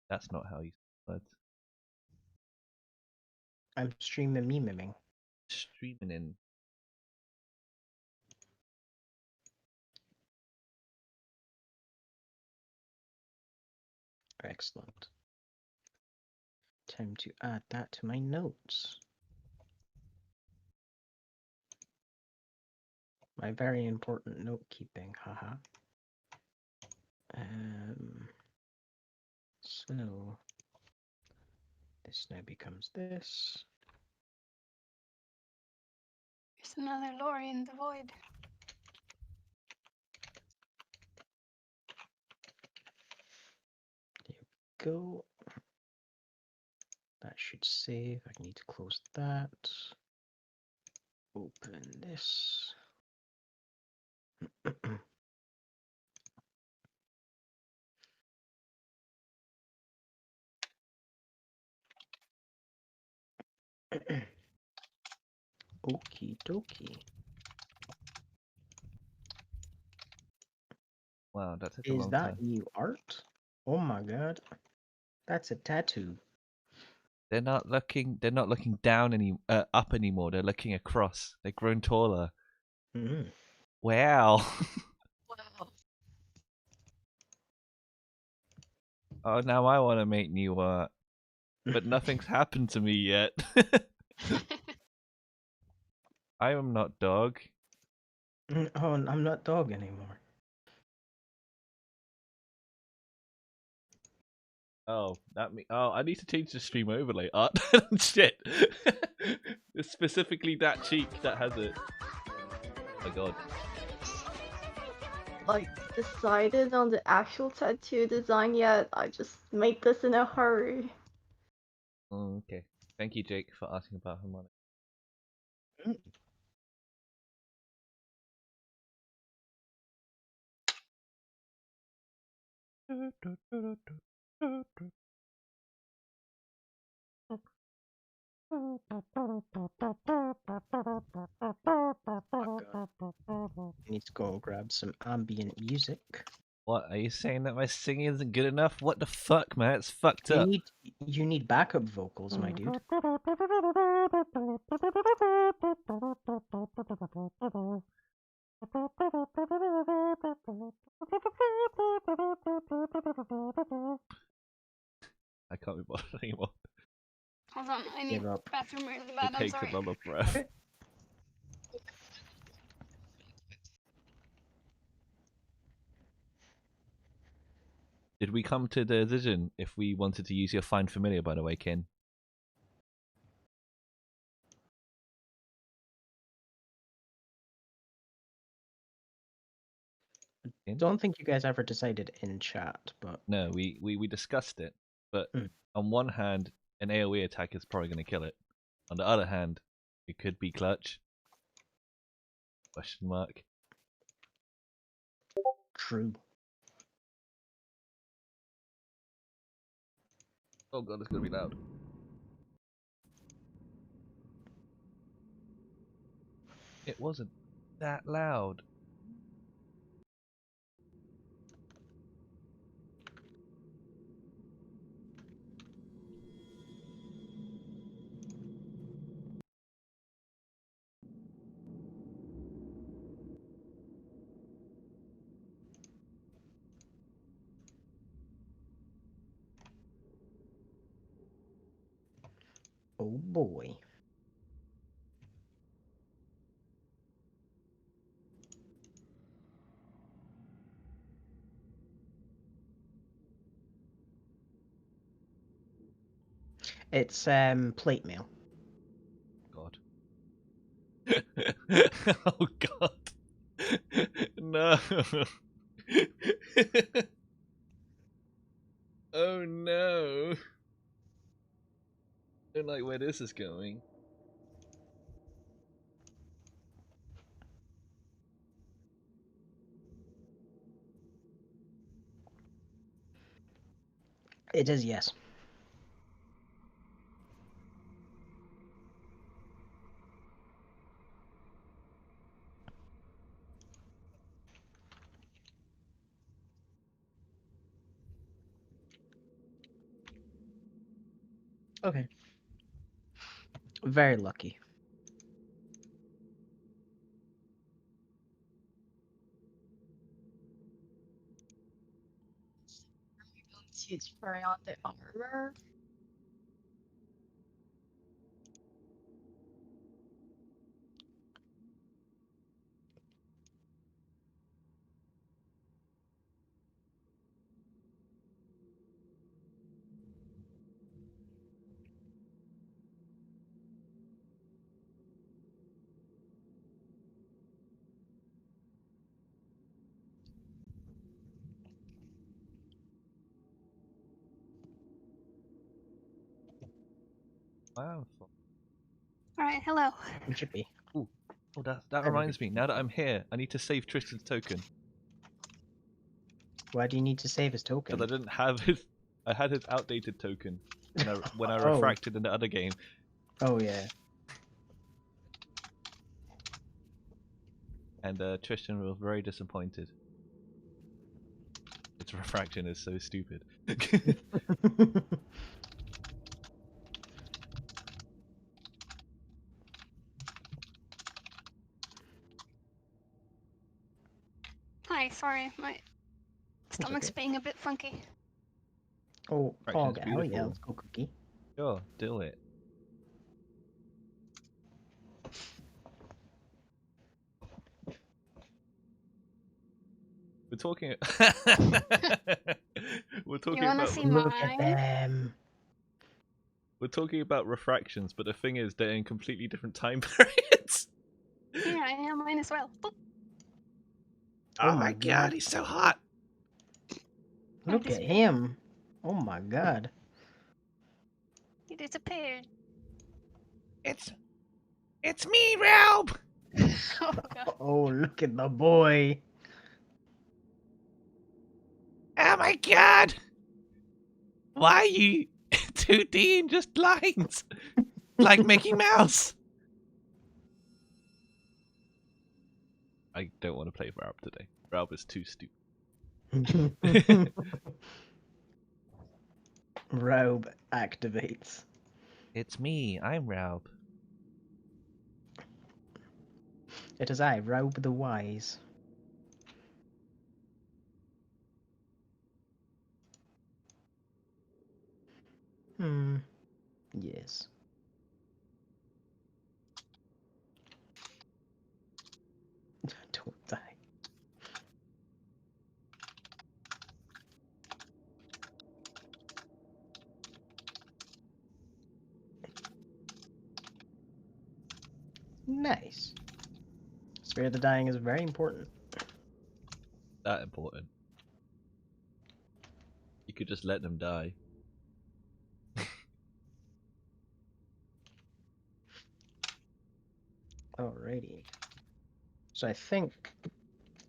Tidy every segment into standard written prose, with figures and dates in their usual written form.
That's not how you say words. I'm streaming me miming. Streaming in. Excellent. Time to add that to my notes. My very important note keeping, haha. So this now becomes this. There's another lorry in the void. There we go. That should save. I need to close that. Open this. Okie dokie. Wow, that took a Is long that time. new art? Oh my god. That's a tattoo. They're not looking down up anymore. They're looking across. They've grown taller. Mm. Wow. Wow. Oh, now I want to make new art, but nothing's happened to me yet. I am not dog. Oh, I'm not dog anymore. Oh, I need to change the stream overlay art. Shit. It's specifically that cheek that has it. Oh my god. Like decided on the actual tattoo design yet. I just made this in a hurry. Oh, okay. Thank you, Jake, for asking about harmonic. I need to go grab some ambient music. What are you saying that my singing isn't good enough? What the fuck, man? It's fucked up. You need backup vocals, my dude. I can't be bothered anymore. Hold on, I need Give up. bathroom really It bad. I'm takes a sorry. lot of breath. Did we come to the decision if we wanted to use your Find Familiar, by the way, Ken? I don't think you guys ever decided in chat, but No, we discussed it. But on one hand, an AoE attack is probably going to kill it. On the other hand, it could be clutch. Question mark. true. Oh god, it's going to be loud. It wasn't that loud. Oh boy. It's plate mail. God. Oh god. No. Oh no. I don't like where this is going. It is, yes. Okay. Very lucky. To spray on the armor. Wow. Alright, hello. It should be. Ooh. Oh, that Very reminds good. me. Now that I'm here, I need to save Tristan's token Why do you need to save his because token? I didn't have his. I had his outdated token when I Oh. refracted in the other game, Oh yeah. and Tristan was very disappointed. Its refraction is so stupid. Hi, sorry, my stomach's okay. being a bit funky. Oh, Refraction's Pog, hell yeah, beautiful. let's go cookie. Sure, do it. We're talking. We're You talking wanna about. see Look at mine? them. We're talking about refractions, but the thing is, they're in completely different time periods. Yeah, mine as well. Boop. Oh my god. he's so hot. I Look at disappeared. him. Oh my god. He disappeared. It's me, Ralph. Oh god. Oh, look at the boy. Oh my god! Why are you 2D and just lines? Like Mickey Mouse. I don't want to play Ralph today. Ralph is too stupid. Robe activates. It's me, I'm Ralph. It is I, Robe the Wise. Yes. Don't die. Nice. Spare the dying is very important. That important. You could just let them die. Alrighty. So I think,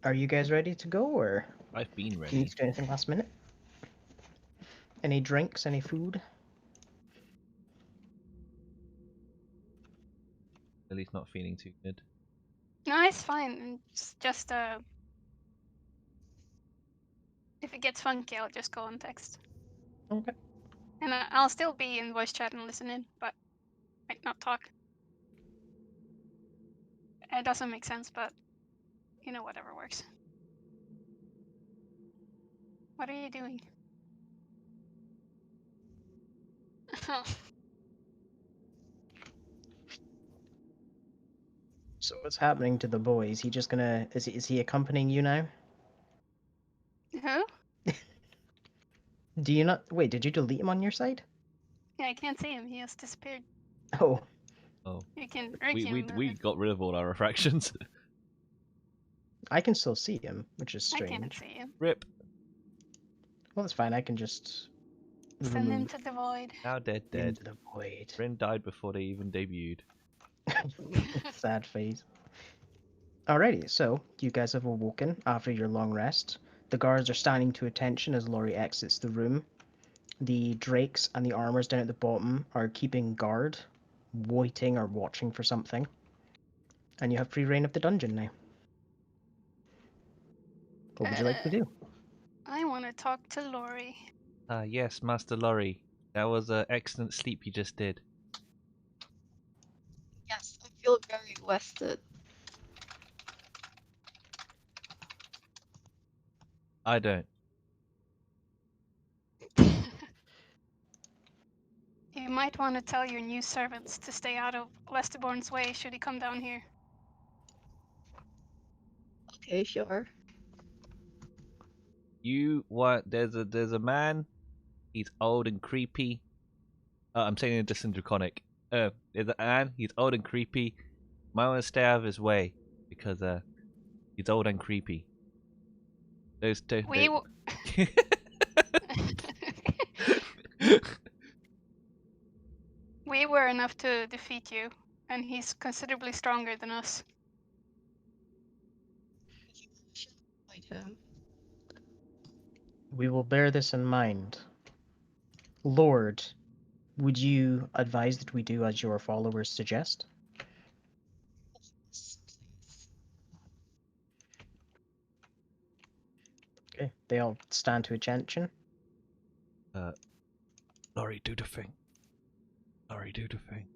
are you guys ready to go, or I've been do you ready. need to do anything last minute? Any drinks, any food? Lily's not feeling too good. No, it's fine. It's just if it gets funky, I'll just go on text. Okay. And I'll still be in voice chat and listen in, but might not talk. It doesn't make sense, but you know, whatever works. What are you doing? So what's happening to the boy? Is he just gonna? Is he accompanying you now? Who? Do you not? Wait, did you delete him on your side? Yeah, I can't see him. He has disappeared. Oh, Oh, You can. we got rid of all our refractions. I can still see him, which is I can't strange. see him. Rip. Well, that's fine. I can just Send him remove to the void. Now dead. into the void. Rin died before they even debuted. Sad face. Alrighty, so you guys have awoken after your long rest. The guards are standing to attention as Laurie exits the room. The drakes and the armors down at the bottom are keeping guard, waiting or watching for something. And you have free reign of the dungeon now. What would you like to do? I want to talk to Lori. Ah, yes, Master Lorry. That was an excellent sleep you just did. Yes, I feel very rested. I don't. You might want to tell your new servants to stay out of Westerborn's way should he come down here. Okay, sure. You what? There's a man. He's old and creepy. I'm saying it just in draconic. There's a man. He's old and creepy. Might want to stay out of his way because he's old and creepy. Those two. We w- We were enough to defeat you, and he's considerably stronger than us. Fight him. We will bear this in mind. Lord, would you advise that we do as your followers suggest? Yes, please. Okay, they all stand to attention. Laurie, do the thing. Laurie, do the thing.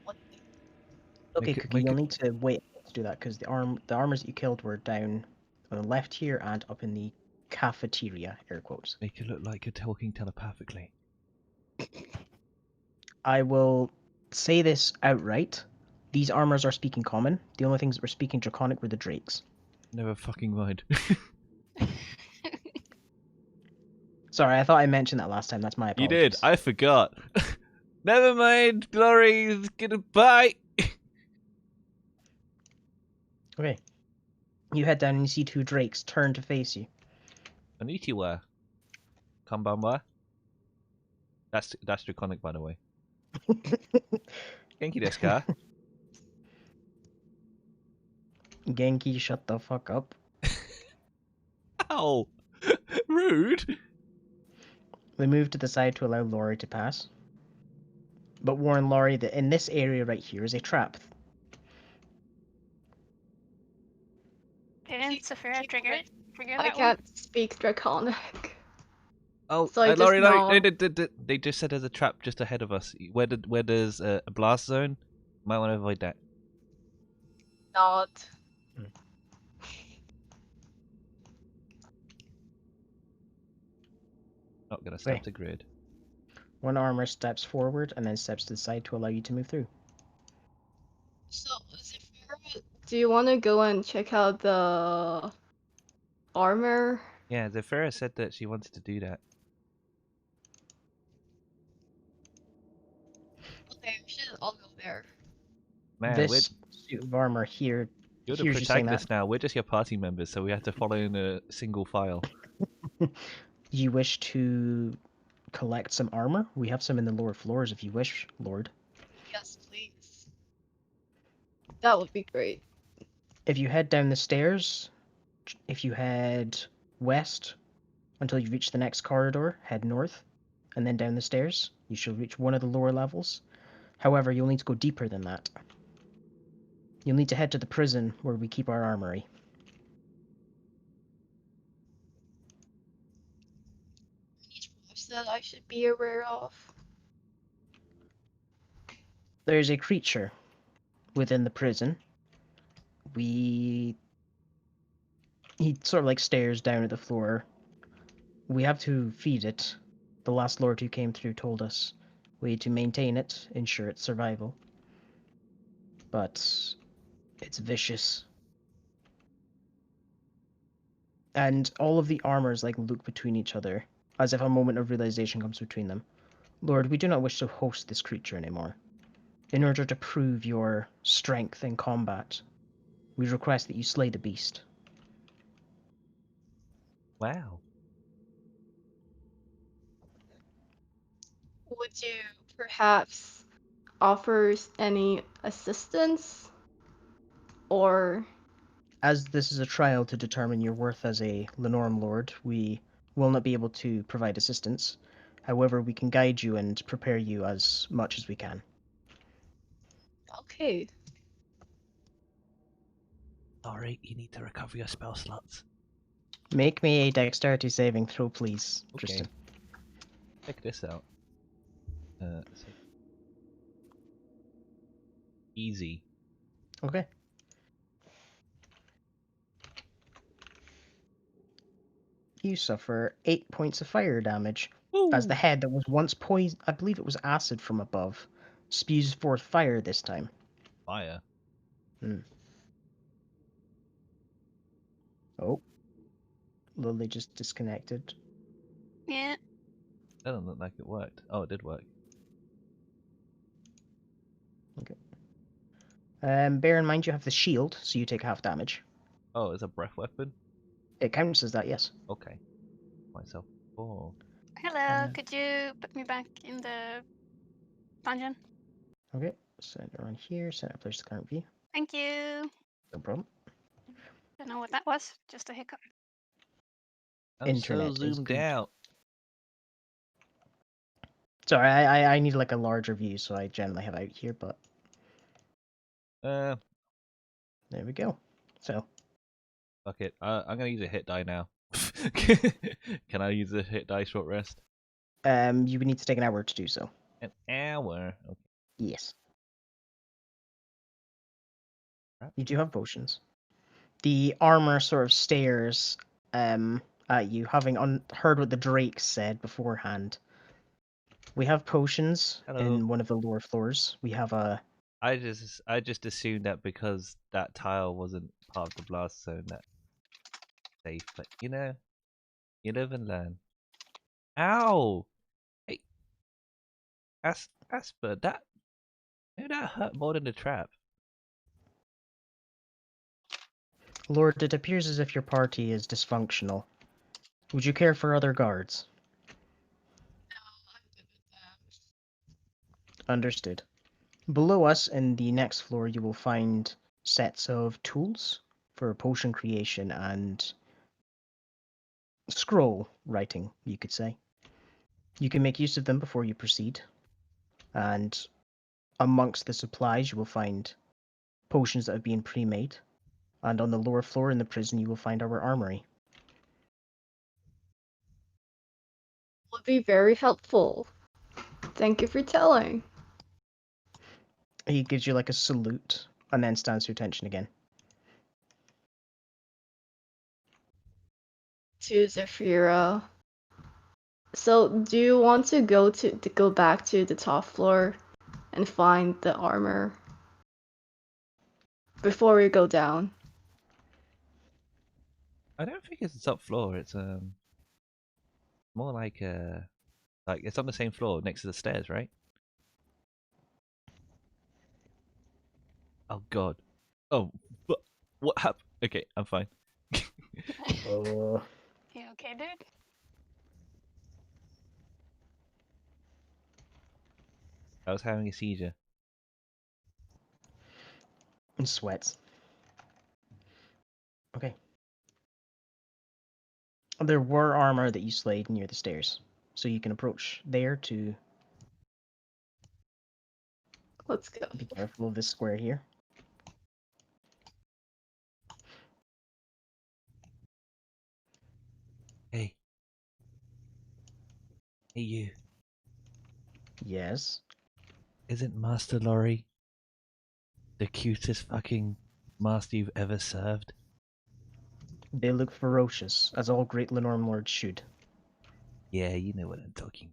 What thing? Okay, Make it- Cookie, make you'll it- need to wait to do that because the armors that you killed were down on the left here and up in the cafeteria, air quotes. Make it look like you're talking telepathically. I will say this outright. These armors are speaking common. The only things that were speaking draconic were the drakes. Never fucking mind. Sorry, I thought I mentioned that last time. That's my You apologies. did. I forgot. Never mind. Laurie's gonna bite. Okay. You head down and you see two drakes turn to face you. Konnichiwa. Konbanwa. That's draconic, by the way. Genki desu ka? Genki, shut the fuck up. Ow! Rude. They move to the side to allow Laurie to pass. But warn Laurie that in this area right here is a trap. Didn't Saphira trigger I that one? can't speak Draconic. Oh, So I just Laurie, know. they just said there's a trap just ahead of us. Where there's a blast zone, might want to avoid that. Not. Not gonna stop Okay. the grid. One armor steps forward and then steps to the side to allow you to move through. So, Zephyra, do you want to go and check out the armor? Yeah, the Pharaoh said that she wanted to do that. Okay, we should all go there. Man, This suit of armor here you're the here's you saying protagonist now. We're just your party members, so we have to follow in a single file. you wish to collect some armor. We have some in the lower floors if you wish, Lord. Yes, please. That would be great. If you head down the stairs, if you head west until you reach the next corridor, head north, and then down the stairs, you shall reach one of the lower levels. However, you'll need to go deeper than that. You'll need to head to the prison where we keep our armory. Any traps that I should be aware of? There's a creature within the prison. He sort of like stares down at the floor. We have to feed it. The last lord who came through told us we had to maintain it, ensure its survival. But it's vicious. And all of the armors like look between each other, as if a moment of realization comes between them. Lord, we do not wish to host this creature anymore. In order to prove your strength in combat, we request that you slay the beast. Wow. Would you perhaps offer any assistance? Or. As this is a trial to determine your worth as a Lenorum Lord, we will not be able to provide assistance. However, we can guide you and prepare you as much as we can. Okay. Laurie, you need to recover your spell slots. Make me a dexterity saving throw, please, Okay. Tristan. Check this out. So easy. Okay. You suffer 8 points of fire damage as the Woo! head that was once poisoned, I believe it was acid from above, spews forth fire this time. Fire. Oh. Lily just disconnected. Yeah. Doesn't look like it worked. Oh, it did work. Bear in mind you have the shield, so you take half damage. Oh, it's a breath weapon. It counts as that, yes. Okay. Myself. Oh. Hello, could you put me back in the dungeon? Okay, set it around here, set it place the current view. Thank you. No problem. Don't know what that was. Just a hiccup. I'm Internet so is zoomed good. out. Sorry, I need like a larger view, so I generally have out here, but Uh, there we go. So, fuck it. I'm gonna use a hit die now. Can I use a hit die short rest? you would need to take an hour to do so. An hour. Okay. Yes. Crap. You do have potions. The armor sort of stares at you, having heard what the Drake said beforehand. We have potions Hello. in one of the lower floors. We have a I just assumed that because that tile wasn't part of the blast zone that safe, but you know, you live and learn. Ow! Hey, Asper, that hurt more than the trap. Lord. It appears as if your party is dysfunctional. Would you care for other guards? Understood. Below us, in the next floor, you will find sets of tools for potion creation and scroll writing, you could say. You can make use of them before you proceed. And amongst the supplies, you will find potions that have been pre-made. And on the lower floor in the prison, you will find our armory. Would be very helpful. Thank you for telling. He gives you like a salute and then stands to attention again. To Zephyra. So, do you want to go back to the top floor and find the armor before we go down? I don't think it's the top floor. It's more like it's on the same floor next to the stairs, right? Oh God. Oh, what happened? Okay, I'm fine. Oh, You okay, dude? I was having a seizure. and sweats. Okay. There were armor that you slayed near the stairs, so you can approach there to Let's go. be careful of this square here. Hey. Hey, you. Yes. Isn't Master Lorry the cutest fucking master you've ever served? They look ferocious, as all great Lenorm lords should. Yeah, you know what I'm talking.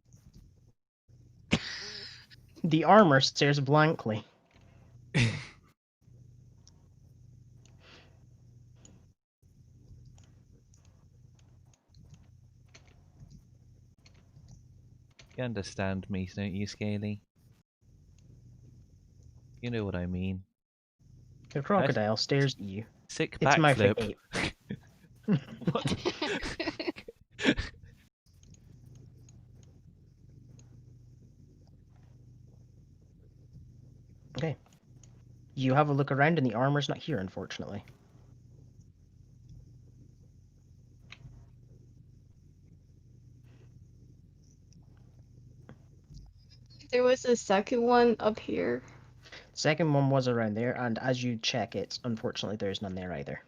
The armor stares blankly. You understand me, don't you, Scaly? You know what I mean. The crocodile stares at you. Sick Its mouth backflip. agape. What? Okay. You have a look around, and the armor's not here, unfortunately. There was a second one up here. Second one was around there, and as you check it, unfortunately, there's none there either.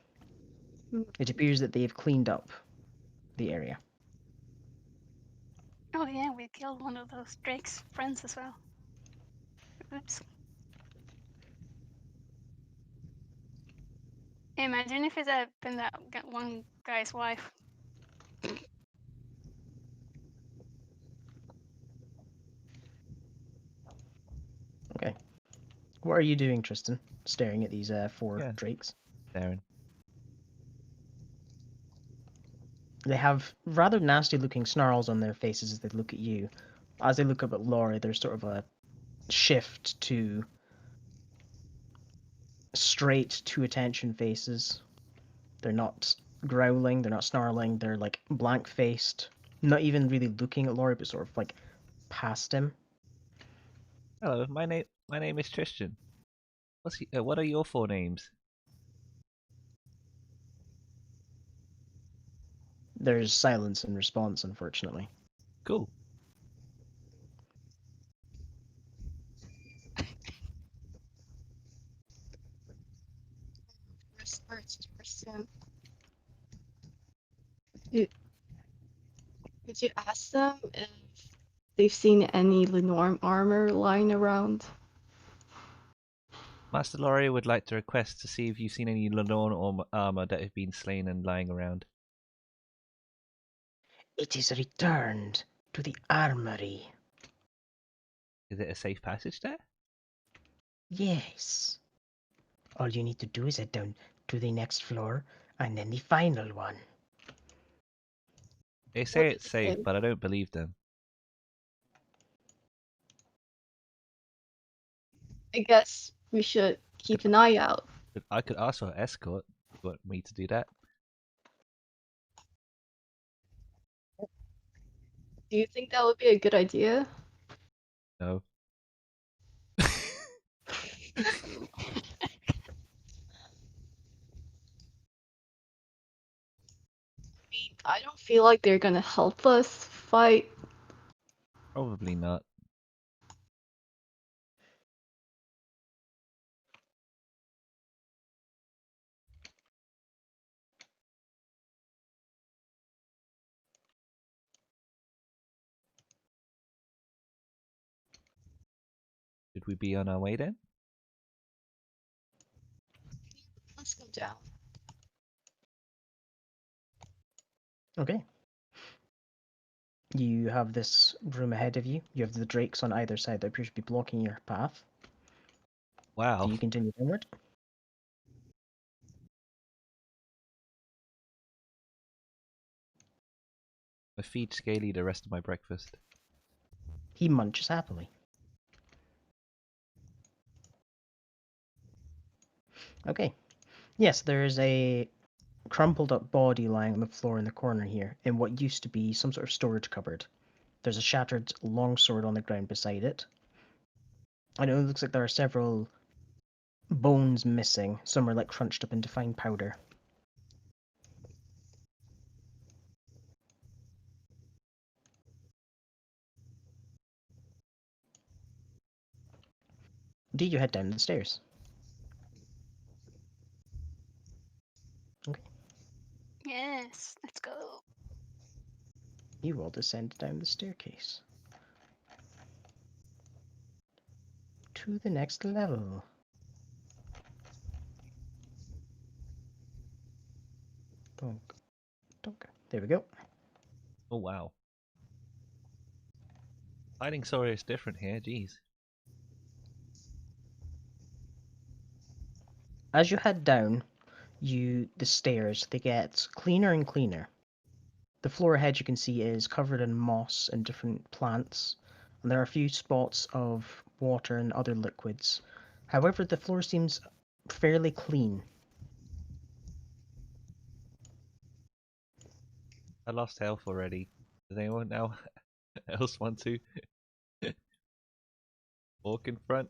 Hmm. It appears that they've cleaned up the area. Oh yeah, we killed one of those Drake's friends as well. Oops. Imagine if it had been that one guy's wife. Okay. What are you doing, Tristan? Staring at these four Yeah. drakes. Darren. They have rather nasty looking snarls on their faces as they look at you. As they look up at Laurie, there's sort of a shift to straight to attention faces. They're not growling, they're not snarling, they're like blank faced, not even really looking at Laurie, but sort of like past him. Hello, my name is Tristan. What are your four names? There's silence in response, unfortunately. Cool. First person. Did you ask them if they've seen any Lenorm armor lying around? Master Laurie would like to request to see if you've seen any Lenore armor that have been slain and lying around. It is returned to the armory. Is it a safe passage there? Yes. All you need to do is head down to the next floor and then the final one. They What say did it's they safe, say? but I don't believe them. I guess we should keep an eye out. I could ask for escort. If you want me to do that? Do you think that would be a good idea? No. I don't feel like they're gonna help us fight. Probably not. Should we be on our way then? Let's go down. Okay. You have this room ahead of you. You have the drakes on either side that appear to be blocking your path. Wow. Do you continue onward? I feed Scaly the rest of my breakfast. He munches happily. Okay. Yes, there is a crumpled up body lying on the floor in the corner here, in what used to be some sort of storage cupboard. There's a shattered longsword on the ground beside it. And it looks like there are several bones missing. Some are like crunched up into fine powder. Do you head down the stairs? Okay. Yes, let's go. You will descend down the staircase. To the next level. Donk, donk. There we go. Oh wow. Fighting Sora is different here, jeez. As you head down, the stairs, they get cleaner and cleaner. The floor ahead you can see is covered in moss and different plants, and there are a few spots of water and other liquids. However, the floor seems fairly clean. I lost health already. Does anyone now else want to walk in front?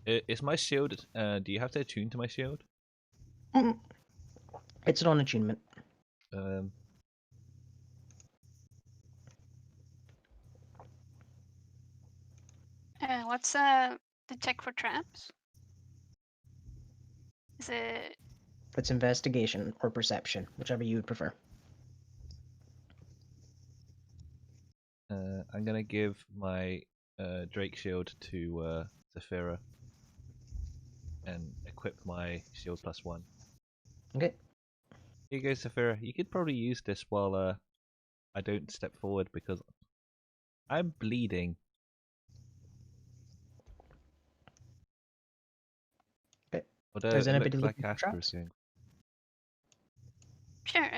Is my shield, do you have to attune to my shield? It's an on-attunement. Um, What's the check for traps? Is it It's investigation or perception, whichever you would prefer. I'm gonna give my Drake shield to Zafira and equip my shield +1. Okay. Here you go, Zafira. You could probably use this while I don't step forward because I'm bleeding. Okay. Although Is it anybody looks like looking for Asper's traps? going. Sure.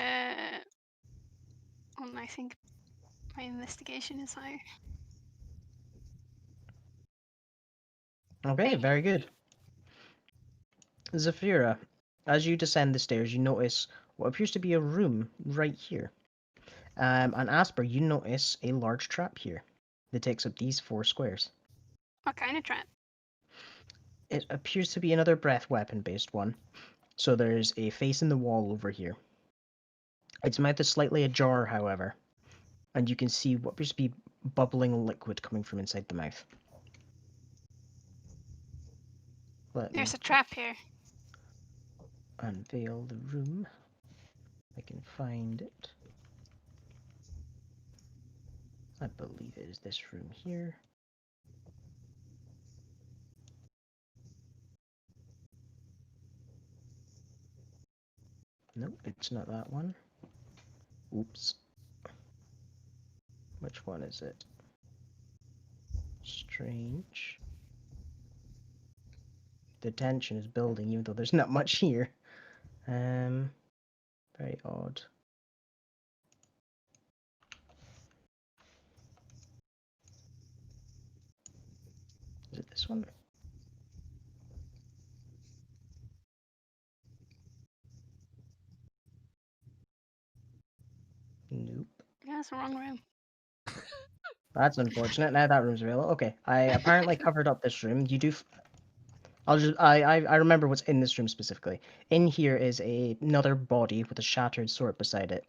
I think my investigation is higher. Okay, very good. Zafira, as you descend the stairs, you notice what appears to be a room right here. And Asper, you notice a large trap here that takes up these 4 squares. What kind of trap? It appears to be another breath weapon based one. So there's a face in the wall over here. Its mouth is slightly ajar, however, and you can see what appears to be bubbling liquid coming from inside the mouth. Let me There's a trap here. unveil the room. I can find it. I believe it is this room here. Nope, it's not that one. Oops. Which one is it? Strange. The tension is building even though there's not much here. Very odd. Is it this one? Nope. Yeah, it's the wrong room. That's unfortunate. Now that room's available. Okay, I apparently covered up this room. You do. I'll just. I remember what's in this room specifically. In here is another body with a shattered sword beside it.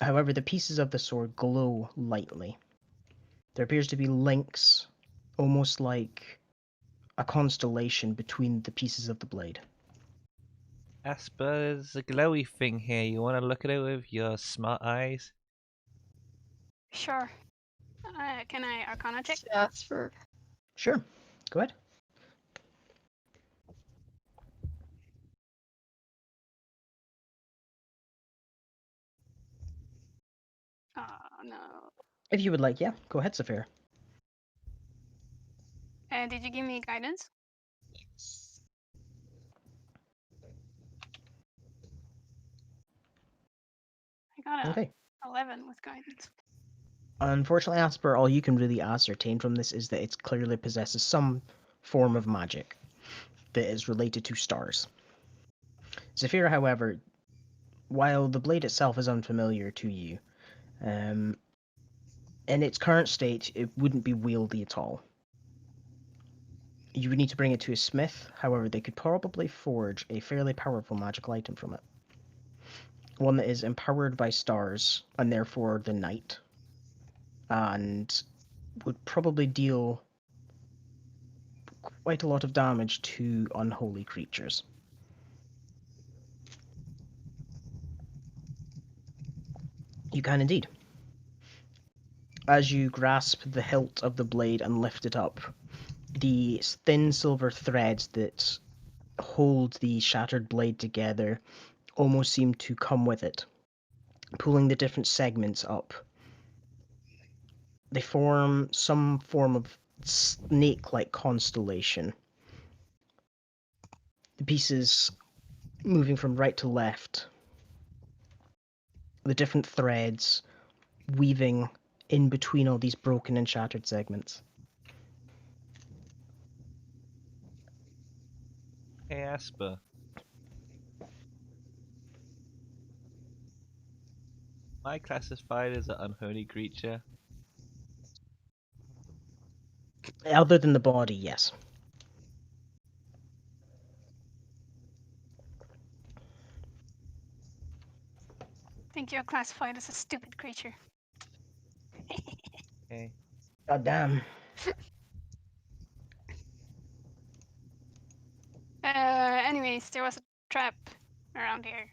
However, the pieces of the sword glow lightly. There appears to be links, almost like a constellation between the pieces of the blade. Asper, there's a glowy thing here. You want to look at it with your smart eyes? Sure. Can I Arcana check? Jasper. Sure. Go ahead. Oh no. If you would like, yeah. Go ahead, Saphira. Did you give me guidance? I got a Okay. 11 with guidance. Unfortunately, Asper, all you can really ascertain from this is that it clearly possesses some form of magic that is related to stars. Zafira, however, while the blade itself is unfamiliar to you, in its current state, it wouldn't be wieldy at all. You would need to bring it to a smith, however, they could probably forge a fairly powerful magical item from it. One that is empowered by stars, and therefore the night, and would probably deal quite a lot of damage to unholy creatures. You can indeed. As you grasp the hilt of the blade and lift it up, the thin silver threads that hold the shattered blade together almost seem to come with it, pulling the different segments up. They form some form of snake-like constellation. The pieces moving from right to left, the different threads weaving in between all these broken and shattered segments. Hey, Asper. Am I classified as an unholy creature? Other than the body, yes. Think you're classified as a stupid creature. Okay. God damn. Anyways, there was a trap around here.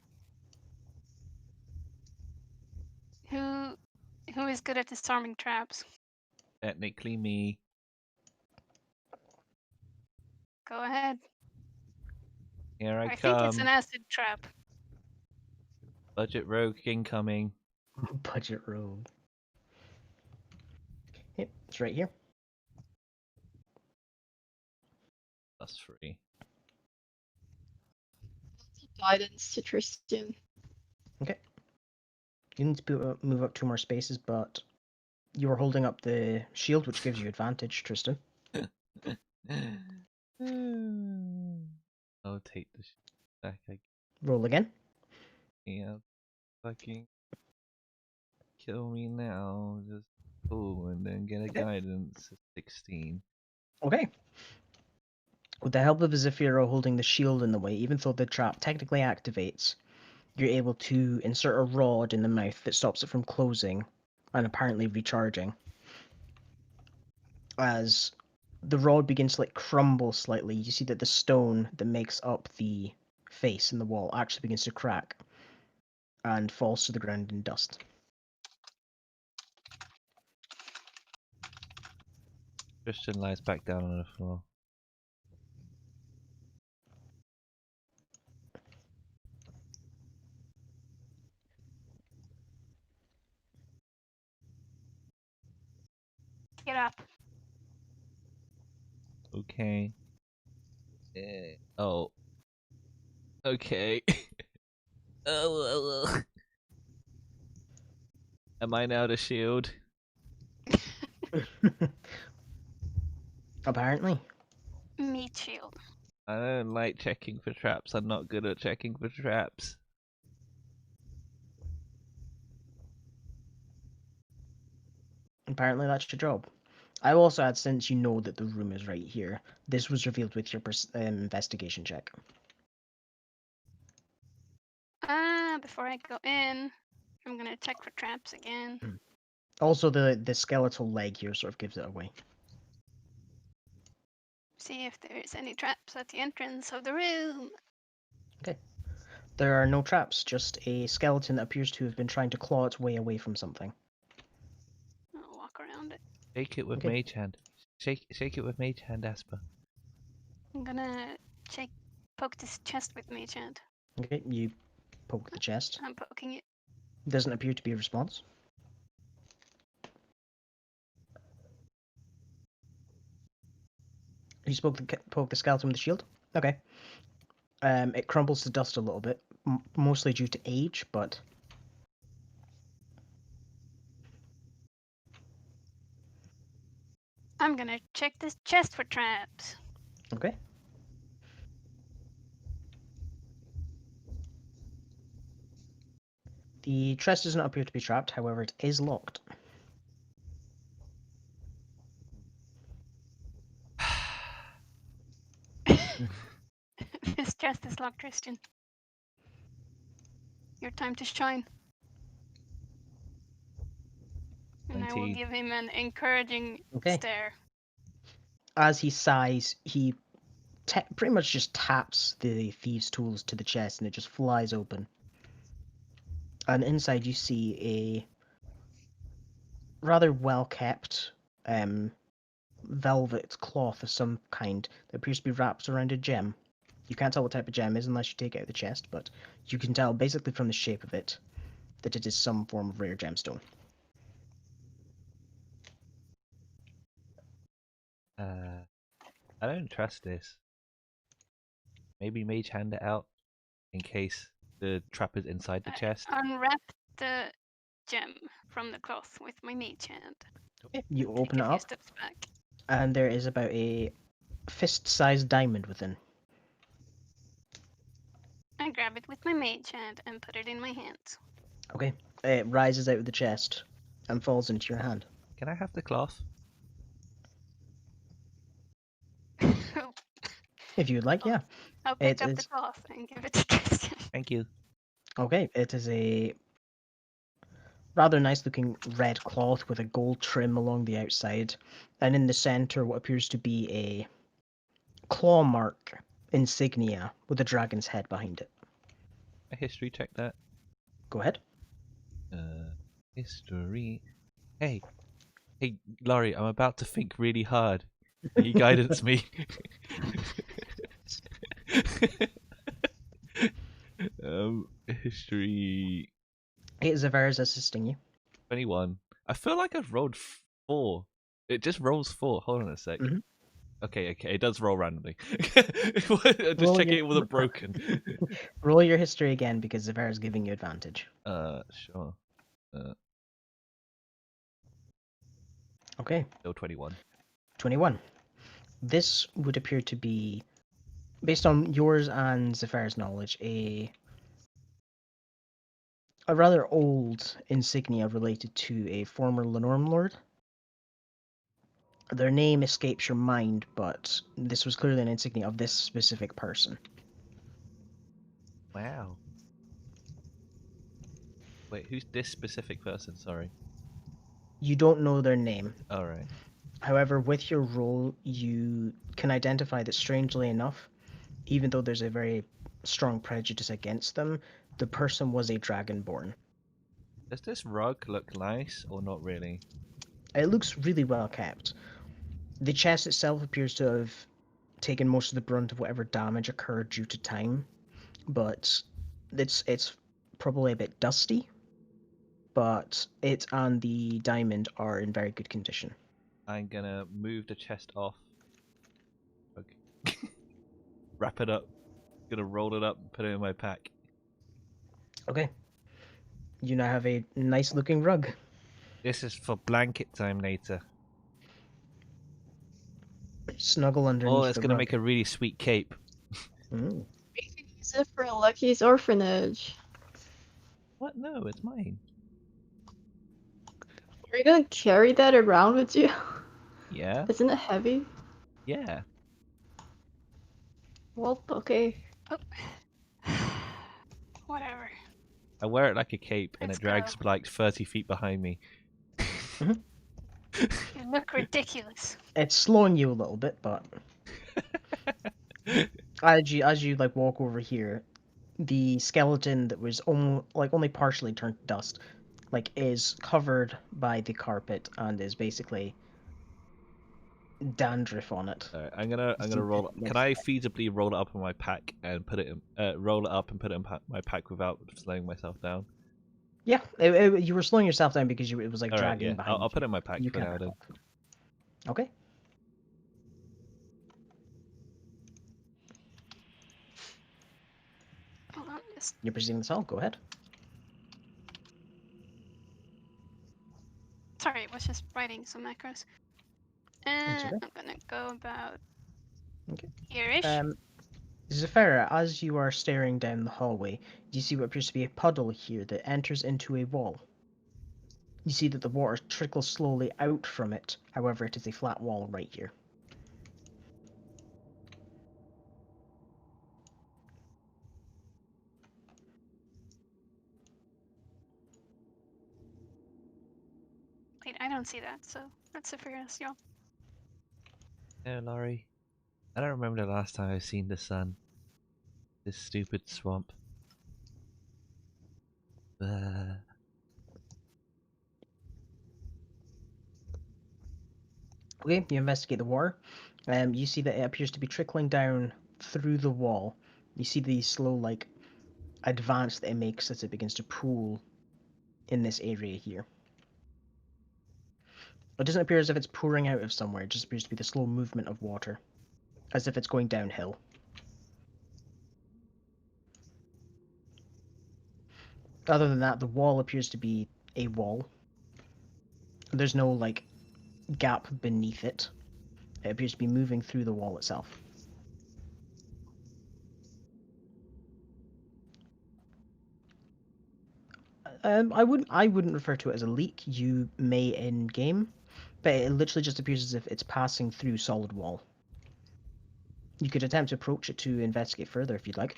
who is good at disarming traps? Technically me. Go ahead. Here I think it's an come. acid trap. Budget rogue incoming. Budget rogue. Yep, it's right here. +3. Guidance to Tristan. Okay. You need to move up 2 more spaces, but you are holding up the shield, which gives you advantage, Tristan. I'll take the back. Roll again. Yeah, fucking kill me now. Just and then get a Okay. guidance. 16. Okay. With the help of the Zephyro holding the shield in the way, even though the trap technically activates, you're able to insert a rod in the mouth that stops it from closing and apparently recharging. As the rod begins to crumble slightly, you see that the stone that makes up the face in the wall actually begins to crack and falls to the ground in dust. Christian lies back down on the floor. Get up. Okay. Oh. Okay. Oh. Am I now the shield? Apparently. Meat shield. I don't like checking for traps. I'm not good at checking for traps. Apparently that's your job. I will also add, since you know that the room is right here, this was revealed with your investigation check. Before I go in, I'm gonna check for traps again. Also, the skeletal leg here sort of gives it away. See if there's any traps at the entrance of the room. There are no traps, just a skeleton that appears to have been trying to claw its way away from something. I'll walk around it. Shake it with Okay. mage hand. Shake it with mage hand, Asper. I'm gonna poke this chest with mage hand. Okay, you poke the chest. I'm poking it. Doesn't appear to be a response. You poke the skeleton with the shield? Okay. It crumbles to dust a little bit, mostly due to age, but... I'm gonna check this chest for traps. Okay. The chest does not appear to be trapped, however it is locked. This chest is locked, Christian. Your time to shine. And I will 19. give him an encouraging Okay. stare. As he sighs, he pretty much just taps the thieves' tools to the chest and it just flies open. And inside you see a rather well-kept velvet cloth of some kind that appears to be wrapped around a gem. You can't tell what type of gem is unless you take it out of the chest, but you can tell basically from the shape of it that it is some form of rare gemstone. I don't trust this. Maybe mage hand it out in case the trap is inside the chest. Unwrap the gem from the cloth with my mage hand. Okay, you Take open a it few up, steps back. and there is about a fist-sized diamond within. I grab it with my mage hand and put it in my hands. Okay, it rises out of the chest and falls into your hand. Can I have the cloth? If you would like, yeah. I'll pick It up the is cloth and give it to Tristan. Thank you. okay. It is a rather nice-looking red cloth with a gold trim along the outside, and in the center, what appears to be a claw mark insignia with a dragon's head behind it. A history check that. Go ahead. History. Hey, hey, Laurie, I'm about to think really hard. Can you guidance me? History Hey, Zavara's assisting you. 21. I feel like I've rolled 4. It just rolls 4. Hold on a sec. Mhm. Okay, it does roll randomly. Just Roll checking your it wasn't broken. roll your history again because Zavara's giving you advantage. Sure. Okay, Still 21. 21. This would appear to be, based on yours and Zafar's knowledge, a rather old insignia related to a former Lenorm lord. Their name escapes your mind, but this was clearly an insignia of this specific person. Wow. Wait, who's this specific person? Sorry. You don't know their name. Alright. However, with your roll, you can identify that, strangely enough, even though there's a very strong prejudice against them, the person was a dragonborn. Does this rug look nice or not really? It looks really well kept. The chest itself appears to have taken most of the brunt of whatever damage occurred due to time, but it's probably a bit dusty. But it and the diamond are in very good condition. I'm gonna move the chest off. Okay. Wrap it up. Gonna roll it up and put it in my pack. Okay. You now have a nice looking rug. This is for blanket time later. Snuggle Oh, underneath it's the gonna rug. make a really sweet cape. Mm. We can use it for Lucky's orphanage. What? No, it's mine. Are you gonna carry that around with you? Yeah? Isn't it heavy? Yeah. Well, okay. Whatever. I wear it like a cape and Let's it drags go. like 30 feet behind me. You look ridiculous. It's slowing you a little bit, but as you like walk over here, the skeleton that was only partially turned to dust, like, is covered by the carpet and is basically dandruff on it. Alright, I'm gonna roll. Can I feasibly roll it up in my pack and put it in? Roll it up and put it in my pack without slowing myself down. Yeah, you were slowing yourself down because it was like All right, dragging yeah, behind I'll put you. it in my pack You for can't now then. help. Okay. Hold on, just You're proceeding this all. Go ahead. sorry, I was just writing some macros. That's okay. I'm gonna go about Okay. here-ish. Zafira, as you are staring down the hallway, you see what appears to be a puddle here that enters into a wall. You see that the water trickles slowly out from it, however, it is a flat wall right here. Wait, I don't see that, so that's a figure us, y'all. No, Laurie. I don't remember the last time I've seen the sun. This stupid swamp. Uh, Okay, you investigate the water. You see that it appears to be trickling down through the wall. You see the slow, like, advance that it makes as it begins to pool in this area here. It doesn't appear as if it's pouring out of somewhere, it just appears to be the slow movement of water, as if it's going downhill. Other than that, the wall appears to be a wall. There's no, like, gap beneath it. It appears to be moving through the wall itself. I wouldn't refer to it as a leak. You may in game, but it literally just appears as if it's passing through solid wall. You could attempt to approach it to investigate further if you'd like.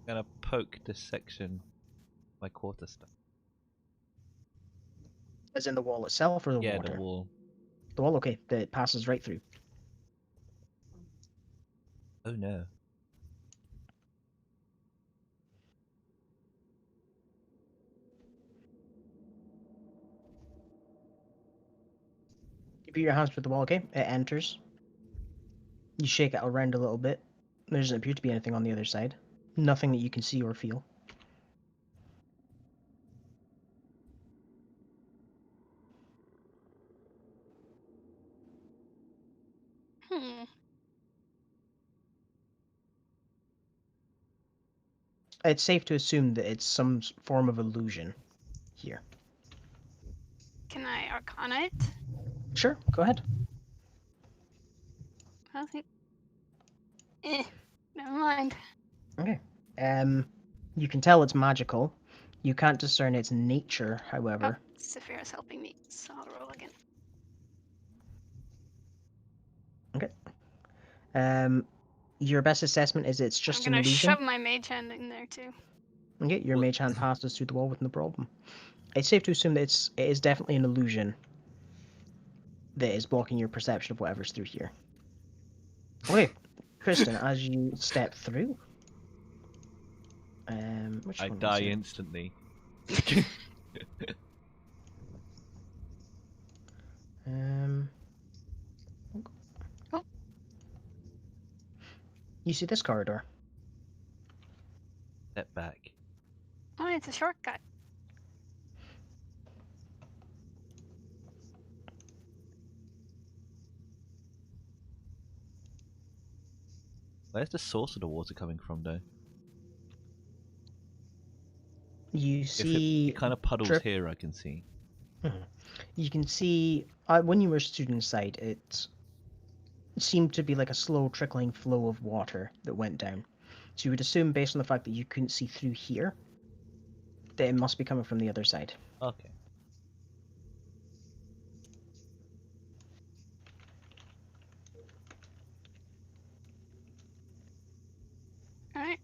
gonna poke this section, my quarterstaff. As in the wall itself or the Yeah, the water? wall. The wall, okay, that it passes right through. Oh no. You put your hands through the wall, okay? It enters. You shake it around a little bit. There doesn't appear to be anything on the other side. Nothing that you can see or feel. Hmm. It's safe to assume that it's some form of illusion here. Can I arcana it? Sure, go ahead. I think. Never mind. Okay. You can tell it's magical. You can't discern its nature, Oh, however. Saphira is helping me, so I'll roll again. Your best assessment is it's I'm just an gonna illusion. shove my mage hand in there too. Okay, your Well- mage hand passes through the wall with no problem. It's safe to assume that it is definitely an illusion that is blocking your perception of whatever's through here. Okay, Kristen, as you step through, which I one die was it? instantly. Um, Oh. You see this corridor. Step back. Oh, it's a shortcut. Where's the source of the water coming from, though? You If see it kind of puddles drip. here, I can see. You can see when you were stood inside, it seemed to be like a slow trickling flow of water that went down. So you would assume, based on the fact that you couldn't see through here, that it must be coming from the other side. Okay. Alright.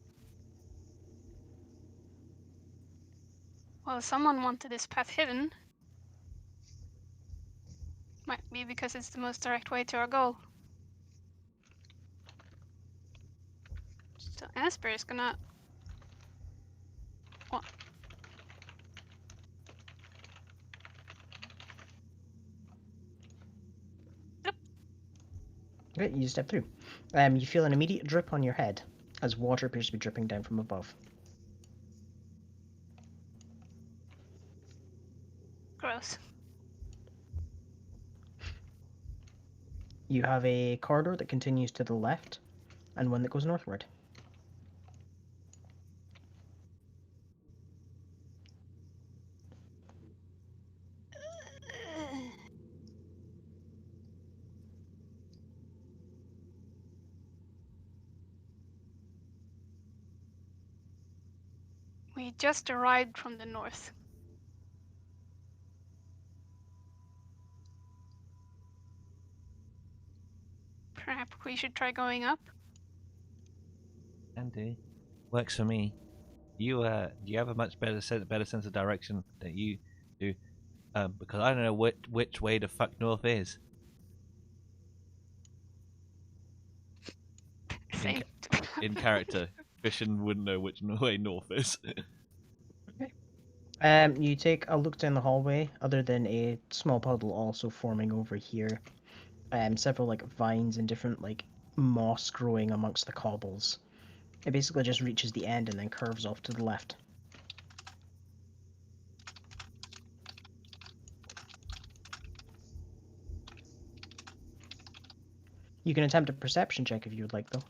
Well, someone wanted this path hidden. Might be because it's the most direct way to our goal. So Asper is gonna. What? Okay, you step through. You feel an immediate drip on your head as water appears to be dripping down from above. Gross. You have a corridor that continues to the left and one that goes northward. We just arrived from the north. Perhaps we should try going up? Can do. Works for me. You have a much better sense of direction than you do. Because I don't know which way the fuck north is. Same. In character, Fishin wouldn't know which way north is. You take a look down the hallway, other than a small puddle also forming over here. Several like vines and different like moss growing amongst the cobbles. It basically just reaches the end and then curves off to the left. You can attempt a perception check if you would like, though.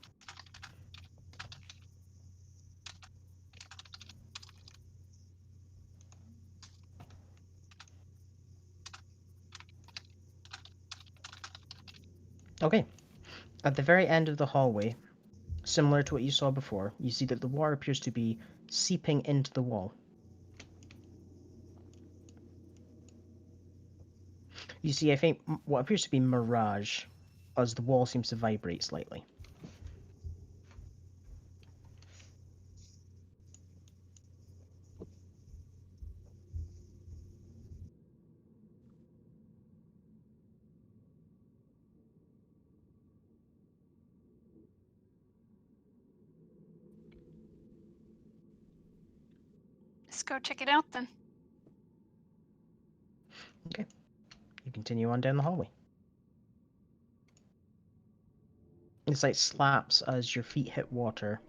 Okay. At the very end of the hallway, similar to what you saw before, you see that the water appears to be seeping into the wall. You see, I think, what appears to be mirage, as the wall seems to vibrate slightly. Let's go check it out then. Okay. You continue on down the hallway. It's like slaps as your feet hit water,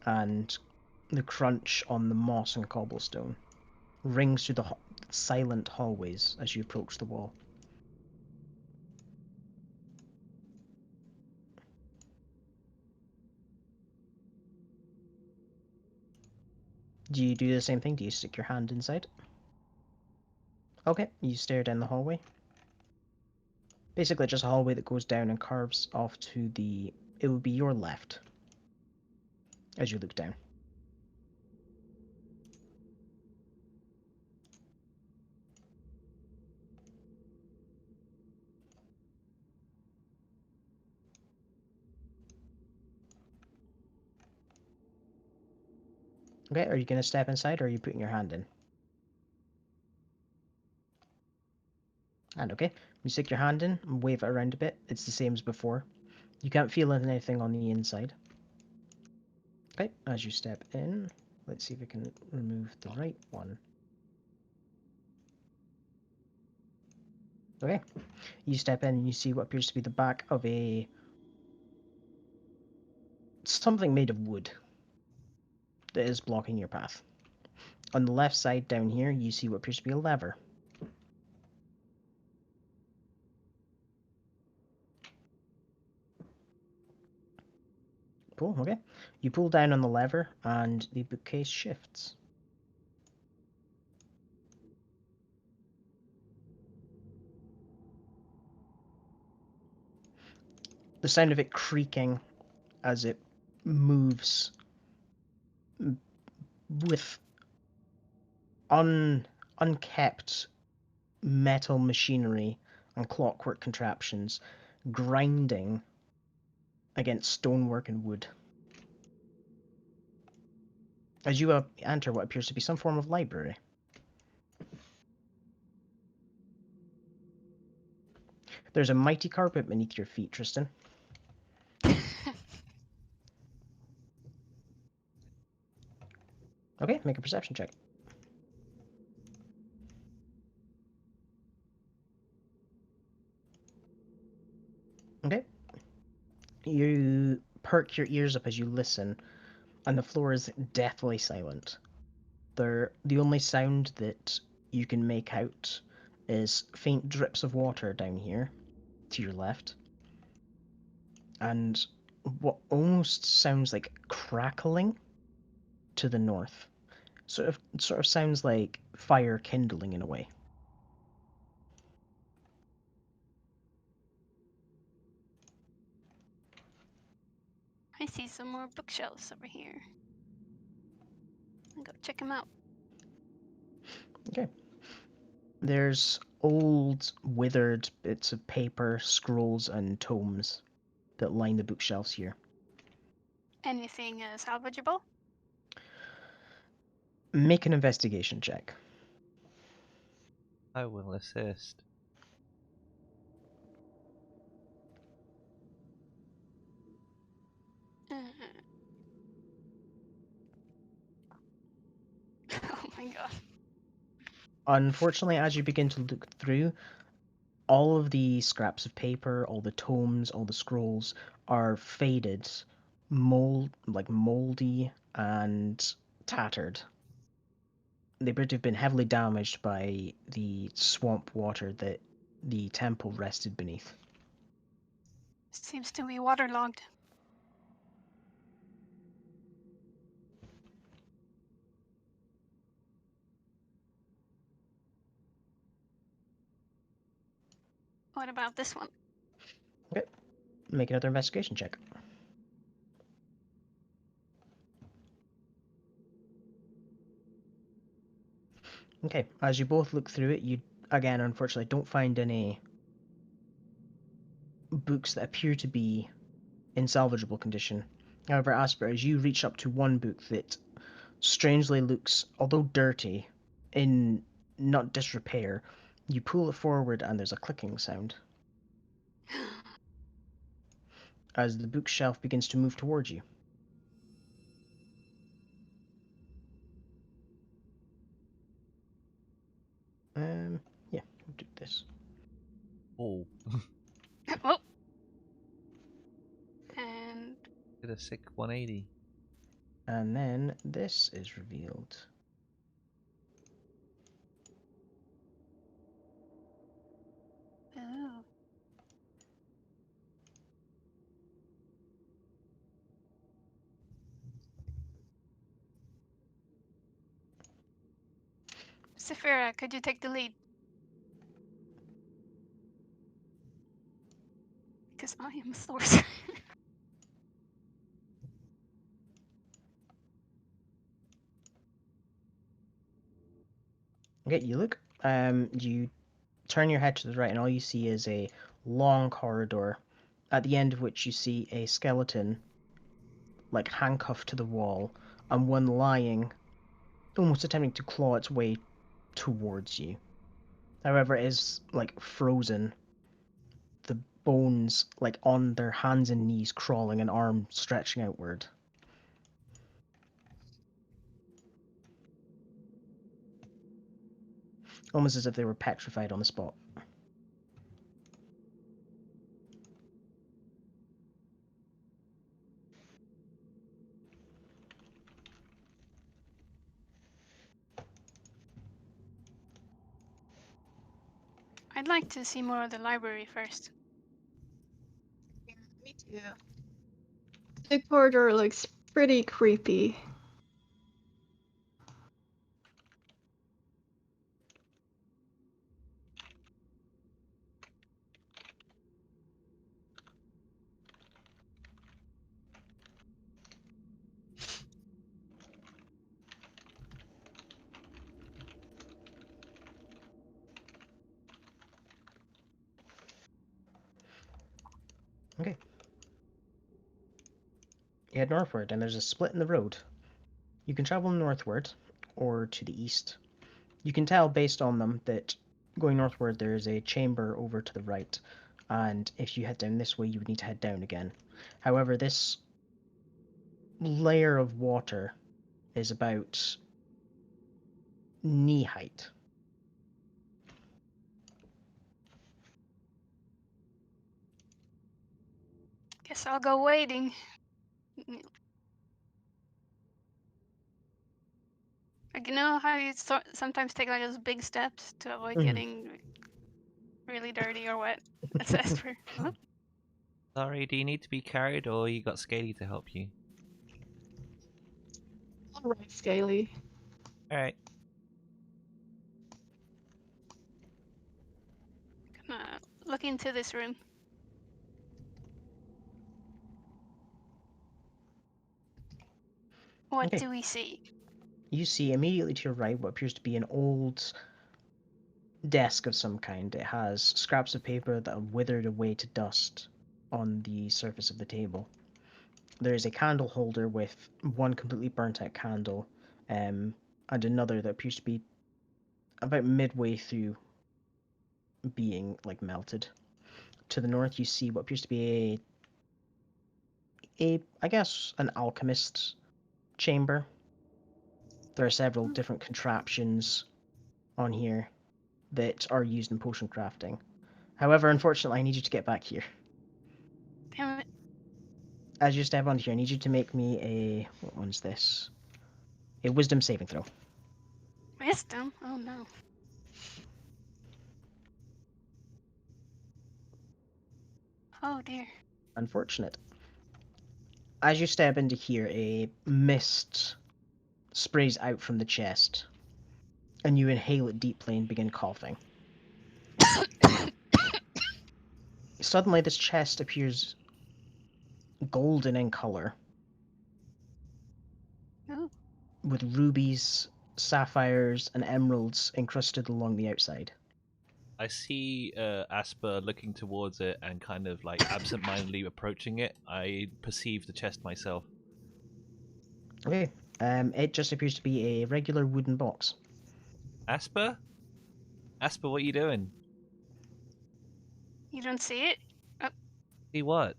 and the crunch on the moss and cobblestone rings through the silent hallways as you approach the wall. Do you do the same thing? Do you stick your hand inside? Okay, you stare down the hallway. Basically just a hallway that goes down and curves off to the... It would be your left as you look down. Okay, are you going to step inside or are you putting your hand in? And okay, you stick your hand in and wave it around a bit. It's the same as before. You can't feel anything on the inside. Okay, as you step in, let's see if we can remove the right one. Okay, you step in and you see what appears to be the back of a... something made of wood that is blocking your path. On the left side down here, you see what appears to be a lever. Pull, okay. You pull down on the lever and the bookcase shifts. The sound of it creaking as it moves with unkept metal machinery and clockwork contraptions grinding against stonework and wood. As you enter what appears to be some form of library. There's a mighty carpet beneath your feet, Tristan. Okay, make a perception check. Okay. You perk your ears up as you listen, and the floor is deathly silent. The only sound that you can make out is faint drips of water down here to your left, and what almost sounds like crackling to the north. Sort of sounds like fire kindling in a way. I see some more bookshelves over here. I'll go check them out. Okay. There's old, withered bits of paper, scrolls, and tomes that line the bookshelves here. Anything salvageable? Make an investigation check. I will assist. Oh my god. Unfortunately, as you begin to look through, all of the scraps of paper, all the tomes, all the scrolls are faded, moldy and tattered. They appear to have been heavily damaged by the swamp water that the temple rested beneath. Seems to be waterlogged. What about this one? Okay, make another investigation check. Okay, as you both look through it, you again unfortunately don't find any books that appear to be in salvageable condition. However, Asper, as you reach up to one book that strangely looks, although dirty, in not disrepair, you pull it forward and there's a clicking sound as the bookshelf begins to move towards you. Yeah, we'll do this. Oh. Oh. Did a sick 180. And then this is revealed. Ooh. Saphira, could you take the lead? Because I am a sorcerer. Okay, you look. You turn your head to the right, and all you see is a long corridor, at the end of which you see a skeleton, like handcuffed to the wall, and one lying, almost attempting to claw its way towards you. However, it is like frozen, the bones like on their hands and knees crawling, and arm stretching outward. Almost as if they were petrified on the spot. I'd like to see more of the library first. Me too. The corridor looks pretty creepy. Okay. You head northward, and there's a split in the road. You can travel northward or to the east. You can tell based on them that going northward there is a chamber over to the right, and if you head down this way you would need to head down again. However, this layer of water is about knee height. Guess I'll go wading. Like, you know how you sometimes take like those big steps to avoid Mhm. getting really dirty or wet? That's Esper. Oh, Sorry, do you need to be carried or you got Scaly to help you? Alright, Scaly. Alright. gonna look into this room. What Okay. do we see? You see immediately to your right what appears to be an old desk of some kind. It has scraps of paper that have withered away to dust on the surface of the table. There is a candle holder with one completely burnt out candle, and another that appears to be about midway through being like melted. To the north, you see what appears to be a I guess an alchemist's chamber. There are several different contraptions on here that are used in potion crafting. However, unfortunately, I need you to get back here. Damn it. As you step onto here, I need you to make me a what one's this? A wisdom saving throw. Wisdom? Oh no. Oh dear. Unfortunate. As you step into here, a mist sprays out from the chest, and you inhale it deeply and begin coughing. Suddenly, this chest appears golden in color, Ooh. with rubies, sapphires, and emeralds encrusted along the outside. I see Asper looking towards it and kind of like absent-mindedly approaching it. I perceive the chest myself. Okay, it just appears to be a regular wooden box. Asper? Asper, what are you doing? You don't see it? See what?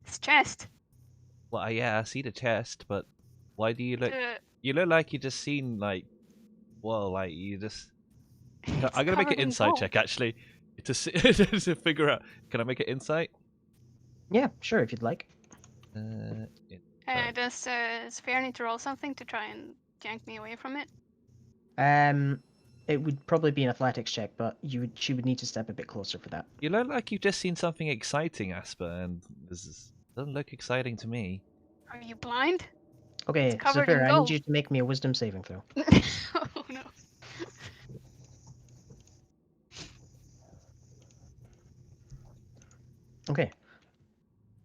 It's chest. Well, yeah, I see the chest, but why do you look... The, You look like you just seen, like... Well, like, you just... it's I'm gonna make an covered in insight gold. check, actually. To figure out... Can I make an insight? Yeah, sure, if you'd like. It- Does Sphere need to roll something to try and yank me away from it? It would probably be an athletics check, but she would need to step a bit closer for that. You look like you've just seen something exciting, Asper, and doesn't look exciting to me. Are you blind? Okay, covered Zafir, in I need gold. you to make me a wisdom saving throw. Oh no. Okay.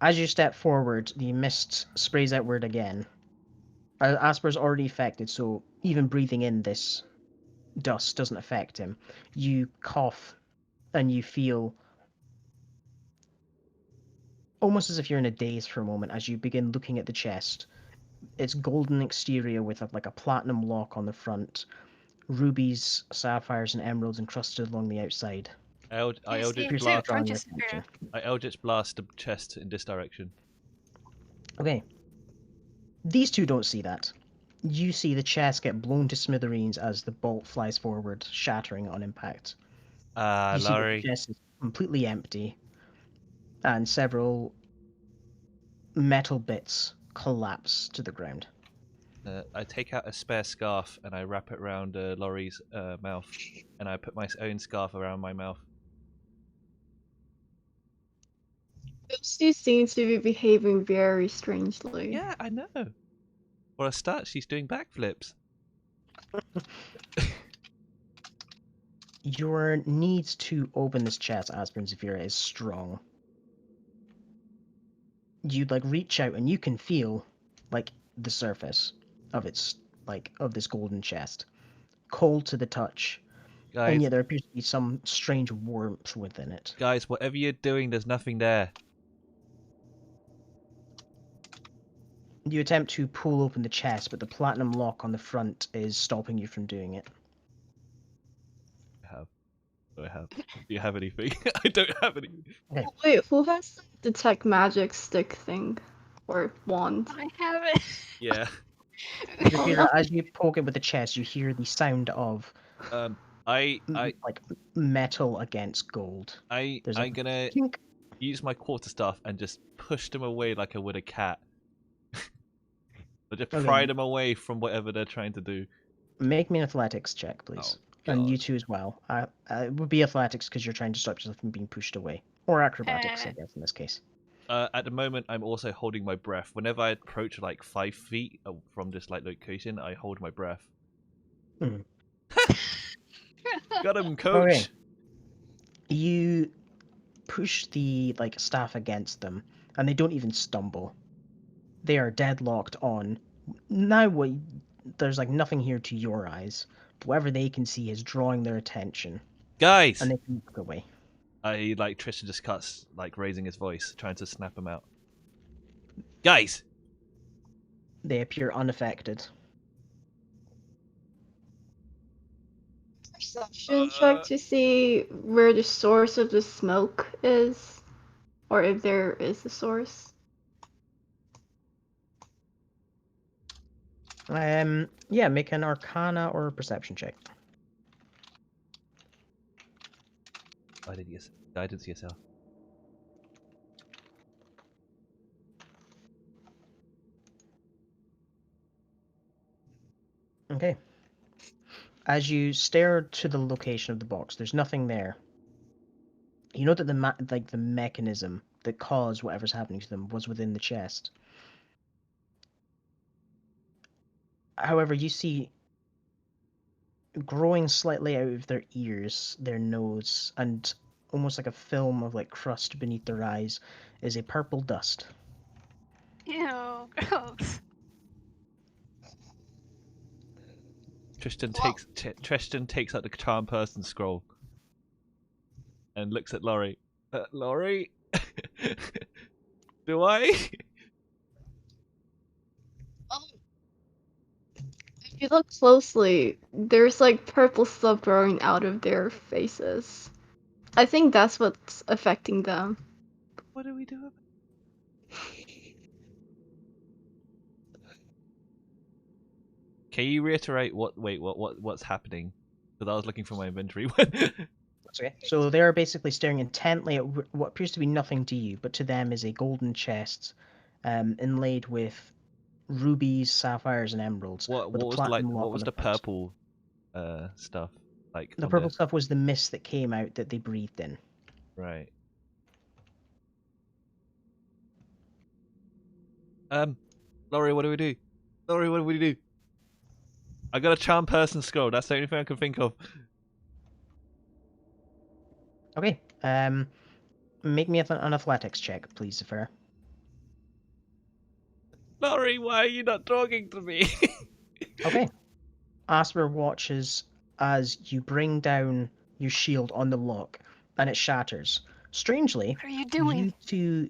As you step forward, the mist sprays outward again. Asper's already affected, so even breathing in this dust doesn't affect him. You cough and you feel almost as if you're in a daze for a moment as you begin looking at the chest. It's golden exterior with like a platinum lock on the front, rubies, sapphires, and emeralds encrusted along the outside. I You see Eldritch him Appears to be too, blast. drawing don't you, your Sphere? attention. I Eldritch blast the chest in this direction. Okay. These two don't see that. You see the chest get blown to smithereens as the bolt flies forward, shattering on impact. You see that the Laurie. chest is completely empty, and several metal bits collapse to the ground. I take out a spare scarf and I wrap it around Laurie's mouth, and I put my own scarf around my mouth. She seems to be behaving very strangely. Yeah, I know. For a start, she's doing backflips. Your need to open this chest, Asper and Zafira, is strong. You reach out and you can feel the surface of of this golden chest, cold to the touch, and Guys, yet there appears to be some strange warmth within it. guys, whatever you're doing, there's nothing there. You attempt to pull open the chest, but the platinum lock on the front is stopping you from doing it. I have. Do you have anything? I don't have anything. Wait, who has the detect magic stick thing? Or wand? I have it. Yeah. Zafira, as you poke it with the chest, you hear the sound of I metal against gold. I'm a gonna clink. use my quarterstaff and just push them away like I would a cat. I just Okay. pry them away from whatever they're trying to do. Make me an athletics check, please. Oh, And God. you too as well. It would be athletics because you're trying to stop yourself from being pushed away. Or acrobatics, I guess, in this case. At the moment, I'm also holding my breath. Whenever I approach 5 feet from this location, I hold my breath. Mhm. Got him, coach. Okay. You push the staff against them, and they don't even stumble. They are deadlocked on. Now, there's nothing here to your eyes. But whatever they can see is drawing their attention, Guys, and they can look away. Tristan just cuts, raising his voice, trying to snap him out. Guys, They appear unaffected. Perception check to see where the source of the smoke is, or if there is a source. Yeah, make an Arcana or a Perception check. guidance yourself. Okay. As you stare to the location of the box, there's nothing there. You know that the mechanism that caused whatever's happening to them was within the chest. However, you see growing slightly out of their ears, their nose, and almost like a film of crust beneath their eyes is a purple dust. Ew, gross. Tristan takes out the charm person scroll and looks at Laurie. Laurie, do I? If you look closely, there's purple stuff growing out of their faces. I think that's what's affecting them. What do we do about Can you reiterate what's happening? Because I was looking for my inventory. Okay. So they're basically staring intently at what appears to be nothing to you, but to them is a golden chest inlaid with rubies, sapphires, and emeralds, What with a was like? platinum lock What on was the the front. purple stuff like The on purple the stuff was the mist that came out that they breathed in. right? Laurie, what do we do? Laurie, what do we do? I got a charm person scroll. That's the only thing I can think of. Okay. Make me an athletics check, please, Zafira. Laurie, why are you not talking to me? Okay. Asper watches as you bring down your shield on the lock, and it shatters. Strangely, What are you doing? you two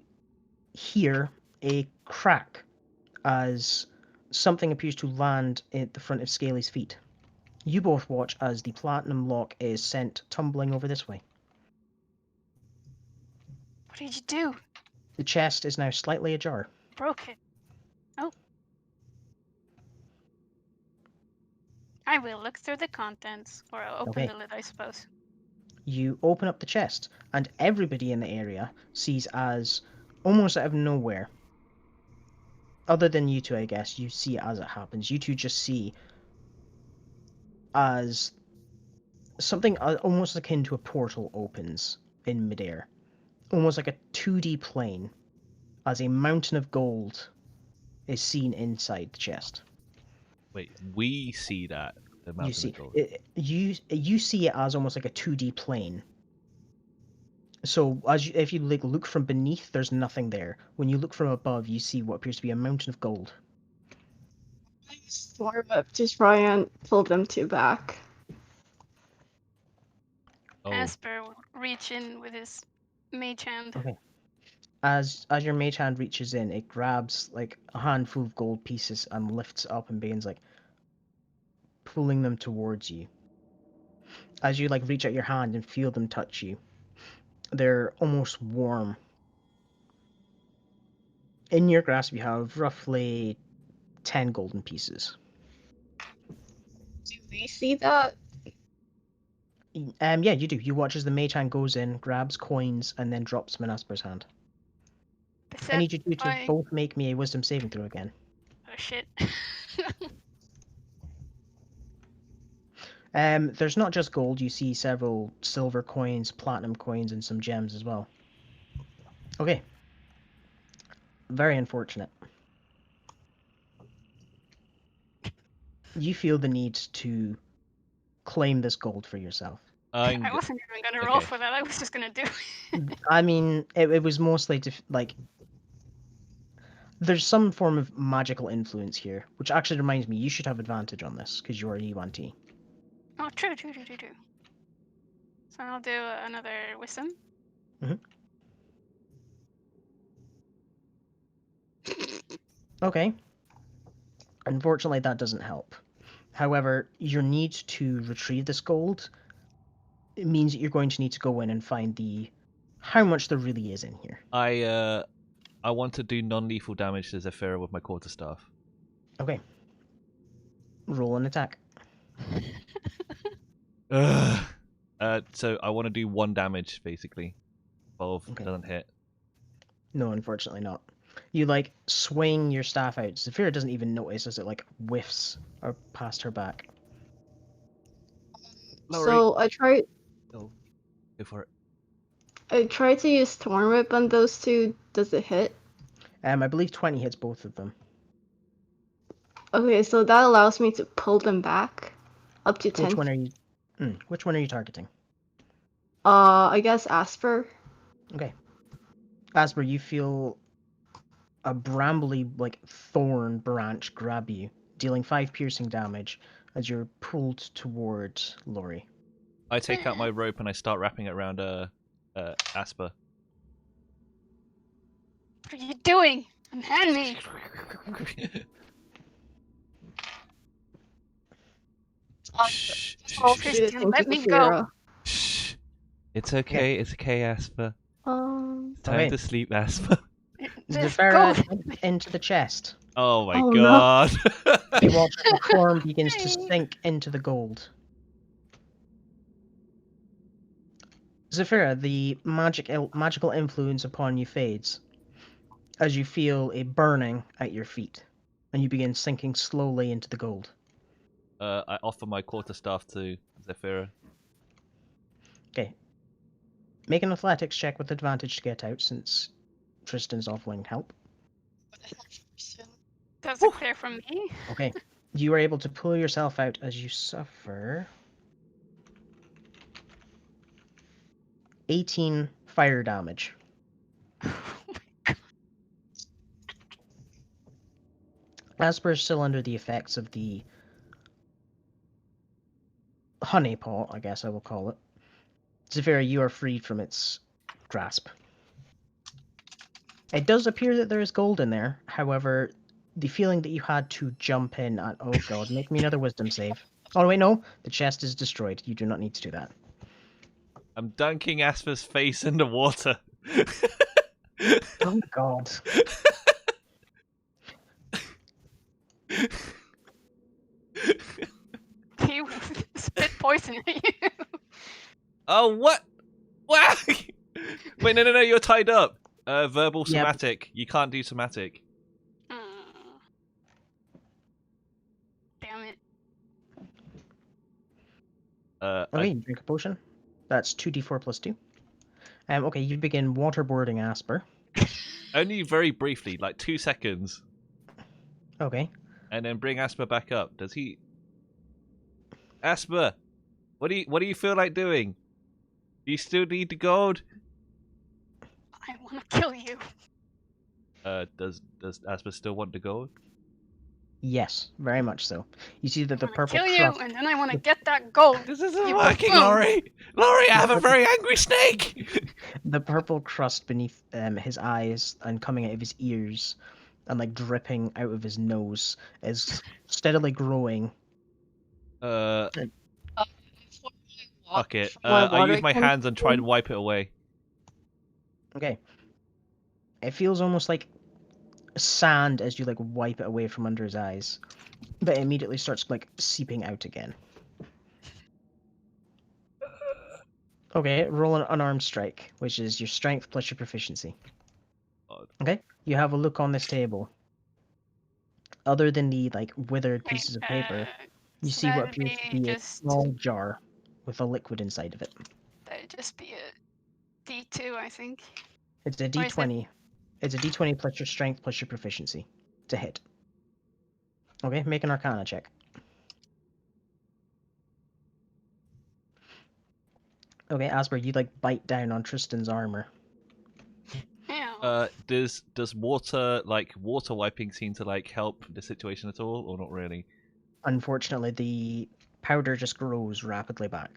hear a crack as something appears to land at the front of Scaly's feet. You both watch as the platinum lock is sent tumbling over this way. What did you do? The chest is now slightly ajar. Broke it. Oh. I will look through the contents, or I'll open Okay. the lid, I suppose. You open up the chest, and everybody in the area sees as, almost out of nowhere, other than you two, I guess, you see it as it happens. You two just see as something almost akin to a portal opens in midair, almost like a 2D plane, as a mountain of gold is seen inside the chest. Wait, we see that the You mountain see, of gold. you see it as almost like a 2D plane. So if you like look from beneath, there's nothing there. When you look from above, you see what appears to be a mountain of gold. Storm up to try and pull them two back. Oh, Asper will reach in with his mage hand. Okay. As your mage hand reaches in, it grabs like a handful of gold pieces and lifts up and begins like pulling them towards you. As you like reach out your hand and feel them touch you, they're almost warm. In your grasp, you have roughly 10 golden pieces. Do we see that? Yeah, you do. You watch as the mage hand goes in, grabs coins, and then drops them in Asper's hand. I Beset need you two to by... both make me a wisdom saving throw again. Oh shit. There's not just gold, you see several silver coins, platinum coins, and some gems as well. Okay. Very unfortunate. You feel the need to claim this gold for yourself. I wasn't even gonna roll okay. for that, I was just gonna do it. I mean, it was mostly to, like... There's some form of magical influence here, which actually reminds me, you should have advantage on this, because you're a E1T. Oh, true. So I'll do another wisdom. Okay. Unfortunately, that doesn't help. However, your need to retrieve this gold, it means that you're going to need to go in and find how much there really is in here. I want to do non-lethal damage to Zephyra with my quarterstaff. Okay. Roll an attack. So I want to do 1 damage basically. 12 Okay. doesn't hit. No, unfortunately not. You like swing your staff out. Zephyra doesn't even notice as it like whiffs or past her back. Laurie. So I tried Oh, go for it. to use Storm Whip on those two. Does it hit? I believe 20 hits both of them. Okay, so that allows me to pull them back up to 10. Which one are you targeting? I guess Asper. Okay. Asper, you feel a brambly like thorn branch grab you, dealing 5 piercing damage as you're pulled toward Lori. I take out my rope and I start wrapping it around Asper. What are you doing? Unhand me! Shh, Christian, let me go. Shh. It's okay. It's okay, Asper. It's time Okay. to sleep, Asper. Just Zephyra go. into the chest. Oh my Oh, no. god. You watch as the form begins to sink into the gold. Zephyra, the magical influence upon you fades. as you feel a burning at your feet, and you begin sinking slowly into the gold. I offer my quarterstaff to Zephyra. Okay. Make an athletics check with advantage to get out, since Tristan's offering help. Does it clear from me? Okay. You are able to pull yourself out as you suffer 18 fire damage. Asper is still under the effects of the honey pot, I guess I will call it. Zephyra, you are freed from its grasp. It does appear that there is gold in there. However, the feeling that you had to jump in at... Oh god, make me another wisdom save. Oh wait, no. The chest is destroyed. You do not need to do that. I'm dunking Asper's face into water. Oh god. He spit poison at you. Oh, what? Wow! Wait, no, you're tied up. Verbal Yep. somatic. You can't do somatic. Damn it. Okay, you drink a potion. That's 2d4 plus 2. Okay, you begin waterboarding Asper. Only very briefly, like 2 seconds, Okay. and then bring Asper back up. Does he? Asper, what do you feel like doing? Do you still need the gold? I want to kill you. Does Asper still want the gold? Yes, very much so. You see that the I want to purple kill you, crust... and then I want to get that gold. This isn't You working, buffoon. Laurie. Laurie, I have a very angry snake. The purple crust beneath his eyes and coming out of his ears and like dripping out of his nose is steadily growing. Fuck it. For my I use water my hands and try to consumption. wipe it away. Okay. It feels almost like sand as you like wipe it away from under his eyes, but it immediately starts like seeping out again. Okay, roll an unarmed strike, which is your strength plus your proficiency. God. Okay, you have a look on this table. Other than the like withered Wait, pieces of paper, you so see what that'd appears to be be a just small jar with a liquid inside of it. that'd just be a D2, I think. It's a Or is it- d20. It's a d20 plus your strength plus your proficiency to hit. Okay, make an Arcana check. Okay, Asper, you like bite down on Tristan's armor. Yeah. Does water wiping seem to like help the situation at all, or not really? Unfortunately, the powder just grows rapidly back.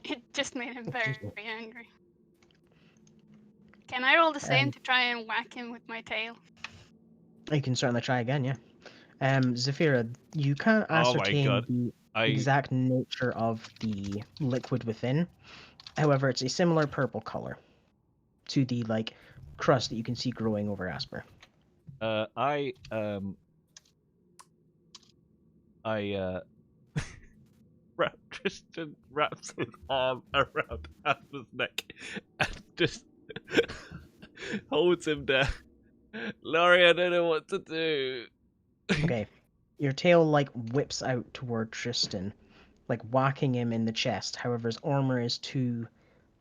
It just made him Excuse very me. angry. Can I roll the same Um, to try and whack him with my tail? You can certainly try again, yeah. Zephyra, you can't Oh my ascertain god. the I exact nature of the liquid within. However, it's a similar purple color to the like crust that you can see growing over Asper. I Tristan wraps his arm around Asper's neck and just holds him there. Laurie, I don't know what to do. Okay. Your tail like whips out toward Tristan, like whacking him in the chest. However, his armor is too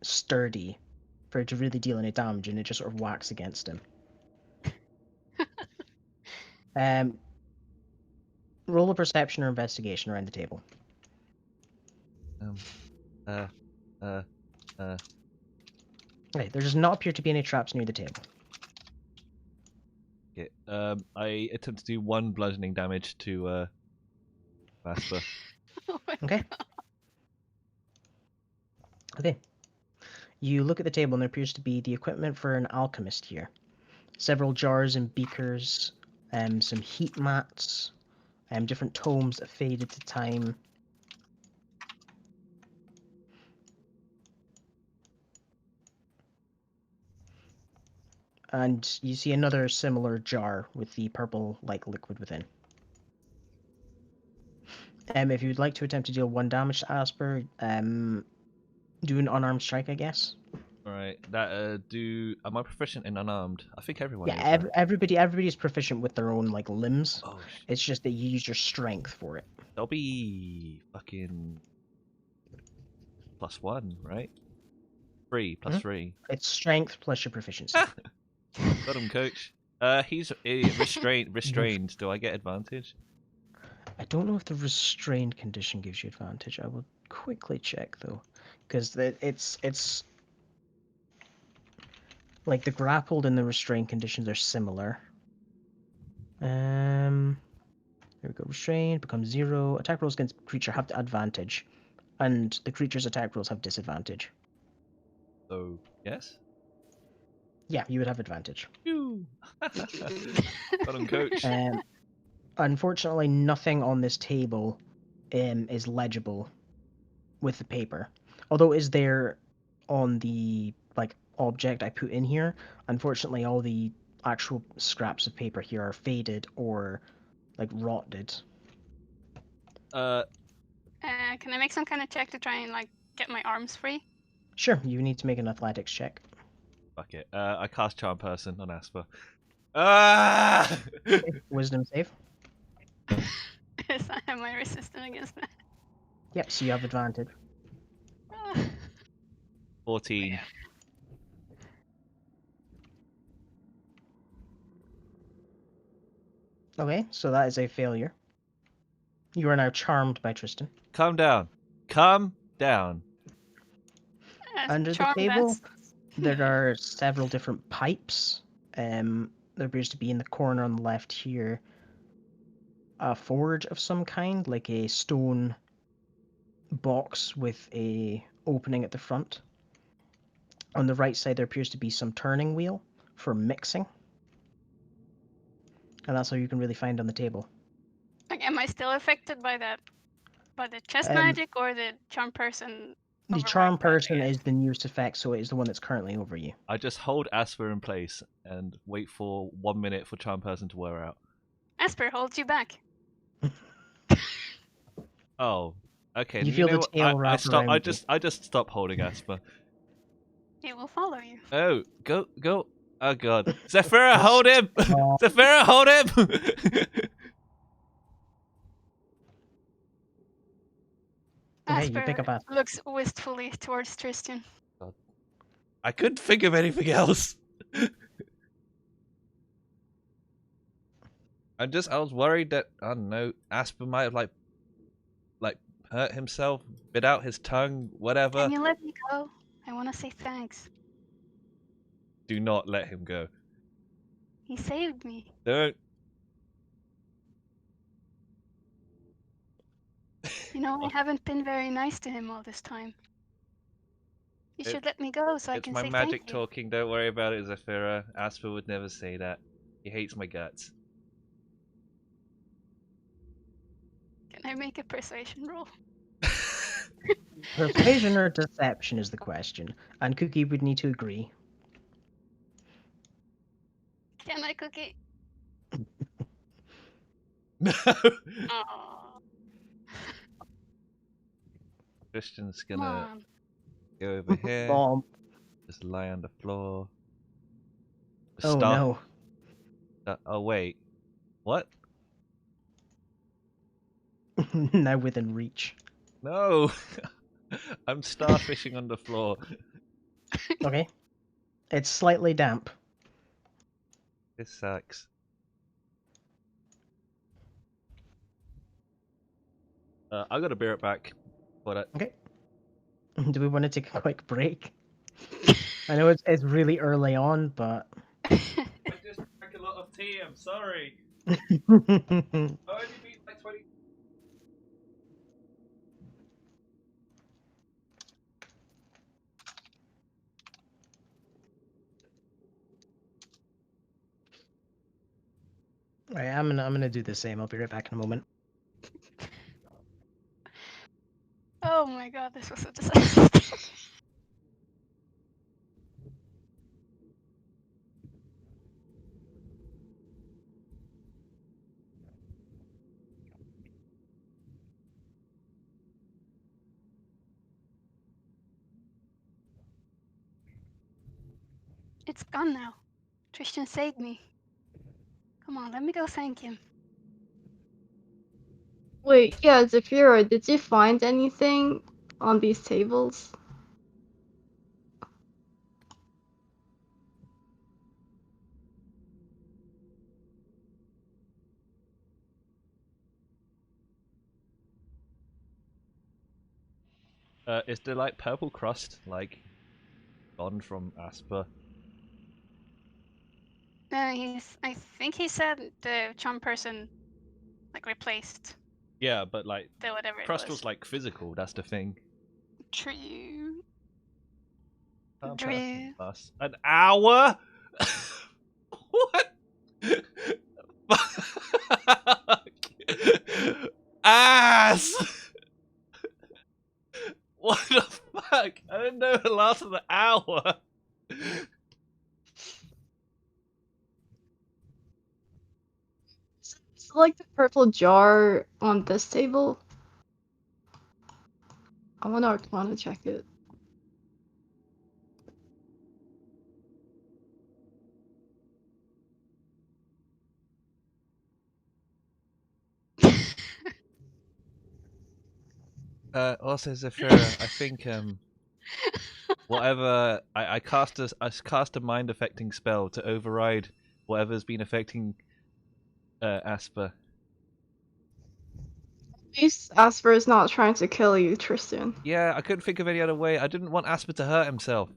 sturdy for it to really deal any damage, and it just sort of whacks against him. Roll a perception or investigation around the table. Okay, there does not appear to be any traps near the table. Okay. I attempt to do 1 bludgeoning damage to Asper. Oh my Okay. Okay. You look at the table, and there appears to be the equipment for an alchemist here. Several jars and beakers, some heat mats, different tomes that faded to time. And you see another similar jar with the purple like liquid within. If you'd like to attempt to deal 1 damage to Asper, do an unarmed strike, I guess. All right. That am I proficient in unarmed? I think everyone Yeah, is. Right? everybody's proficient with their own like limbs. Oh, It's just that you use your strength for it. that'll be fucking +1, right? 3 plus Mhm. 3. It's strength plus your proficiency. Got him, coach. He's restrained. Do I get advantage? I don't know if the restrained condition gives you advantage. I will quickly check though, because it's like the grappled and the restrained conditions are similar. Here we go. Restrained becomes 0. Attack rolls against creature have advantage, and the creature's attack rolls have disadvantage. So yes. Yeah, you would have advantage. Phew. Got him, coach. Unfortunately, nothing on this table is legible with the paper. Although it is there on the like object I put in here. Unfortunately, all the actual scraps of paper here are faded or like rotted. Can I make some kind of check to try and like get my arms free? Sure, you need to make an athletics check. Fuck it. I cast Charm Person on Asper. Ah! Okay, wisdom save. Yes, I have my resistance against that. Yep, so you have advantage. 14. Okay, so that is a failure. You are now charmed by Tristan. Calm down. Calm down. Under the Charm table, vest. there are several different pipes. There appears to be in the corner on the left here a forge of some kind, like a stone box with a opening at the front. On the right side, there appears to be some turning wheel for mixing, and that's all you can really find on the table. Like, am I still affected by that? By the chest Um, magic or the charm person? The override charm that, I person guess? is the newest effect, so it is the one that's currently over you. I just hold Asper in place and wait for 1 minute for Charm Person to wear out. Asper holds you back. Oh, okay. You You feel know the what? tail I wrap stop. around you. I just stop holding Asper. He will follow you. Oh, go. Oh god. Zephyra, It's- hold him! Oh. Zephyra, hold him! Okay, you pick Asper up Asper. looks wistfully towards Tristan. I couldn't think of anything else. I was worried that, I don't know, Asper might have like hurt himself, bit out his tongue, whatever. Can you let me go? I want to say thanks. Do not let him go. He saved me. Don't. You know, I haven't been very nice to him all this time. You It- should let me go so I It's can my say magic thank you. talking, don't worry about it, Zephyra. Asper would never say that. He hates my guts. Can I make a persuasion roll? Persuasion or deception is the question, and Cookie would need to agree. Can I, Cookie? No! Oh, Christian's come gonna on. go over here, Bomb. just lie on the floor. Oh no. Oh wait. What? Now within reach. No! I'm starfishing on the floor. Okay. It's slightly damp. This sucks. I gotta bear it back. But Okay. Do we want to take a quick break? I know it's really early on, but I just drank a lot of tea, I'm sorry. I only beat like 20. Alright, I'm gonna do the same. I'll be right back in a moment. Oh my god, this was a disaster. It's gone now. Tristan saved me. Come on, let me go thank him. Wait, yeah, Zafira, did you find anything on these tables? Is the like purple crust like gone from Asper? I think he said the charm person like replaced Yeah, but like the whatever it crust was. was like physical. That's the thing. True. Person Drew. plus an hour. What? Fuck. Ass. What the fuck? I didn't know it lasted an hour. Is it like the purple jar on this table? I want to check it. Also, Zafira, I think whatever I cast a mind affecting spell to override whatever's been affecting Asper. At least Asper is not trying to kill you, Tristan. Yeah, I couldn't think of any other way. I didn't want Asper to hurt himself.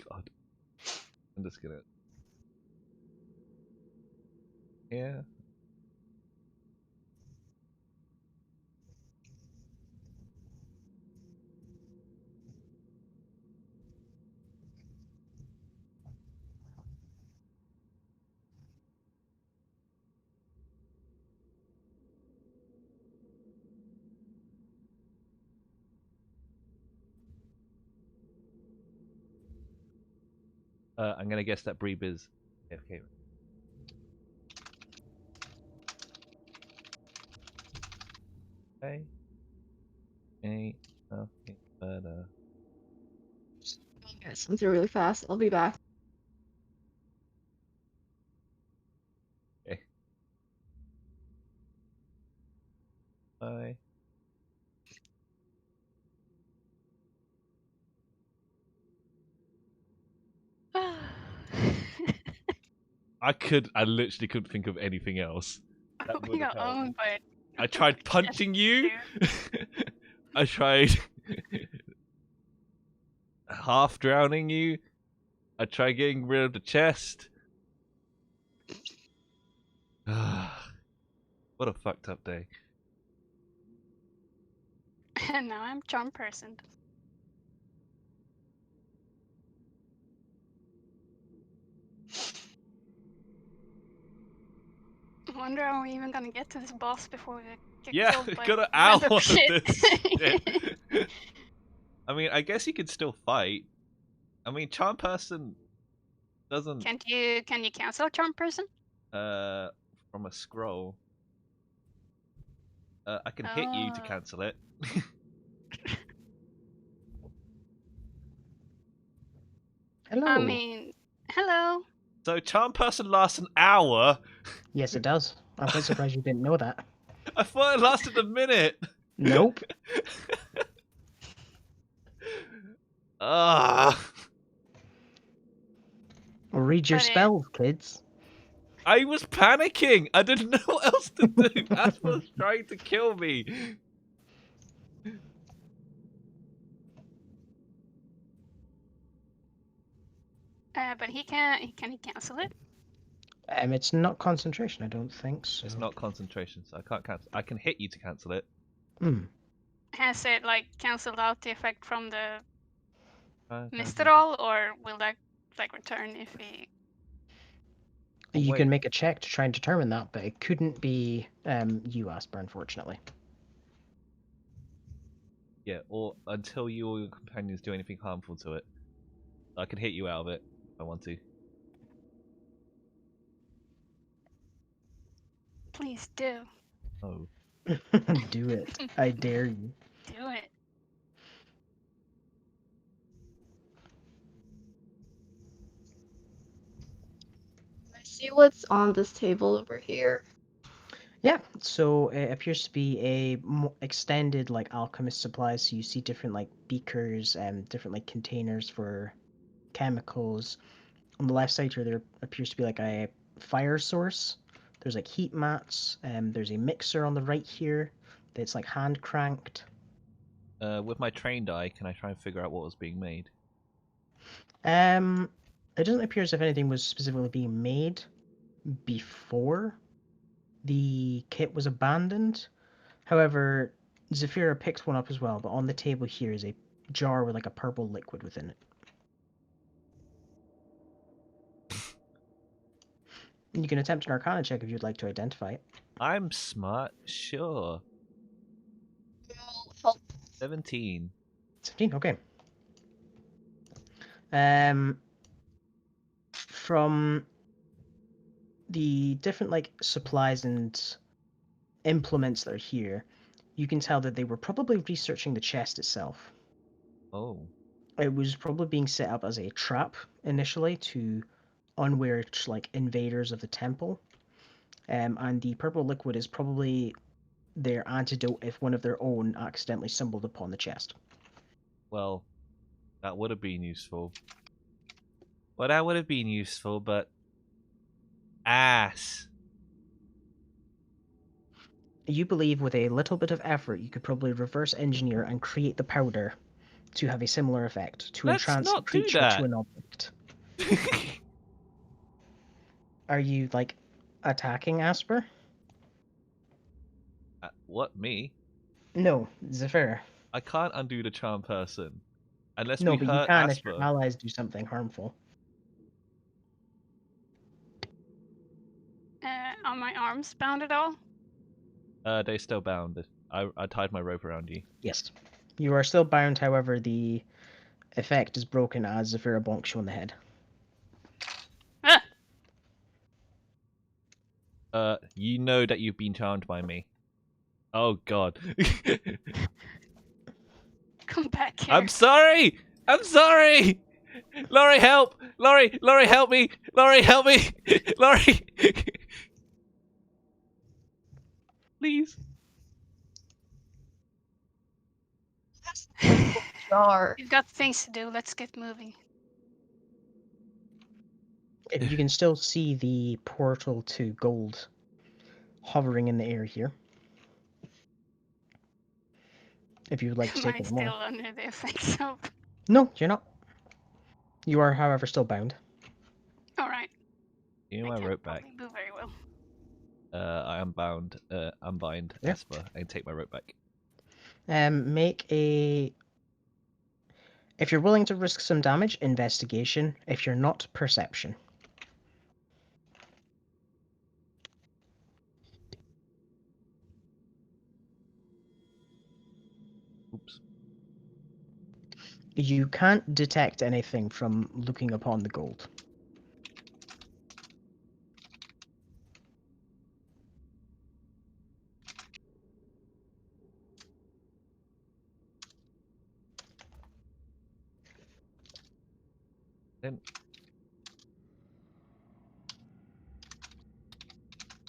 God, I'm just gonna. Yeah. I'm gonna guess that Breeb is AFK. Okay. Ain't nothing but Get something really fast. I'll be back. okay. Bye. I literally couldn't think of anything else. That We would have got helped. owned by I tried punching you. I tried half drowning you. I tried getting rid of the chest. What a fucked up day. And now I'm charm person. I wonder how we're even gonna get to this boss before we get Yeah, killed by got an hour random of shit. this shit. I mean, I guess you could still fight. I mean, charm person doesn't Can you cancel charm person? from a scroll. I can hit you to Oh. cancel it. Hello. I mean, hello. So charm person lasts an hour. Yes, it does. I'm quite surprised you didn't know that. I thought it lasted a minute. Nope. Ah. Read your But it- spells, kids. I was panicking. I didn't know what else to do. Asper was trying to kill me. but can he cancel it? It's not concentration, I don't think so. It's not concentration, so I can't cancel. I can hit you to cancel it. Hmm. Has it like cancelled out the effect from the Okay. mist at all, or will that like return if we? You wait. can make a check to try and determine that, but it couldn't be you, Asper, unfortunately. Yeah, or until you or your companions do anything harmful to it. I can hit you out of it if I want to. Please do. Oh. Do it. I dare you. Do it. I see what's on this table over here. Yeah, so it appears to be a extended like alchemist supplies. So you see different like beakers and different like containers for chemicals. On the left side here, there appears to be like a fire source. There's like heat mats. There's a mixer on the right here that's like hand cranked. With my trained eye, can I try and figure out what was being made? It doesn't appear as if anything was specifically being made before the kit was abandoned. However, Zafira picked one up as well, but on the table here is a jar with like a purple liquid within it. You can attempt an Arcana check if you'd like to identify it. I'm smart, sure. Will help. 17. 17, okay. From the different like supplies and implements that are here, you can tell that they were probably researching the chest itself. Oh. It was probably being set up as a trap initially to unware like invaders of the temple. And the purple liquid is probably their antidote if one of their own accidentally stumbled upon the chest. Well, that would have been useful. Well, that would have been useful, but... Ass. You believe with a little bit of effort you could probably reverse engineer and create the powder to have a similar effect, to Let's entrance a not do creature that. to an object. Are you, like, attacking Asper? What, me? No, Zephyr. I can't undo the charm person. Unless No, we but you hurt can if your Asper. allies do something harmful. Are my arms bound at all? They still bound. I tied my rope around you. Yes. You are still bound, however, the effect is broken as Zephyr bonks you on the head. Ah! You know that you've been charmed by me. Oh god. Come back here. I'm sorry! I'm sorry! Laurie, help! Laurie, help me! Laurie, help me! Laurie! Please. Jar. We've got things to do. Let's get moving. You can still see the portal to gold hovering in the air here. If you would like to Am take I one still more. under the effects of... No, you're not. You are, however, still bound. Alright. Give me I my can't rope back. probably move very well. I am bound. Unbind Yeah. Esper and take my rope back. Make a... If you're willing to risk some damage, investigation. If you're not, perception. Oops. You can't detect anything from looking upon the gold. Then.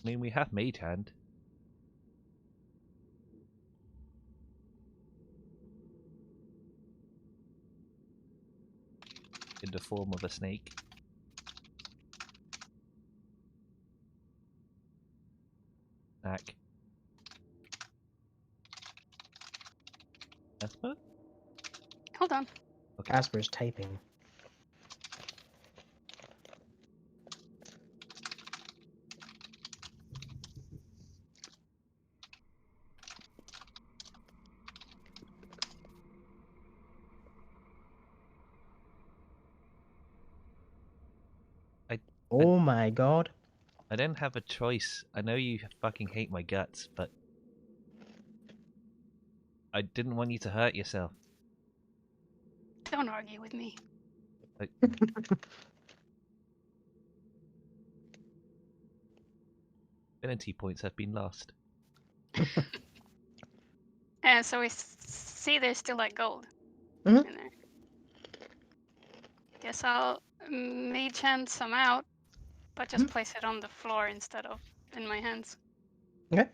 I mean, we have Mage Hand. In the form of a snake. Snack. Esper? Hold on. Okay. Asper's typing. Oh my god. I didn't have a choice. I know you fucking hate my guts, but I didn't want you to hurt yourself. Don't argue with me. Affinity points have been lost. And so we see there's still like gold Mhm. in there. Guess I'll mage hand some out, but just place it on the floor instead of in my hands. Okay.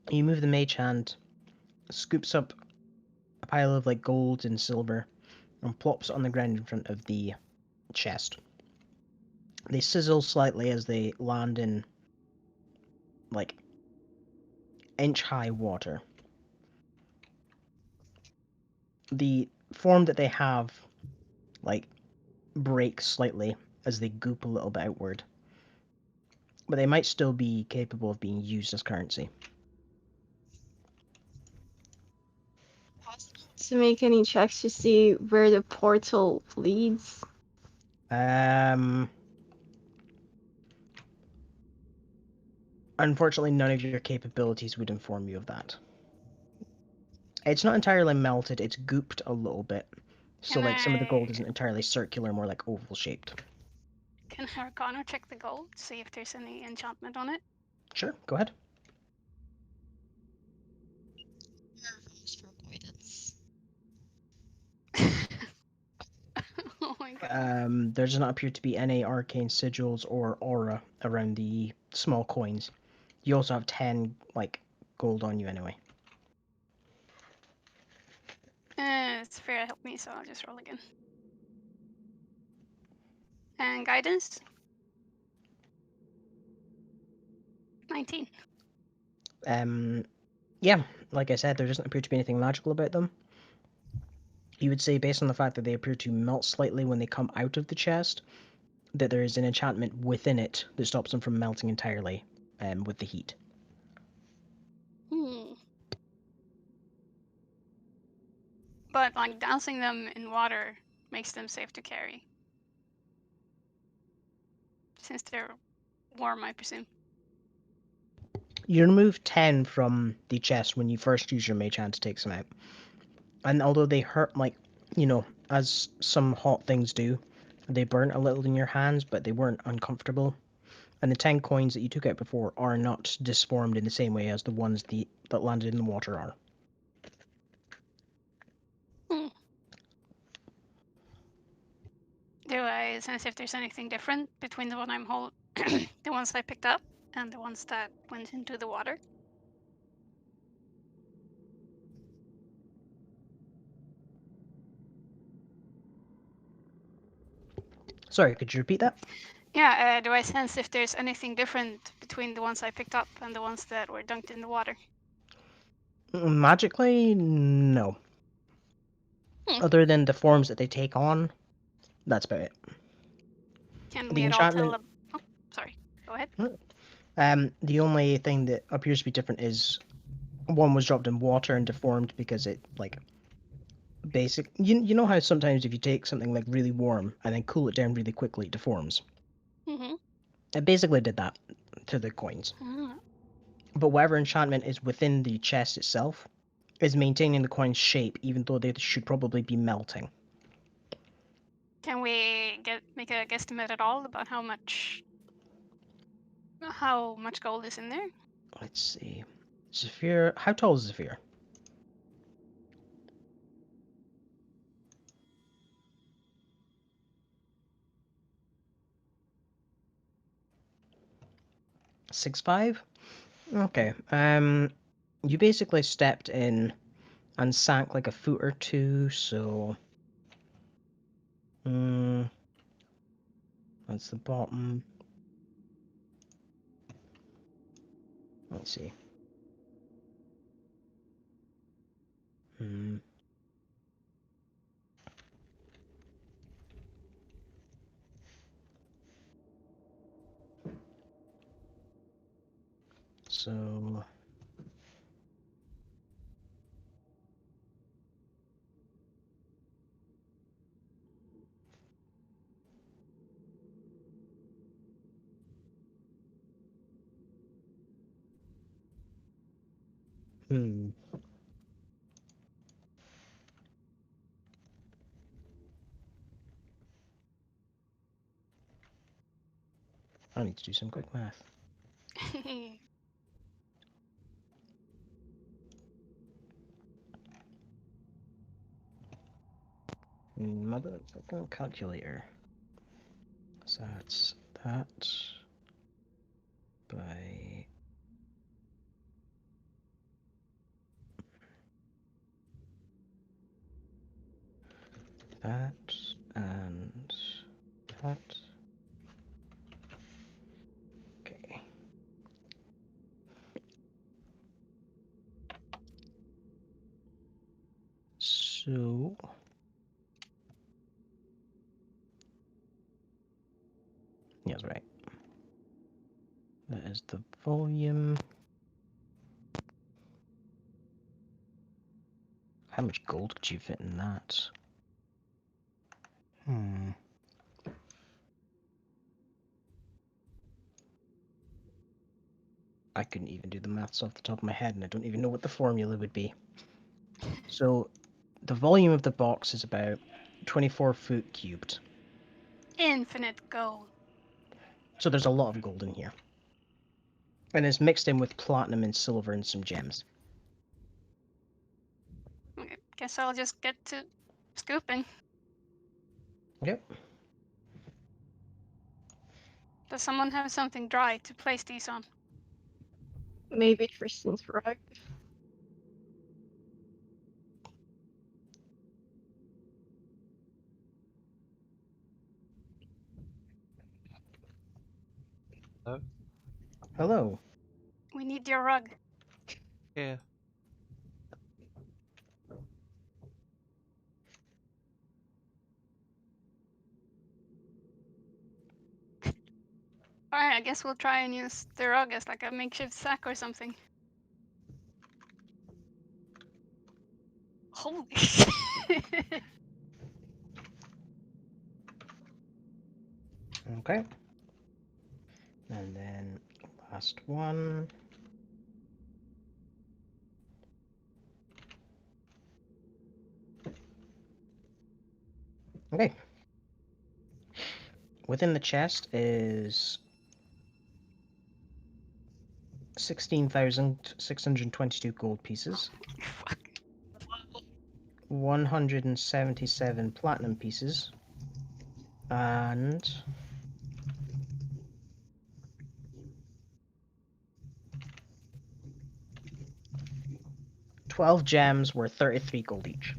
You move the mage hand, scoops up a pile of like gold and silver, and plops it on the ground in front of the chest. They sizzle slightly as they land in like inch-high water. The form that they have like breaks slightly as they goop a little bit outward, but they might still be capable of being used as currency. To make any checks to see where the portal leads. Unfortunately, none of your capabilities would inform you of that. It's not entirely melted, it's gooped a little bit. So, Can like, some of the gold I- isn't entirely circular, more like oval shaped. Can Arcana check the gold, see if there's any enchantment on it? Sure, go ahead. Oh my god. There does not appear to be any arcane sigils or aura around the small coins. You also have 10, like, gold on you anyway. It's fair to help me, so I'll just roll again. And guidance? 19. Yeah, like I said, there doesn't appear to be anything magical about them. You would say, based on the fact that they appear to melt slightly when they come out of the chest, that there is an enchantment within it that stops them from melting entirely with the heat. But like dousing them in water makes them safe to carry. Since they're warm, I presume. You remove 10 from the chest when you first use your mage hand to take some out. And although they hurt, like, as some hot things do, they burn a little in your hands, but they weren't uncomfortable. And the 10 coins that you took out before are not disformed in the same way as the ones that landed in the water are. Do I sense if there's anything different between the one I'm the ones I picked up and the ones that went into the water? Sorry, could you repeat that? Yeah, do I sense if there's anything different between the ones I picked up and the ones that were dunked in the water? Magically, no. Other than the forms that they take on, that's about it. Can The we at all tell? enchantment. Oh, sorry. Go ahead. The only thing that appears to be different is one was dropped in water and deformed because it like basic. You know how sometimes if you take something like really warm and then cool it down really quickly, it deforms. Mm-hmm. It basically did that to the coins. But whatever enchantment is within the chest itself is maintaining the coin's shape, even though they should probably be melting. Can we make a guesstimate at all about how much gold is in there? Let's see. Zephyr, how tall is Zephyr? Six five. Okay. You basically stepped in and sank like a foot or two, so. That's the bottom. Let's see. Hmm. So. Hmm. I need to do some quick math. Motherfucking calculator. So that's that by that and that. Okay. So yeah, that's right. That is the volume. How much gold could you fit in that? I couldn't even do the maths off the top of my head, and I don't even know what the formula would be. So, the volume of the box is about 24 foot cubed. Infinite gold. So there's a lot of gold in here. And it's mixed in with platinum and silver and some gems. Okay, guess I'll just get to scooping. Yep. Does someone have something dry to place these on? Maybe Tristan's right. Oh, Hello. We need your rug. yeah. Alright, I guess we'll try and use the rug as like a makeshift sack or something. Holy shit. Okay. And then last one. Okay. Within the chest is 16,622 gold pieces, Fuck. 177 platinum pieces, and 12 gems worth 33 gold each.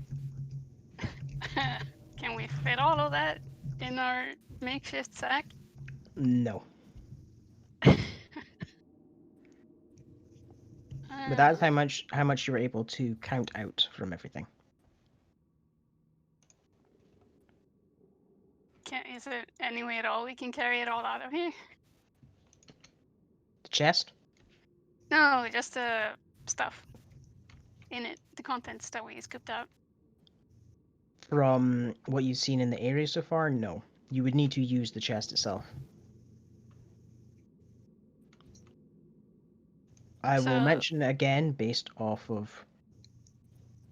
Can we fit all of that in our makeshift sack? No. Uh, But that's how much you were able to count out from everything. is there any way at all we can carry it all out of here? The chest? No, just the stuff in it, the contents that we scooped out. From what you've seen in the area so far, no. You would need to use the chest itself. I will So- mention it again based off of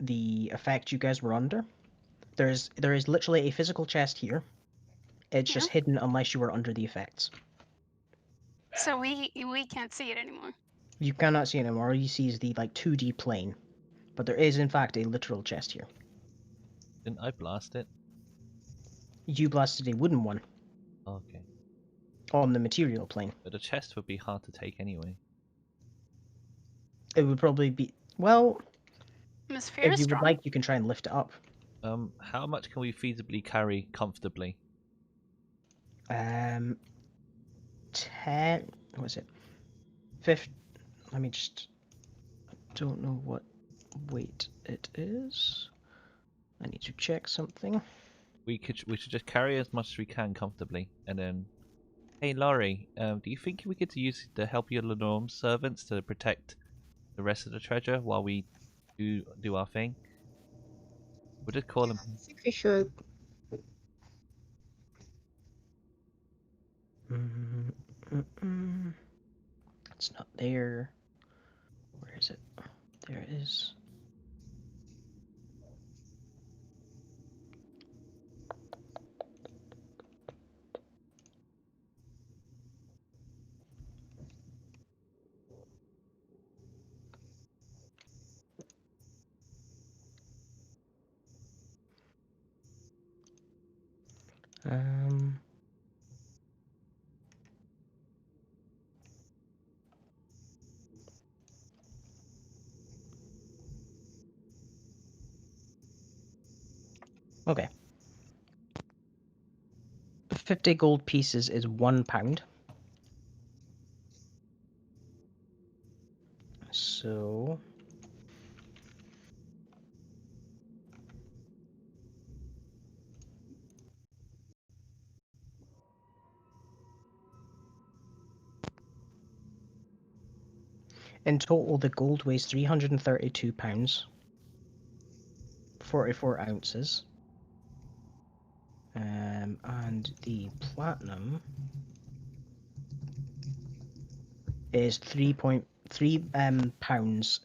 the effect you guys were under. There is literally a physical chest here. It's just Yeah. hidden unless you were under the effects. So we can't see it anymore. You cannot see it anymore. All you see is the 2D plane. But there is in fact a literal chest here. Didn't I blast it? You blasted a wooden one Okay. on the material plane. But the chest would be hard to take anyway. It would probably be, well, Atmosphere if is you would strong. like, you can try and lift it up. How much can we feasibly carry comfortably? 10. What is it? 50. Let me just. I don't know what weight it is. I need to check something. We should just carry as much as we can comfortably, and then. Hey Laurie, do you think we could use the help your Lenorm's servants to protect the rest of the treasure while we do our thing? We'll just call them. I think we should. It's not there. Where is it? There it is. Um. Okay. 50 gold pieces is £1. So. In total, the gold weighs £332, 44 ounces. And the platinum is 3.3 pounds,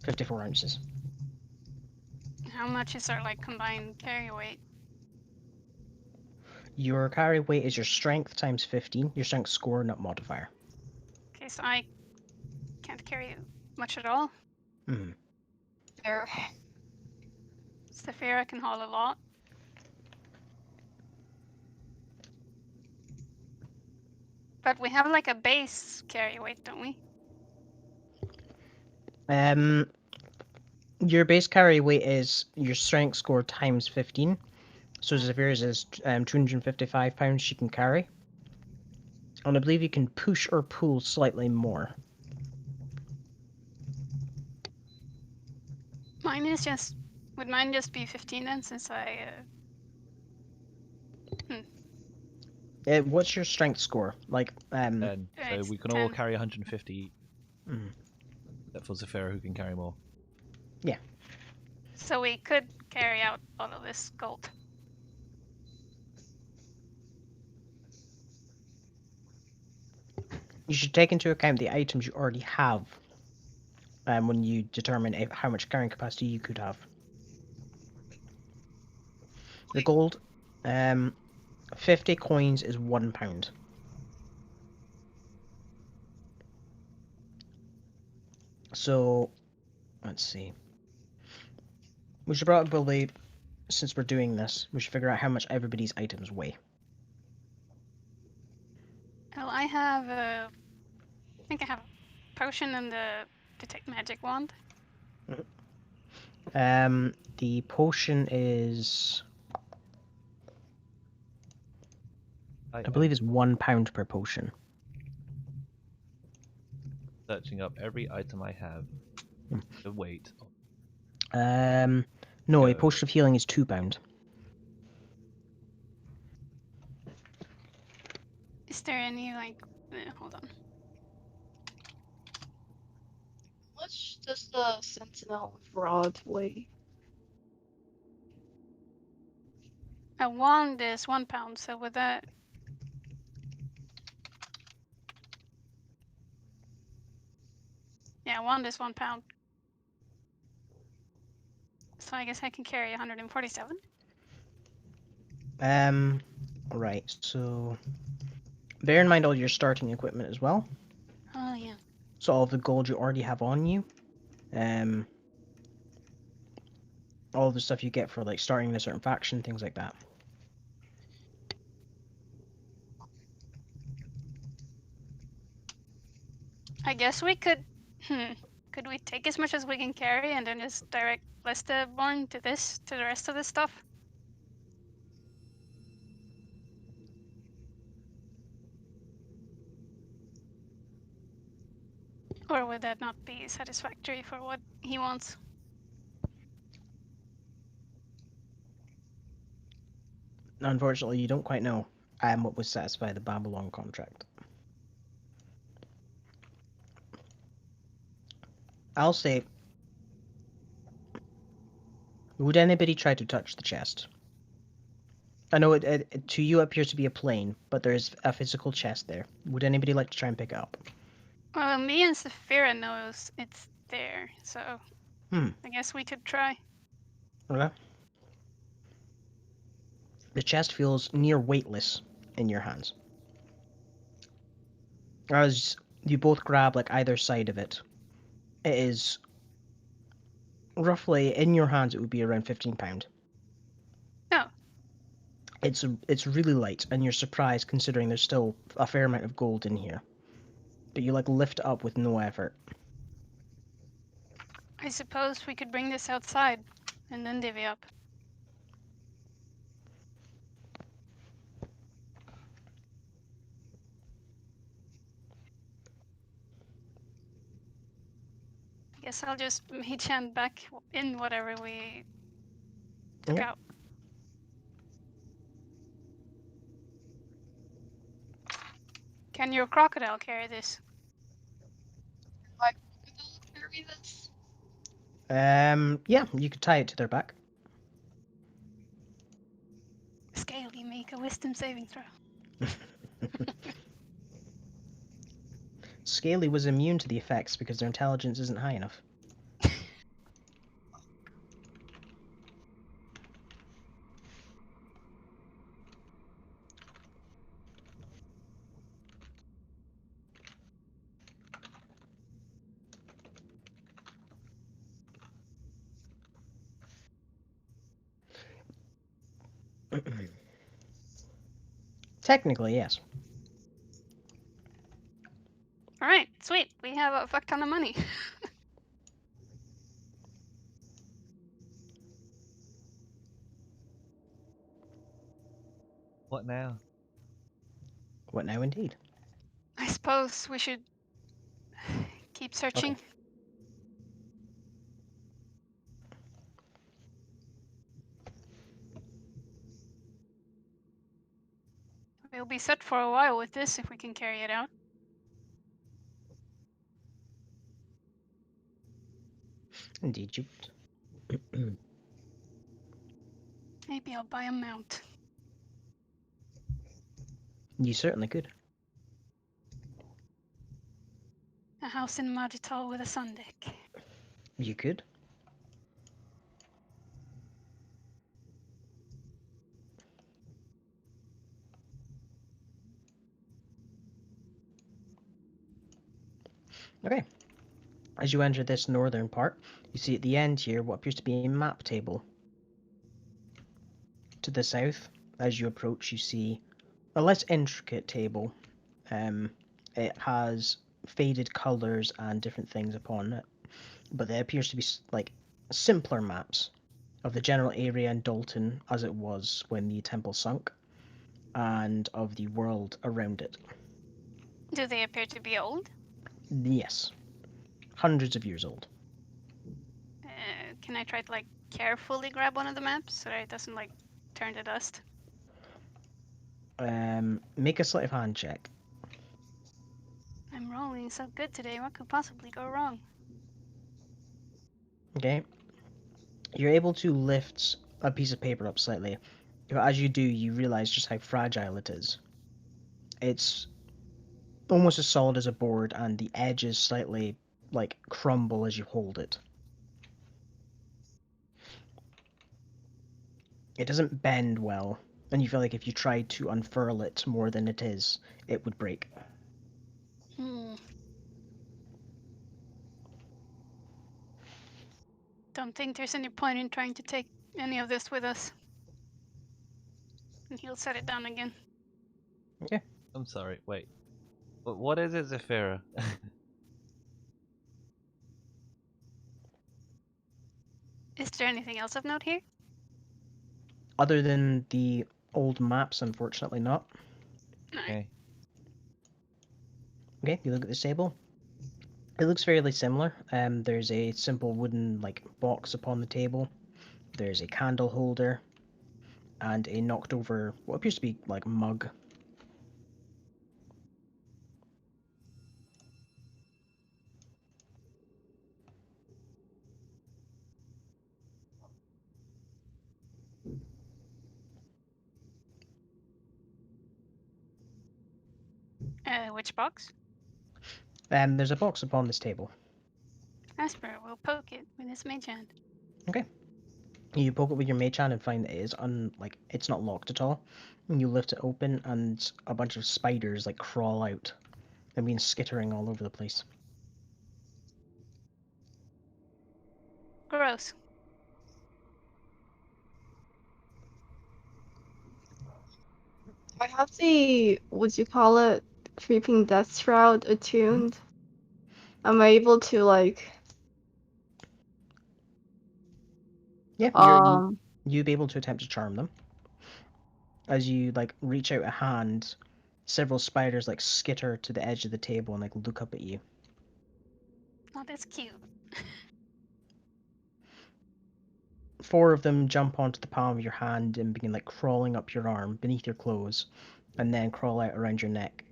54 ounces. How much is our like combined carry weight? Your carry weight is your strength times 15, your strength score, not modifier. Okay, so I can't carry much at all. Mm. Fair. Saphira can haul a lot. But we have like a base carry weight, don't we? Your base carry weight is your strength score times 15. So Zafira's is 255 pounds she can carry. And I believe you can push or pull slightly more. Mine is just. Would mine just be 15 then, since I. What's your strength score? Like, And so It's we can all 10. carry 150, mm, except for Zafira, who can carry more. So we could carry out all of this gold. you should take into account the items you already have when you determine how much carrying capacity you could have. The gold, 50 coins is £1. So, let's see. We should probably, since we're doing this, we should figure out how much everybody's items weigh. Well, I have I think I have a potion and the detect magic wand. The potion is, I believe, is £1 per potion. Searching up every item I have. Hmm. The weight. No, a Go. potion of healing is £2. Is there any like? Hold on. How much does the Sentinel rod weigh? A wand is £1, so with that. Yeah, wand is £1. So I guess I can carry 147. Right, so bear in mind all your starting equipment as well. Oh yeah. So all of the gold you already have on you. All the stuff you get for like starting a certain faction, things like that. I guess we could. Could we take as much as we can carry and then just direct Blisterborn to this, to the rest of this stuff? Or would that not be satisfactory for what he wants? Unfortunately, you don't quite know what would satisfy the Babylon contract. I'll say, would anybody try to touch the chest? I know it to you appears to be a plane, but there's a physical chest there. Would anybody like to try and pick it up? Well, me and Saphira knows it's there, so Hmm. I guess we could try. Okay. The chest feels near weightless in your hands. As you both grab like either side of it, it is roughly in your hands. It would be around £15. Oh, It's really light, and you're surprised considering there's still a fair amount of gold in here. But you like lift it up with no effort. I suppose we could bring this outside and then divvy up. I guess I'll just mage hand back in whatever we took Okay. out. Can your crocodile carry this? Like, carry this? Yeah, you could tie it to their back. Scaly, make a wisdom saving throw. Scaly was immune to the effects because their intelligence isn't high enough. Technically, yes. All right, sweet. We have a fuck ton of money. What now? What now, indeed? I suppose we should keep searching. Okay. We'll be set for a while with this if we can carry it out. Indeed, you. Maybe I'll buy a mount. You certainly could. A house in Magital with a sun deck. You could. Okay. As you enter this northern part, you see at the end here what appears to be a map table. To the south, as you approach, you see a less intricate table. It has faded colours and different things upon it, but there appears to be like simpler maps of the general area in Dalton as it was when the temple sunk, and of the world around it. Do they appear to be old? Yes, hundreds of years old. Can I try to like carefully grab one of the maps so that it doesn't like turn to dust? Make a sleight of hand check. I'm rolling so good today. What could possibly go wrong? Okay. You're able to lift a piece of paper up slightly. As you do, you realize just how fragile it is. It's almost as solid as a board, and the edges slightly like crumble as you hold it. It doesn't bend well, and you feel like if you tried to unfurl it more than it is, it would break. Hmm. Don't think there's any point in trying to take any of this with us. And he'll set it down again. Okay. I'm sorry. Wait. What is it, Zephyra? Is there anything else of note here? Other than the old maps, unfortunately not. Okay. Okay, you look at this table. It looks fairly similar. There's a simple wooden like box upon the table. There's a candle holder and a knocked over what appears to be like mug. Which box? There's a box upon this table. Asper will poke it with his mage hand. Okay. You poke it with your mage hand and find that it is it's not locked at all. And you lift it open and a bunch of spiders like crawl out and begin skittering all over the place. Gross. I have the, what you call it, creeping death shroud attuned. Am I able to like Yeah, um you'd be able to attempt to charm them. As you like reach out a hand, several spiders like skitter to the edge of the table and like look up at you. Oh, that's cute. 4 of them jump onto the palm of your hand and begin like crawling up your arm beneath your clothes, and then crawl out around your neck.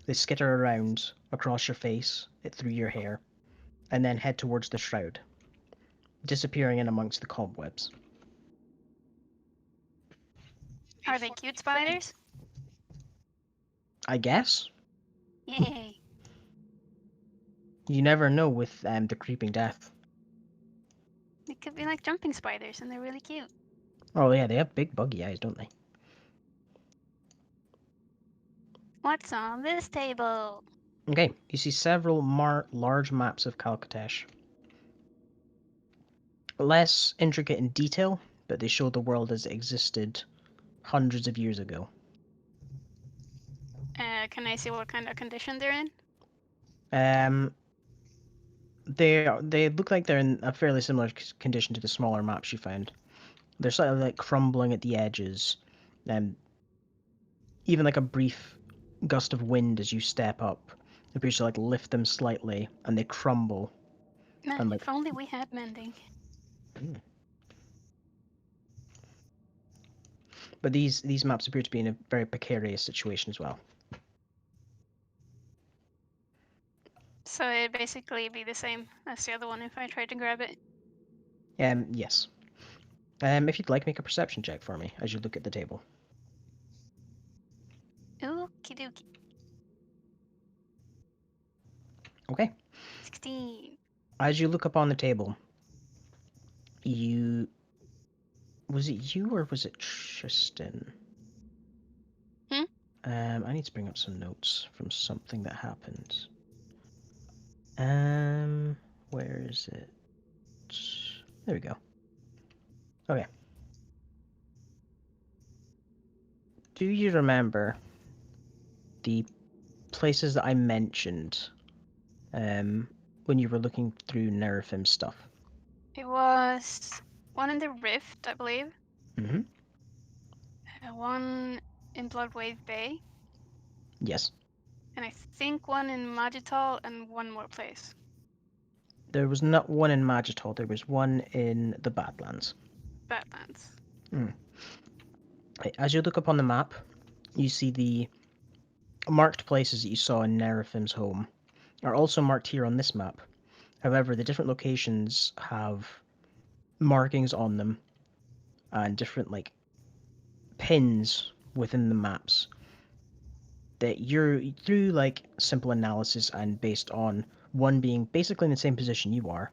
They skitter around across your face, through your hair, and then head towards the shroud, disappearing in amongst the cobwebs. Are they cute spiders? I guess Yay. you never know with the creeping death. They could be like jumping spiders, and they're really cute. Oh yeah, they have big buggy eyes, don't they? What's on this table? Okay, you see several large maps of Calcatesh. Less intricate in detail, but they show the world as it existed hundreds of years ago. Can I see what kind of condition they're in? Um, they look like they're in a fairly similar condition to the smaller maps you found. They're slightly like crumbling at the edges, and even like a brief gust of wind as you step up appears to like lift them slightly, and they crumble. Man, And like, if only we had mending. but these maps appear to be in a very precarious situation as well. So it'd basically be the same as the other one if I tried to grab it. Yes. If you'd like, make a perception check for me as you look at the table. Okie dokie. Okay. 16. As you look up on the table, you was it you or was it Tristan? Hmm? I need to bring up some notes from something that happened. Where is it? There we go. Okay. Do you remember the places that I mentioned when you were looking through Nerfim stuff? It was one in the Rift, I believe. Mm-hmm. One in Bloodwave Bay. Yes. And I think one in Magital and one more place. There was not one in Magital, there was one in the Badlands. Badlands. As you look up on the map, you see the marked places that you saw in Nerfim's home are also marked here on this map. However, the different locations have markings on them and different like pins within the maps that you're through like simple analysis and based on one being basically in the same position you are,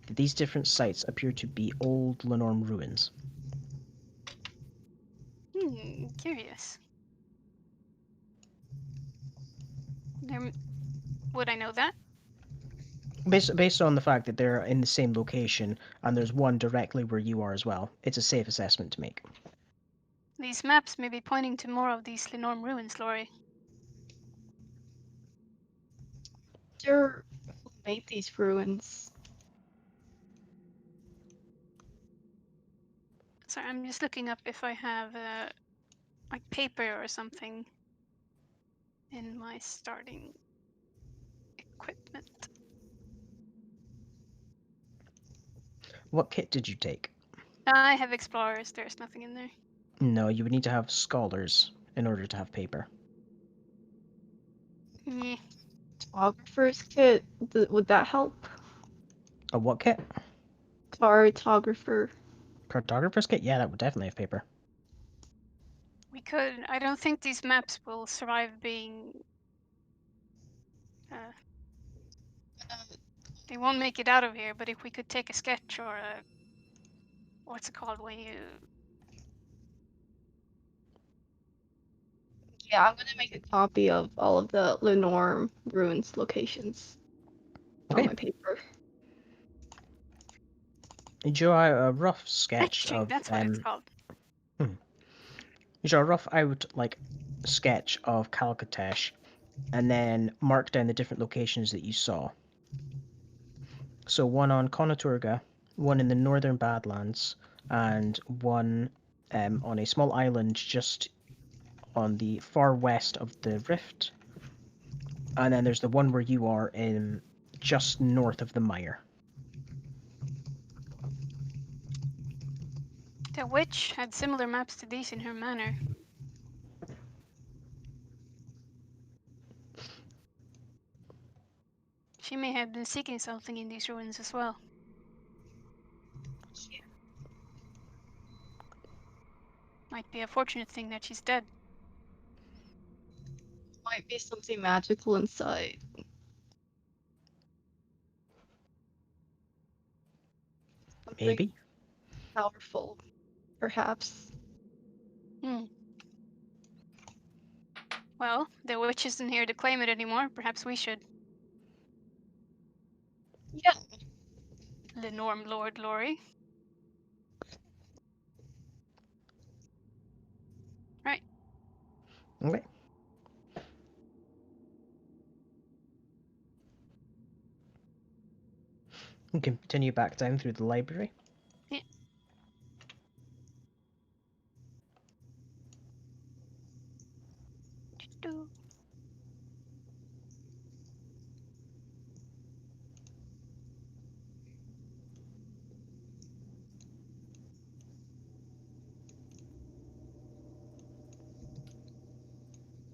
that these different sites appear to be old Lenorm ruins. Curious. Would I know that? Based on the fact that they're in the same location and there's one directly where you are as well, it's a safe assessment to make. These maps may be pointing to more of these Lenorm ruins, Lori. who made these ruins? Sorry, I'm just looking up if I have like paper or something in my starting equipment. What kit did you take? I have explorers, there's nothing in there. No, you would need to have scholars in order to have paper. Yeah. Photographer's kit? Would that help? A what kit? Cartographer. Cartographer's kit? Yeah, that would definitely have paper. We could. I don't think these maps will survive being. They won't make it out of here, but if we could take a sketch or a. What's it called when you. Yeah, I'm gonna make a copy of all of the Lenorm ruins locations on Okay. my paper. You draw out a rough sketch Etching, of that's what it's called. These are a rough out sketch of Calcatesh, and then mark down the different locations that you saw. So one on Conaturga, one in the northern Badlands, and one on a small island just on the far west of the rift. And then there's the one where you are in just north of the mire. The witch had similar maps to these in her manor. She may have been seeking something in these ruins as well. Might be a fortunate thing that she's dead. Might be something magical inside. Something Maybe. powerful, perhaps. Hmm. Well, the witch isn't here to claim it anymore. Perhaps we should. Yeah. Lenorm Lord Lori. Right. Okay. You can continue back down through the library. Yeah. Do.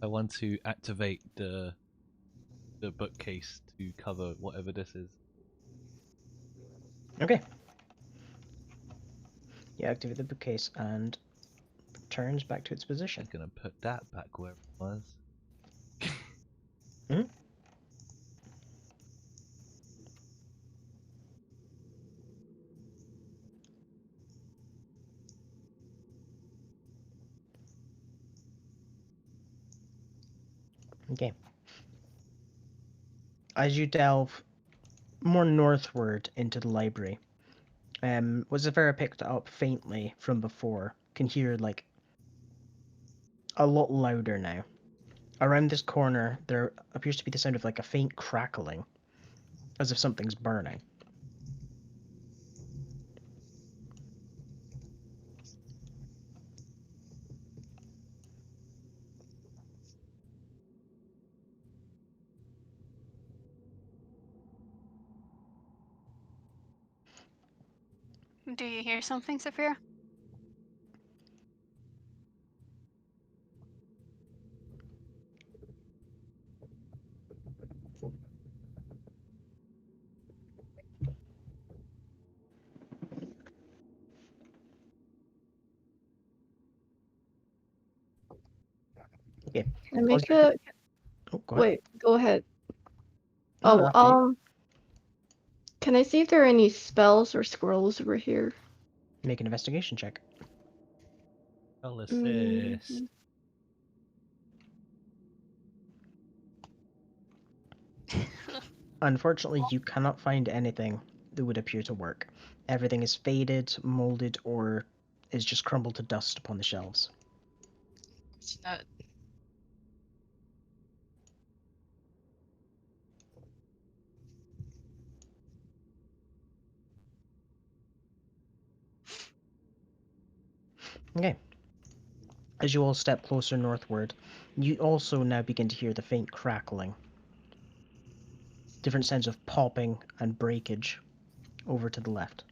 I want to activate the bookcase to cover whatever this is. Okay. You activate the bookcase and returns back to its position. I'm gonna put that back where it was. Okay. As you delve more northward into the library, what Zafira picked up faintly from before can hear a lot louder now. Around this corner, there appears to be the sound of a faint crackling, as if something's burning. Do you hear something, Saphira? Okay. Can I Close make your... a Oh, go ahead. wait, go ahead. No, Oh, after you. can I see if there are any spells or scrolls over here? Make an investigation check. I'll Mm, assist. Unfortunately, you cannot find anything that would appear to work. Everything is faded, molded, or is just crumbled to dust upon the shelves. it's not. Okay. As you all step closer northward, you also now begin to hear the faint crackling. Different sounds of popping and breakage over to the left.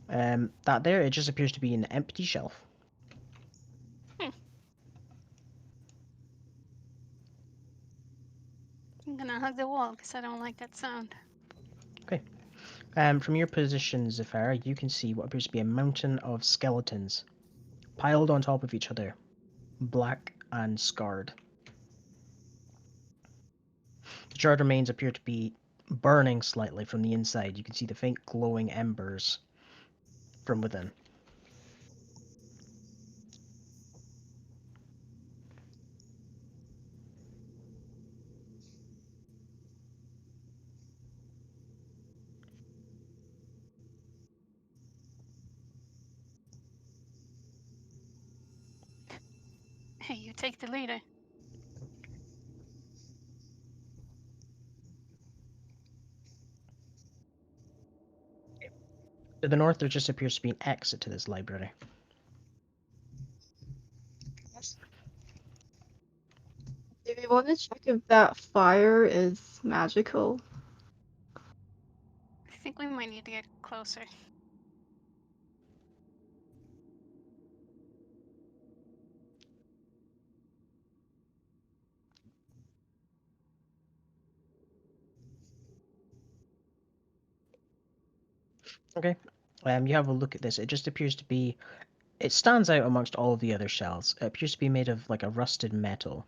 That there, it just appears to be an empty shelf. I'm gonna hug the wall because I don't like that sound. Okay. From your position, Zafira, you can see what appears to be a mountain of skeletons piled on top of each other, black and scarred. The charred remains appear to be burning slightly from the inside. You can see the faint glowing embers from within. Hey, you take the leader. To the north, there just appears to be an exit to this library. Do we want to check if that fire is magical? I think we might need to get closer. Okay. You have a look at this. It just appears to be. It stands out amongst all of the other shells. It appears to be made of like a rusted metal.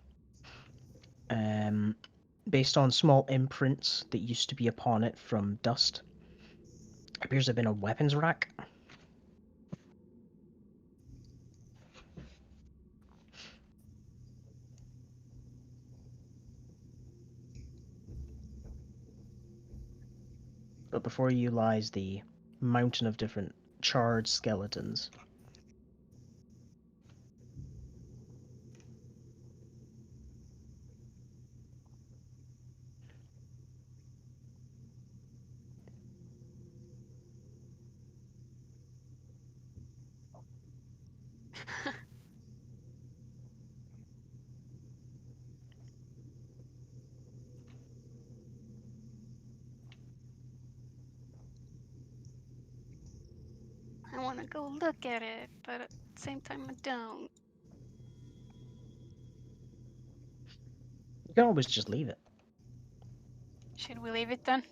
Based on small imprints that used to be upon it from dust. It appears to have been a weapons rack. But before you lies the mountain of different charred skeletons. I want to go look at it, but at the same time I don't. You can always just leave it. Should we leave it then?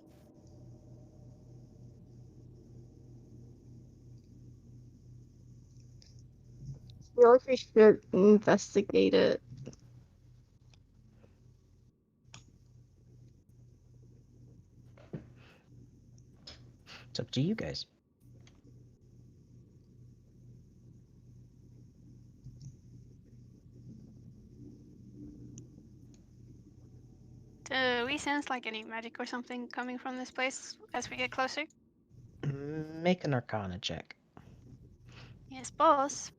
I feel like we should investigate it. It's up to you guys. Do we sense like any magic or something coming from this place as we get closer? Make an Arcana check Yes, boss.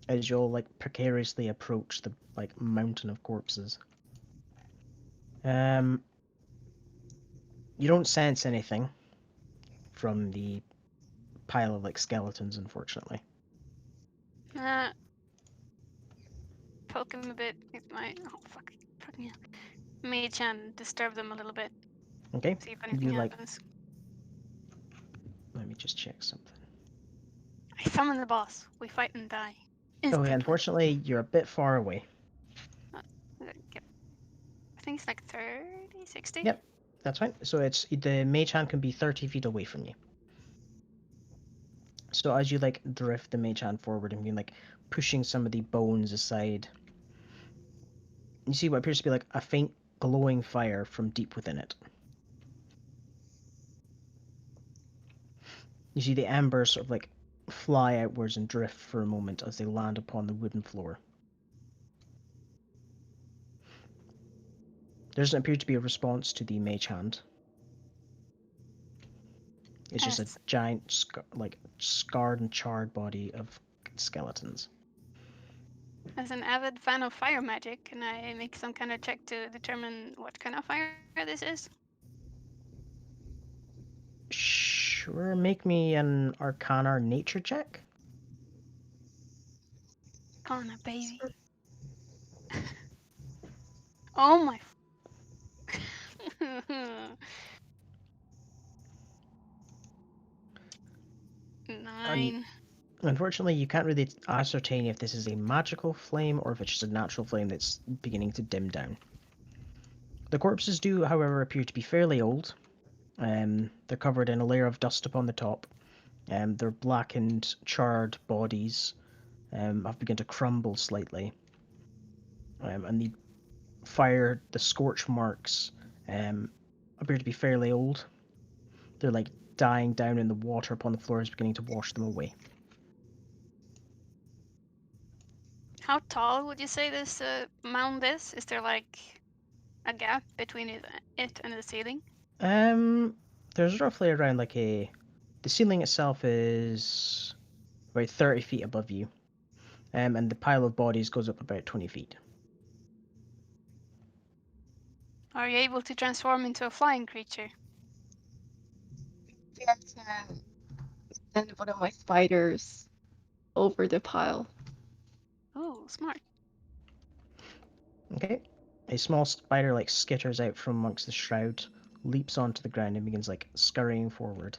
as you'll like precariously approach the like mountain of corpses. You don't sense anything from the pile of like skeletons, unfortunately. Uh, poke him a bit with my fucking hell. Mage and disturb them a little bit. Okay, See if anything you like. happens. Let me just check something. I summon the boss. We fight and die. Oh, Instantly. yeah, unfortunately, you're a bit far away. I think it's like 30, 60? Yep, that's fine. So it's the mage hand can be 30 feet away from you. So as you like drift the mage hand forward and you're like pushing some of the bones aside, you see what appears to be like a faint glowing fire from deep within it. You see the embers sort of like fly outwards and drift for a moment as they land upon the wooden floor. There doesn't appear to be a response to the mage hand. It's just a As, giant, scarred and charred body of skeletons. as an avid fan of fire magic, can I make some kind of check to determine what kind of fire this is? Sure, make me an Arcana nature check. Arcana, baby. Oh my. 9. Unfortunately, you can't really ascertain if this is a magical flame or if it's just a natural flame that's beginning to dim down. The corpses do, however, appear to be fairly old. They're covered in a layer of dust upon the top. Their blackened, charred bodies have begun to crumble slightly. And the fire, the scorch marks, appear to be fairly old. They're like dying down in the water upon the floor is beginning to wash them away. How tall would you say this mound is? Is there like a gap between it and the ceiling? There's roughly around like a. The ceiling itself is about 30 feet above you. And the pile of bodies goes up about 20 feet. Are you able to transform into a flying creature? Yeah, I can send one of my spiders over the pile. Oh, smart. Okay. A small spider skitters out from amongst the shroud, leaps onto the ground, and begins scurrying forward.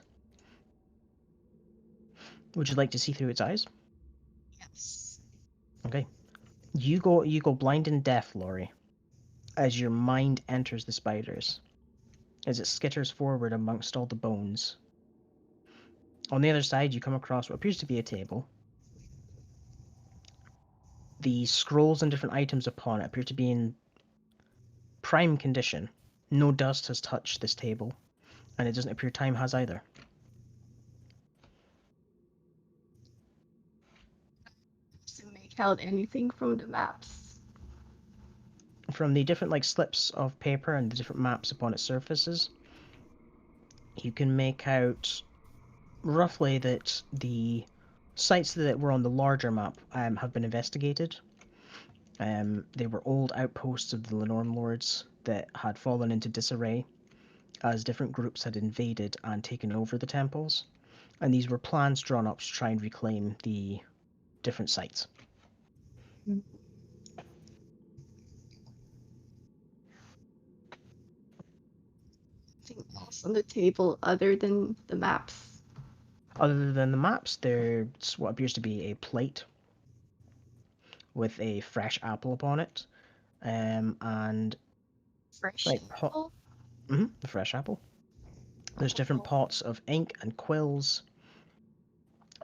Would you like to see through its eyes? Yes. Okay. You go blind and deaf, Laurie, as your mind enters the spiders, as it skitters forward amongst all the bones. On the other side, you come across what appears to be a table. The scrolls and different items upon it appear to be in prime condition. No dust has touched this table, and it doesn't appear time has either. To make out anything from the maps. From the different slips of paper and the different maps upon its surfaces, you can make out roughly that the sites that were on the larger map have been investigated. They were old outposts of the Lenorm Lords that had fallen into disarray as different groups had invaded and taken over the temples, and these were plans drawn up to try and reclaim the different sites. Anything else on the table other than the maps? Other than the maps, there's what appears to be a plate with a fresh apple upon it, and Fresh pot. apple? The fresh apple. There's different Oh, pots of ink and quills.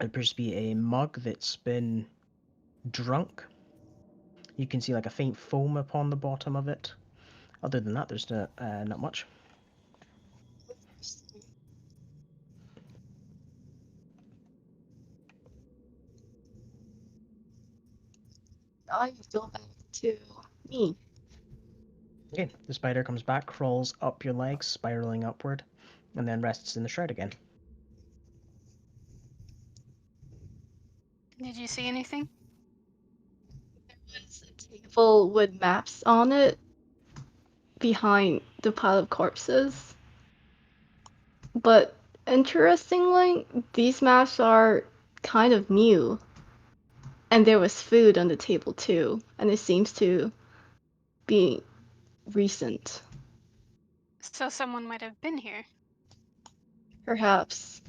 It appears to be a mug that's been drunk. You can see a faint foam upon the bottom of it. Other than that, there's not much. interesting. I go back to me. Okay, the spider comes back, crawls up your legs, spiraling upward, and then rests in the shroud again. Did you see anything? There's a table with maps on it behind the pile of corpses. But interestingly, these maps are kind of new. And there was food on the table too, and it seems to be recent. So someone might have been here. Perhaps.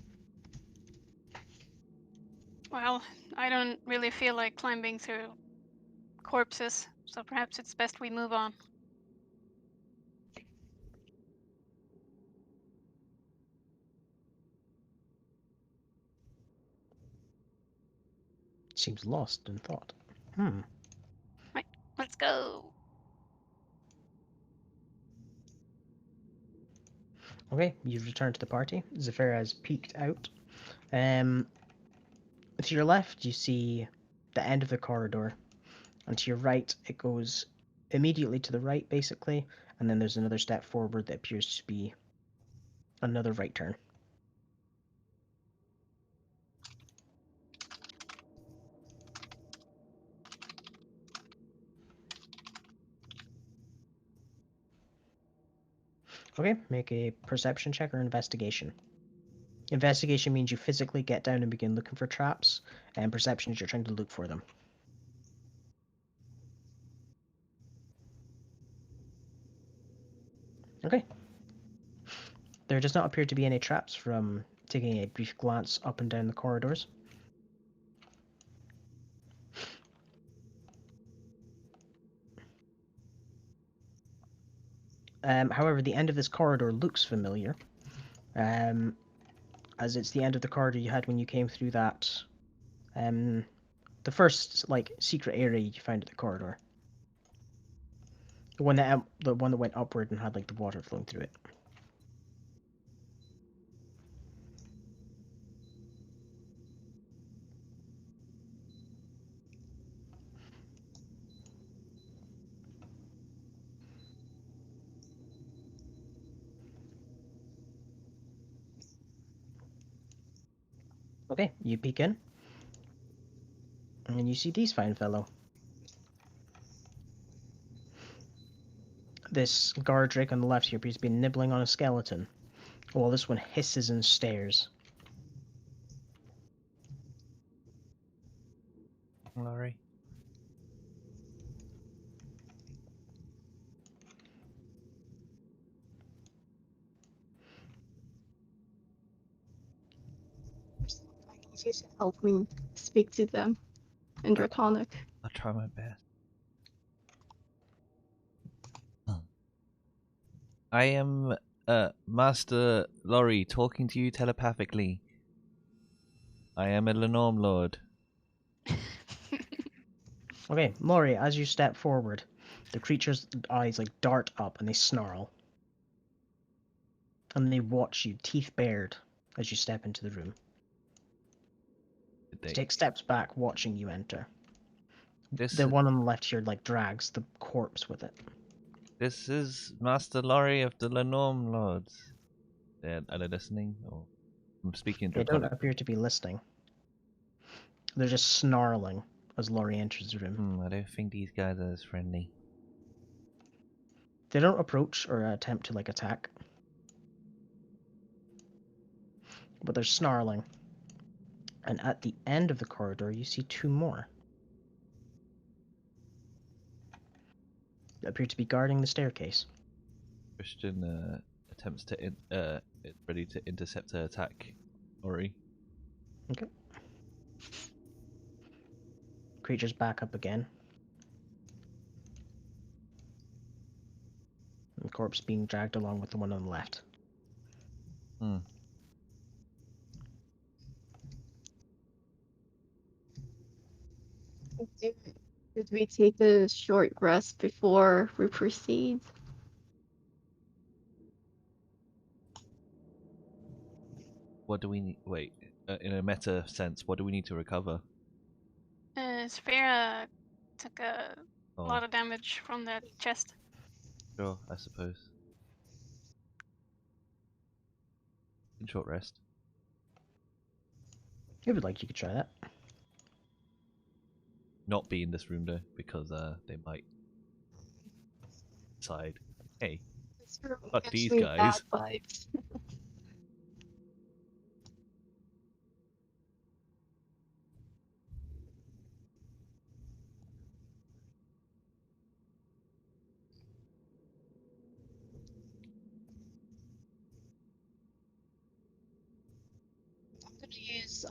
Well, I don't really feel like climbing through corpses, so perhaps it's best we move on. Seems lost in thought. Right, let's go. Okay, you've returned to the party. Zephyr has peeked out. Um, to your left, you see the end of the corridor, and to your right, it goes immediately to the right, basically, and then there's another step forward that appears to be another right turn. Okay, make a perception check or investigation. Investigation means you physically get down and begin looking for traps, and perception is you're trying to look for them. Okay. There does not appear to be any traps from taking a brief glance up and down the corridors. However, the end of this corridor looks familiar, as it's the end of the corridor you had when you came through that, the first secret area you found at the corridor. The one that went upward and had the water flowing through it. Okay, you peek in. And you see these fine fellow. This guard drake on the left here appears to be nibbling on a skeleton, while this one hisses and stares. Laurie. You should help me speak to them in Draconic. I'll try my best. I am Master Laurie talking to you telepathically. I am a Lenorm Lord. Okay, Laurie, as you step forward, the creature's eyes like dart up and they snarl. And they watch you, teeth bared, as you step into the room. They take steps back, watching you enter. The one on the left here like drags the corpse with it. This is Master Laurie of the Lenorm Lords. Are they listening? Or I'm speaking They don't Draconic. appear to be listening. They're just snarling as Laurie enters the room. I don't think these guys are as friendly. They don't approach or attempt to like attack. But they're snarling. And at the end of the corridor, you see two more. They appear to be guarding the staircase. Christian attempts to ready to intercept her attack. Ori. Okay. Creature's back up again. And the corpse being dragged along with the one on the left. Did we take a short rest before we proceed? What do we need? Wait, in a meta sense, what do we need to recover? Sphera took a lot of damage from that chest. Sure, I suppose. In short rest. If you would like, you could try that. Not be in this room though, because they might decide, hey, fuck these guys. I'm gonna use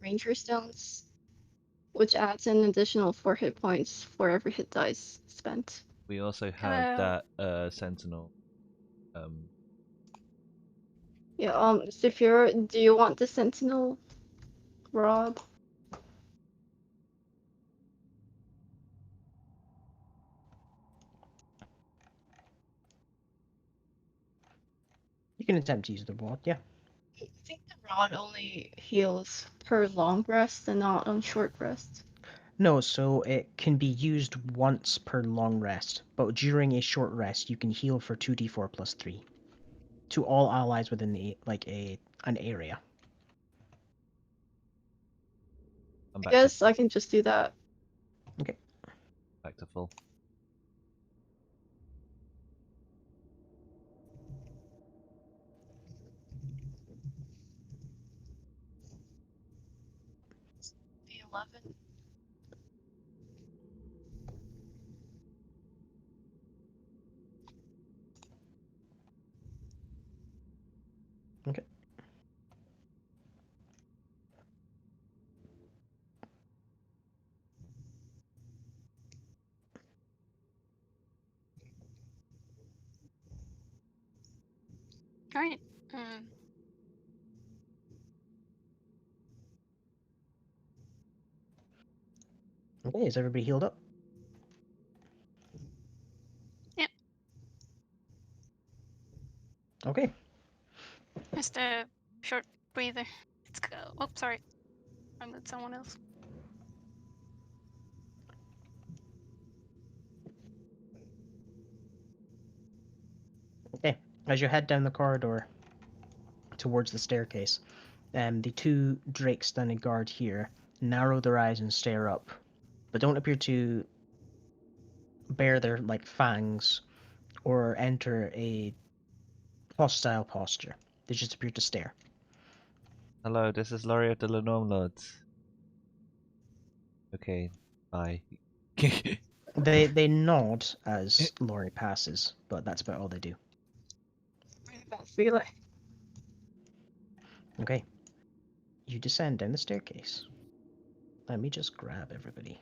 Ranger Stones, which adds an additional 4 hit points for every hit dice spent. We also have that sentinel. Yeah, Zephyr, do you want the Sentinel rod? You can attempt to use the ward, yeah. I think the rod only heals per long rest and not on short rest. No, so it can be used once per long rest, but during a short rest, you can heal for 2d4 plus 3 to all allies within the an area. I guess I can just do that. Okay. Back to full. The 11. Okay. All right. Okay, is everybody healed up? Yep. Okay. Just a short breather. Let's go. Oh, sorry. I moved someone else. Okay. As you head down the corridor towards the staircase, the two drakes standing guard here narrow their eyes and stare up, but don't appear to bare their like fangs or enter a hostile posture. They just appear to stare. Hello, this is Laurie of the Lenorm Lords. Okay, bye. They nod as Laurie passes, but that's about all they do. Really bad feeling. Okay. You descend down the staircase. Let me just grab everybody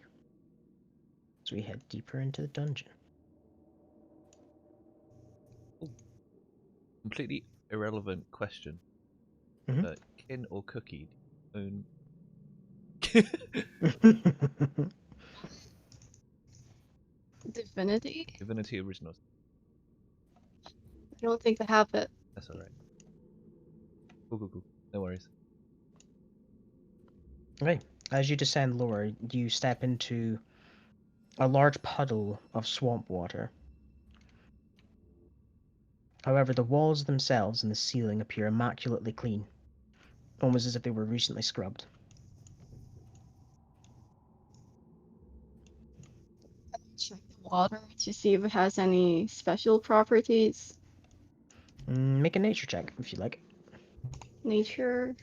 as we head deeper into the dungeon. Completely irrelevant question. Mhm. But kin or cookie own Divinity? Divinity Originals. I don't think I have it. That's alright. Cool. No worries. Okay. As you descend lower, you step into a large puddle of swamp water. However, the walls themselves and the ceiling appear immaculately clean, almost as if they were recently scrubbed. Check the water to see if it has any special properties. Make a nature check if you like. Nature.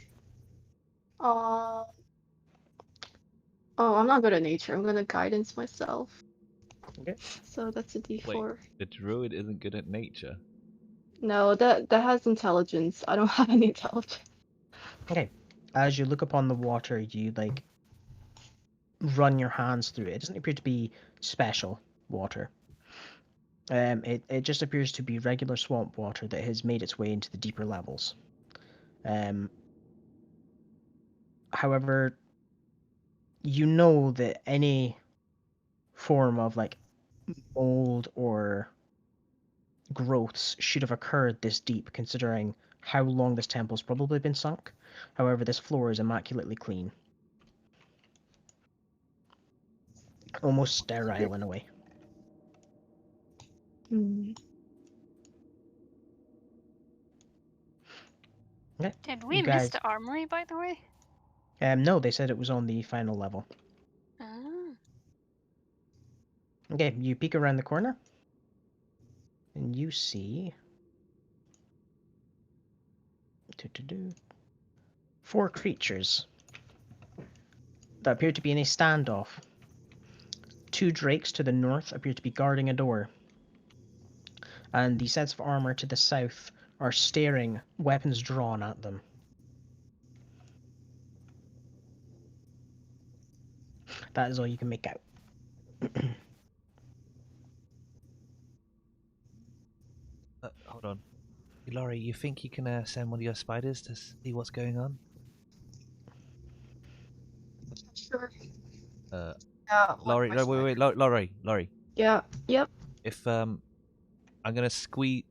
Oh, I'm not good at nature. I'm gonna guidance myself. Okay. So that's a D4. The druid isn't good at nature. No, that has intelligence. I don't have any intelligence. Okay. As you look upon the water, you like run your hands through it. It doesn't appear to be special water. It just appears to be regular swamp water that has made its way into the deeper levels. However, you know that any form of like mold or growths should have occurred this deep, considering how long this temple's probably been sunk. However, this floor is immaculately clean, almost sterile in a way. Hmm. Okay, Did you we miss guys. the armory, by the way? No, they said it was on the final level. Ah. Okay, you peek around the corner, and you see 4 creatures that appear to be in a standoff. 2 drakes to the north appear to be guarding a door, and the sets of armor to the south are staring, weapons drawn at them. That is all you can make out. Hold on. Hey, Laurie, you think you can send one of your spiders to see what's going on? Sure. Uh, Yeah. Laurie, no, wait, Laurie. Yeah. Yep. If I'm gonna squeeze,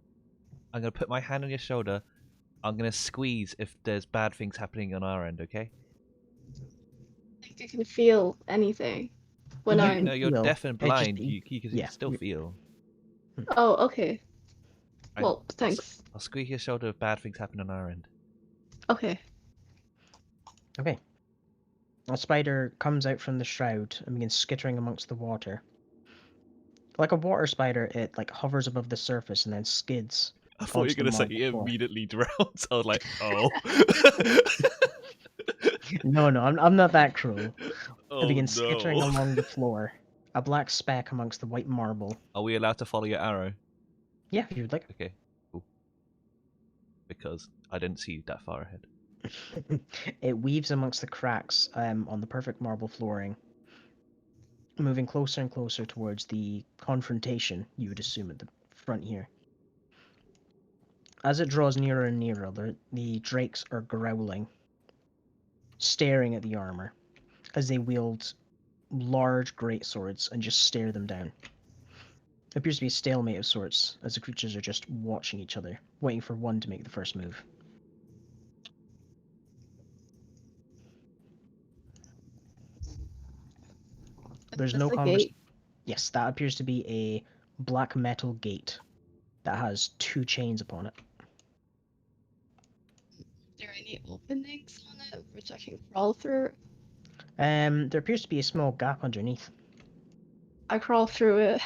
I'm gonna put my hand on your shoulder. I'm gonna squeeze if there's bad things happening on our end. Okay? Think you can feel anything when You No, can no, I'm. you're feel deaf and it just blind. You can yeah. still feel. Oh, okay. And Well, thanks. I'll squeeze your shoulder if bad things happen on our end. Okay. Okay. A spider comes out from the shroud and begins skittering amongst the water. Like a water spider, it like hovers above the surface and then skids I thought you onto were the gonna say marble it floor. immediately drowns. I was like, oh. No, I'm not that cruel. It Oh begins skittering no. along the floor, a black speck amongst the white marble. Are we allowed to follow your arrow? Yeah, if you would like. Okay, cool. Because I didn't see that far ahead. It weaves amongst the cracks on the perfect marble flooring, moving closer and closer towards the confrontation you would assume at the front here. As it draws nearer and nearer, the drakes are growling, staring at the armor as they wield large greatswords and just stare them down. It appears to be a stalemate of sorts, as the creatures are just watching each other, waiting for one to make the first move. There's That's no a conversation. gate. Yes, that appears to be a black metal gate that has 2 chains upon it. Are there any openings on it which I can crawl through? There appears to be a small gap underneath. I crawl through it.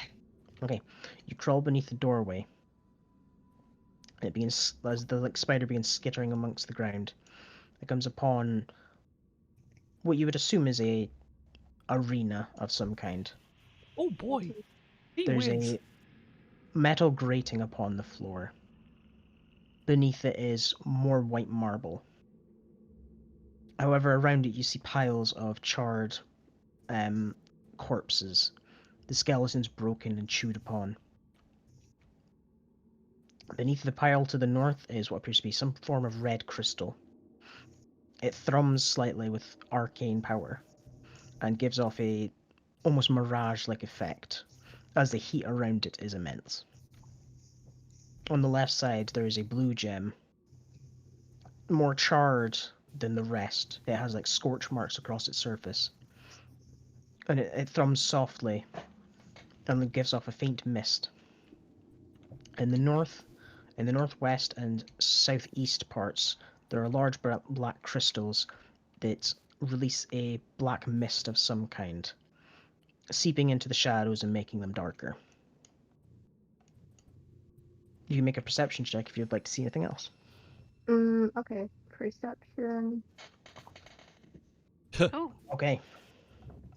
Okay, you crawl beneath the doorway. It begins as the spider begins skittering amongst the ground. It comes upon what you would assume is a arena of some kind. Oh boy, he There's wins. a metal grating upon the floor. Beneath it is more white marble. However, around it you see piles of charred corpses, the skeletons broken and chewed upon. Beneath the pile to the north is what appears to be some form of red crystal. It thrums slightly with arcane power and gives off a almost mirage-like effect, as the heat around it is immense. On the left side there is a blue gem, more charred than the rest. It has like scorch marks across its surface. And it thrums softly and it gives off a faint mist. In the northwest and southeast parts, there are large black crystals that release a black mist of some kind, seeping into the shadows and making them darker. You can make a perception check if you'd like to see anything else. Okay. Perception. Oh, Okay,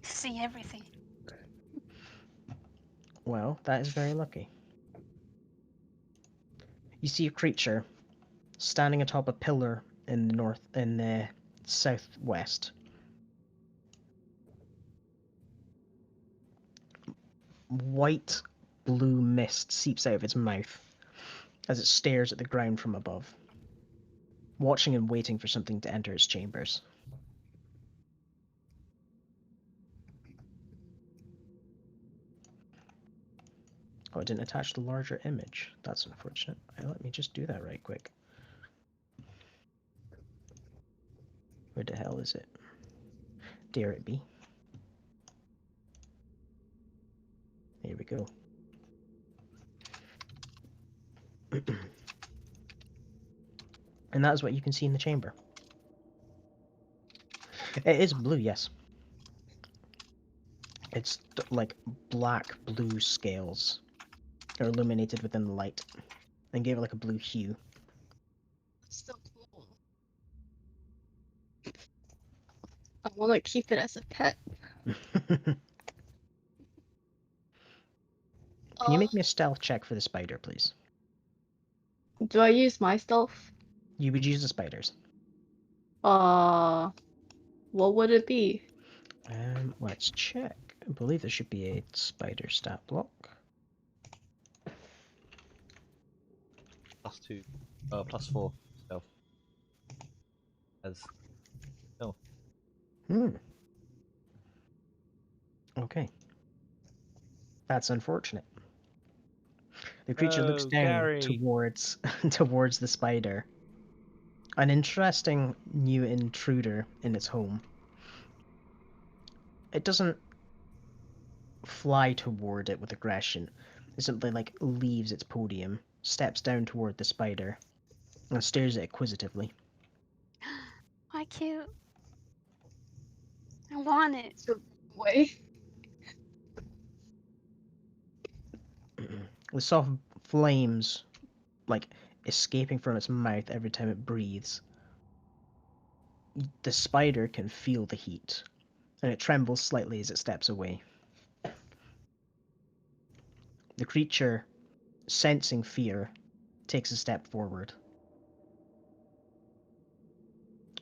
see everything. well, that is very lucky. You see a creature standing atop a pillar in the southwest. White blue mist seeps out of its mouth as it stares at the ground from above, watching and waiting for something to enter its chambers. Oh, it didn't attach the larger image. That's unfortunate. Let me just do that right quick. Where the hell is it? Dare it be? Here we go. And that is what you can see in the chamber. It is blue, yes. It's like black blue scales are illuminated within the light and gave it like a blue hue. That's so cool. I want to keep it as a pet. Can you make me a stealth check for the spider, please? Do I use my stealth? You would use the spiders. What would it be? Let's check. I believe there should be a spider stat block. +2, +4 stealth. As Okay. That's unfortunate. The creature looks Oh, down Gary. towards towards the spider. An interesting new intruder in its home. It doesn't fly toward it with aggression. It simply like leaves its podium, steps down toward the spider, and stares at it acquisitively. Why cute? I want it. So, wait. With soft flames like escaping from its mouth every time it breathes. The spider can feel the heat, and it trembles slightly as it steps away. The creature, sensing fear, takes a step forward.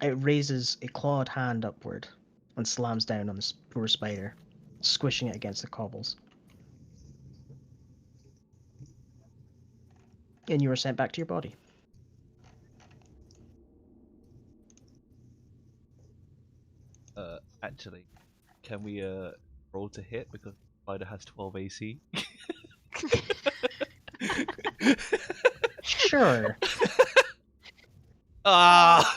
It raises a clawed hand upward and slams down on the poor spider, squishing it against the cobbles. And you are sent back to your body. Actually, can we roll to hit because spider has 12 AC? Sure. Ah!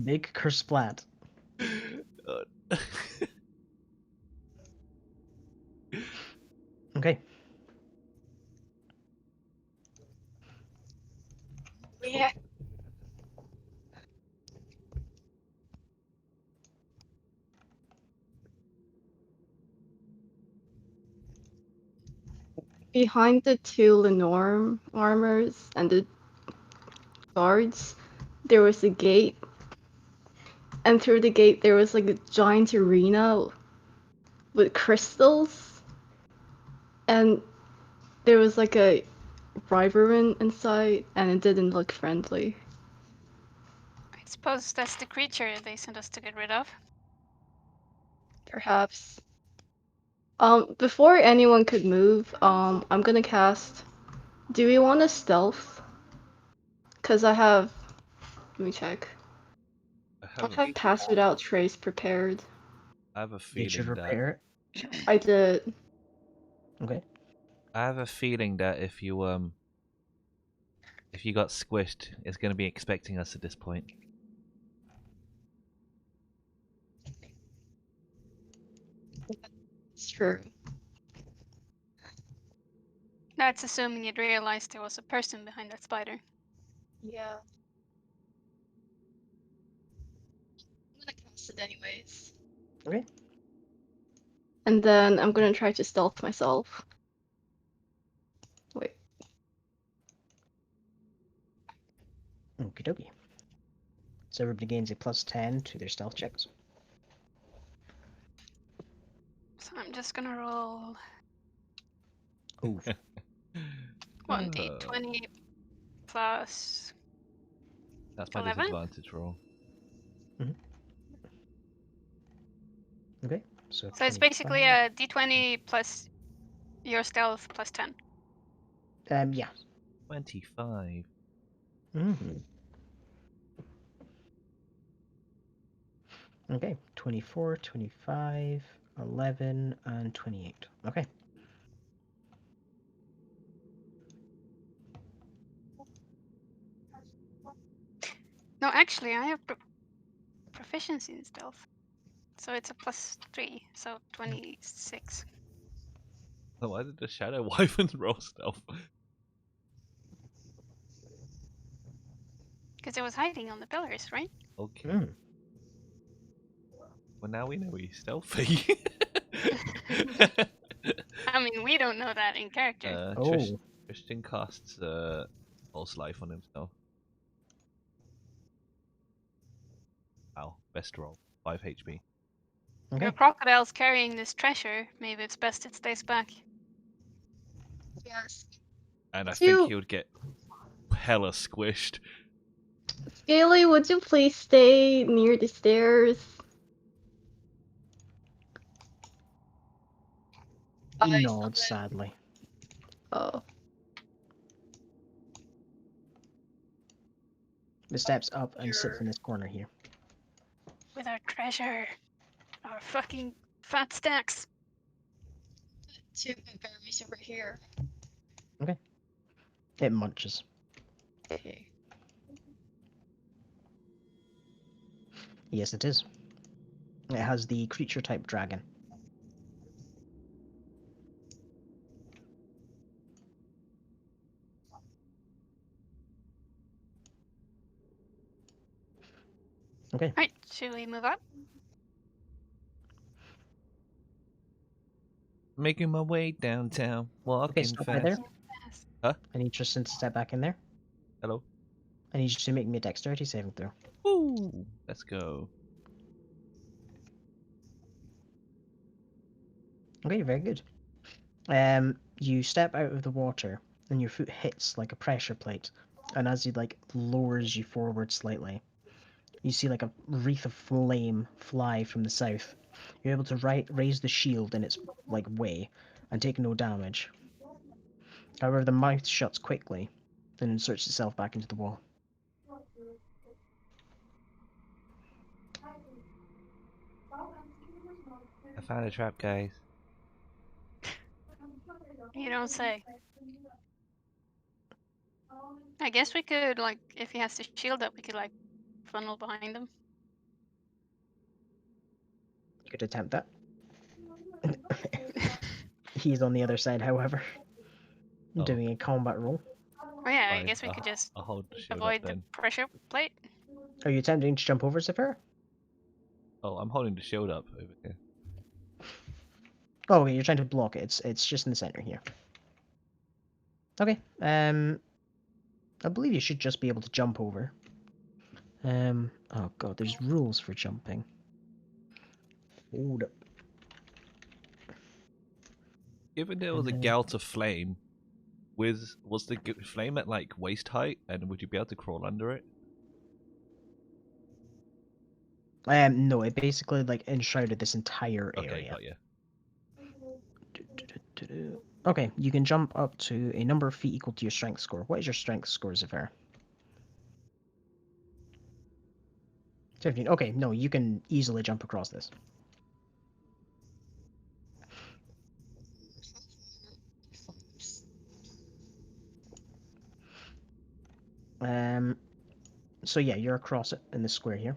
Big kersplat. Okay. Yeah. behind the two Lenorm armors and the guards, there was a gate, and through the gate there was like a giant arena with crystals, and there was like a wyvern inside, and it didn't look friendly. I suppose that's the creature they sent us to get rid of. Perhaps. Before anyone could move, I'm gonna cast. Do we want to stealth? Cause I have. Let me check. I I have a, have pass without trace prepared. I have a You should feeling that repair I did. it. Okay. I have a feeling that if you got squished, it's going to be expecting us at this point. It's true. That's assuming you'd realized there was a person behind that spider. Yeah. I'm gonna cast it anyways. Okay. And then I'm gonna try to stealth myself. Wait. Okie dokie. So everybody gains a +10 to their stealth checks. So I'm just gonna roll Ooh. 1d20 plus That's my 11. disadvantage roll. Okay. So So it's basically a d20 plus your stealth plus 10. Yeah. 25. Mm-hmm. Okay. 24, 25, 11, and 28. Okay. No, actually, I have proficiency in stealth. So it's a +3, so 26. Oh, why did the Shadow Wyverns roll stealth? Because it was hiding on the pillars, right? Okay. Mm. Well, now we know he's stealthy. I mean, we don't know that in character. Oh. Tristan casts false life on himself. Wow, best roll. 5 HP. If Okay. a crocodile's carrying this treasure, maybe it's best it stays back. Yes. And I Would think you- he would get hella squished. Scaly, would you please stay near the stairs? Nod, sadly. Oh. The steps up and sits in this corner here. With our treasure. Our fucking fat stacks. Two berries over here. It munches. Okay. Yes, it is. It has the creature type dragon. Okay. Right, should we move up? Making my way downtown, walking stop fast. right there. Yes. Huh? I need Tristan to step back in there. Hello? I need you to make me a dexterity saving throw. Woo! Let's go. Okay, very good. You step out of the water and your foot hits like a pressure plate, and as it like lowers you forward slightly, you see like a wreath of flame fly from the south. You're able to raise the shield in its like way and take no damage. However, the mouth shuts quickly and inserts itself back into the wall. I found a trap, guys. You don't say. I guess we could, like, if he has the shield up, we could, like, funnel behind him. You could attempt that. He's on the other side, however, Oh. doing a combat roll. Oh yeah, I Fine, guess we could just I'll hold the shield avoid up the then. pressure plate. Are you attempting to jump over Zephyr? Oh, I'm holding the shield up over here. Oh, okay, you're trying to block it. It's just in the center here. Okay. I believe you should just be able to jump over. Oh god, there's rules for jumping. Hold up. Given there was a Uh, gout of flame, was the flame at like waist height, and would you be able to crawl under it? No, it basically like enshrouded this entire Okay, area. got you. Okay, you can jump up to a number of feet equal to your strength score. What is your strength score, Zafir? 15. Okay, no, you can easily jump across this. Um, so yeah, you're across it in the square here.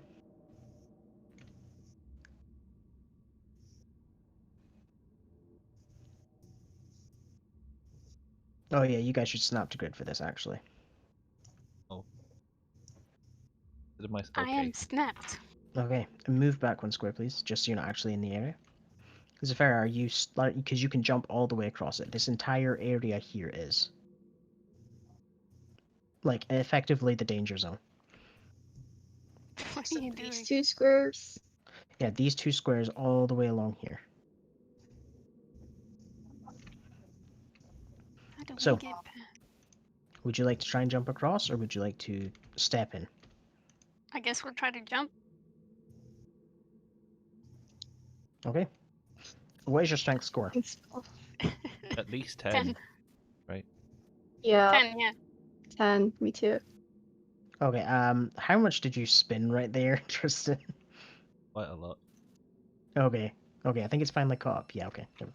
Oh yeah, you guys should snap to grid for this actually. I Okay. am snapped. Okay, and move back one square, please, just so you're not actually in the area. Zafir, are you because you can jump all the way across it. This entire area here is like effectively the danger zone. What are So you these doing? 2 squares. Yeah, these 2 squares all the way along here. How do we So- get past? Would you like to try and jump across, or would you like to step in? I guess we'll try to jump. Okay. What is your strength score? At least 10. 10. Yeah, 10, yeah. 10. Me too. Okay, how much did you spin right there, Tristan? Quite a lot. Okay. Okay, I think it's finally caught up. Yeah, okay, there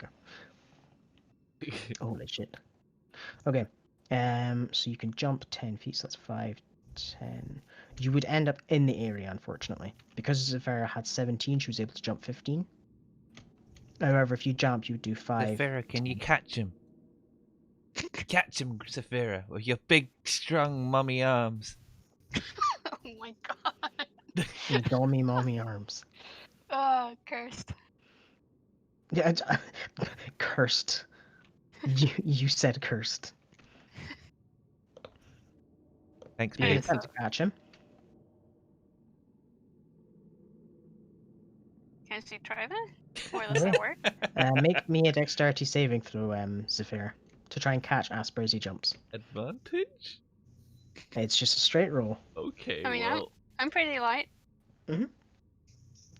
we go. Holy shit. Okay. So you can jump 10 feet, so that's 5, 10. You would end up in the area, unfortunately. Because Zafira had 17, she was able to jump 15. However, if you jump, you would do 5. Saphira, can you 10. catch him? Catch him, Saphira, with your big, strong mummy arms. Oh my god. You dummy mommy arms. Oh, cursed. Yeah, cursed. You said cursed. Thanks, You can babe. Alright, so attempt to catch him. can she try that? Or does Okay. that work? Make me a dexterity saving throw, Zafira, to try and catch Asper as he jumps. Advantage? It's just a straight roll. Okay, I mean, well. I'm pretty light.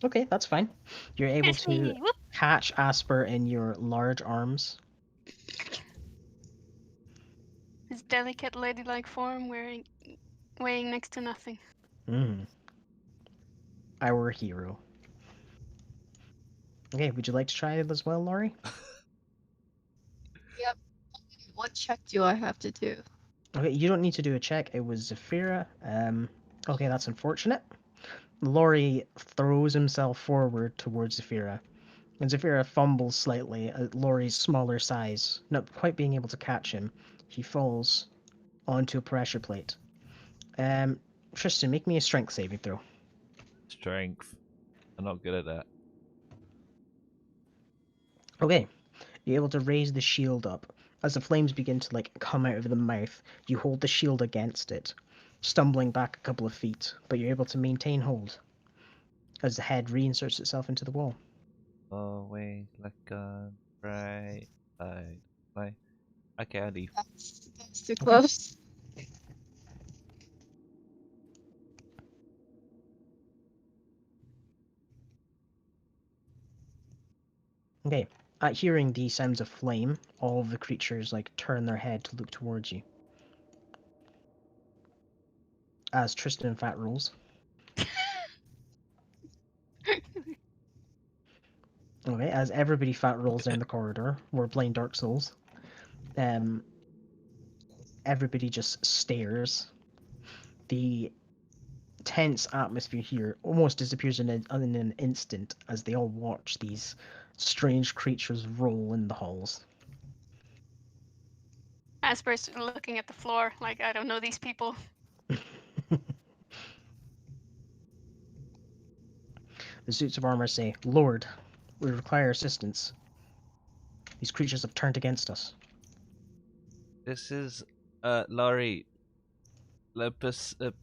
Okay, that's fine. You're able Catch to me! Whoop! catch Asper in your large arms. His delicate ladylike form weighing next to nothing. Our hero. Okay, would you like to try it as well, Laurie? Yep. What check do I have to do? Okay, you don't need to do a check. It was Zafira. Okay, that's unfortunate. Laurie throws himself forward towards Zafira, and Zafira fumbles slightly at Laurie's smaller size, not quite being able to catch him. He falls onto a pressure plate. Tristan, make me a strength saving throw. Strength. I'm not good at that. Okay, you're able to raise the shield up. As the flames begin to like come out of the mouth, you hold the shield against it, stumbling back a couple of feet, but you're able to maintain hold as the head reinserts itself into the wall. Always like a bright side. Bye. Okay, I leave. That's too close. Okay, at hearing the sounds of flame, all of the creatures like turn their head to look towards you. As Tristan fat rolls. Okay, as everybody fat rolls down the corridor, we're playing Dark Souls. Everybody just stares. The tense atmosphere here almost disappears in an instant as they all watch these strange creatures roll in the halls. Asper's looking at the floor like, I don't know these people. The suits of armor say, "Lord, we require assistance. These creatures have turned against us." This is Laurie, the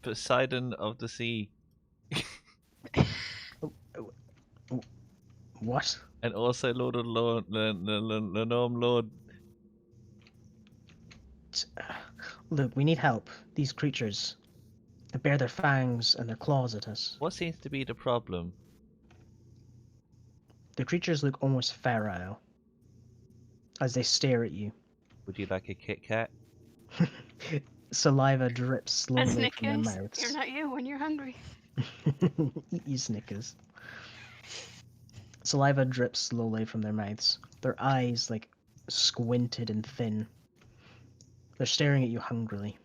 Poseidon of the sea, What? and also Lord of Lord, the Gnome Lord. Look, we need help. These creatures, they bare their fangs and their claws at us. What seems to be the problem? The creatures look almost feral as they stare at you. Would you like a Kit Kat? Saliva drips A slowly from their Snickers. You're mouths. not you when you're hungry. Eat you Snickers. Saliva drips slowly from their mouths. Their eyes, like, squinted and thin. They're staring at you hungrily.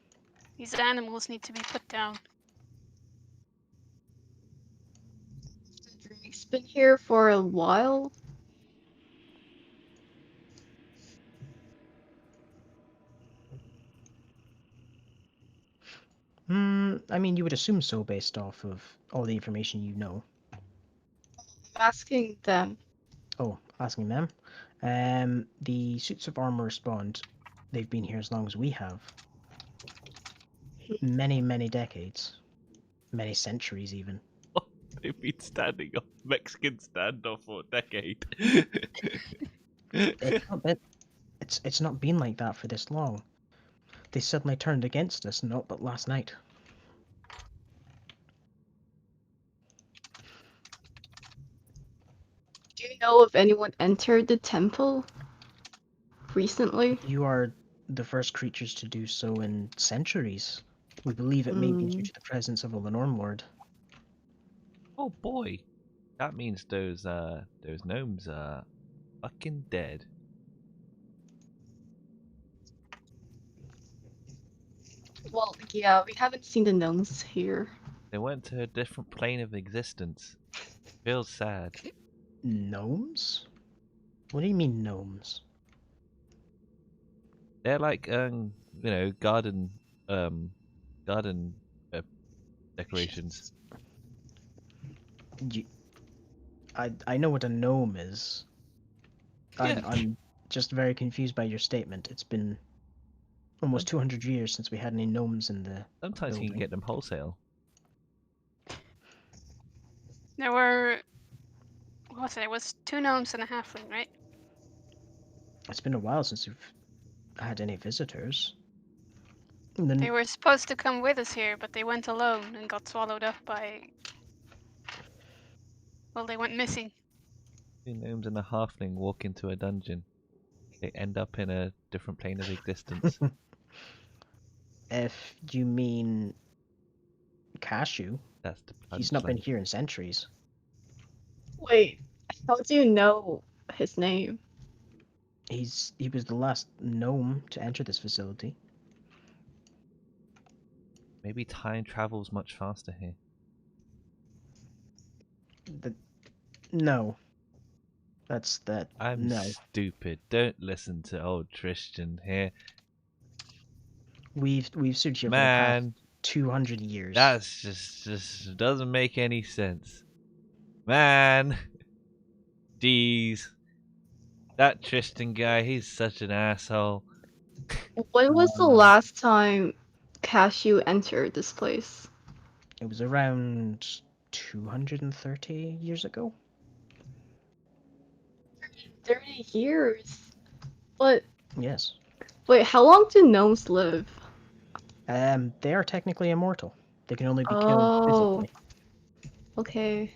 These animals need to be put down. Drake's been here for a while. I mean, you would assume so based off of all the information you know. I'm asking them. Oh, asking them. The suits of armor respond. They've been here as long as we have. Many, many decades. Many centuries, even. They've been standing up Mexican standoff for a decade. It's not been like that for this long. They suddenly turned against us, not but last night. Do you know if anyone entered the temple recently? You are the first creatures to do so in centuries. We believe it may be due to the presence of a Lenorm Lord. Oh boy, that means those gnomes are fucking dead. Well, yeah, we haven't seen the gnomes here. They went to a different plane of existence. Feels sad. Gnomes? What do you mean gnomes? They're like garden garden decorations. I know what a gnome is. Yeah. I'm just very confused by your statement. It's been almost 200 years since we had any gnomes in the Sometimes you can building. get them wholesale. There were, what was it? It was 2 gnomes and a halfling, right? It's been a while since we've had any visitors. And They then were supposed to come with us here, but they went alone and got swallowed up by. Well, they went missing. 2 gnomes and a halfling walk into a dungeon. They end up in a different plane of existence. if you mean Cashew, That's the he's not been punchline. here in centuries. Wait, how do you know his name? He was the last gnome to enter this facility. Maybe time travels much faster here. No. That's that. I'm No. stupid. Don't listen to old Tristan here. We've stood here for the past Man, 200 years. that's just doesn't make any sense. Man, jeez. That Tristan guy, he's such an asshole. When was the last time Cashew entered this place? It was around 230 years ago. 30 years? But, Yes. wait, how long do gnomes live? They are technically immortal. They can only be killed Oh. physically. Okay.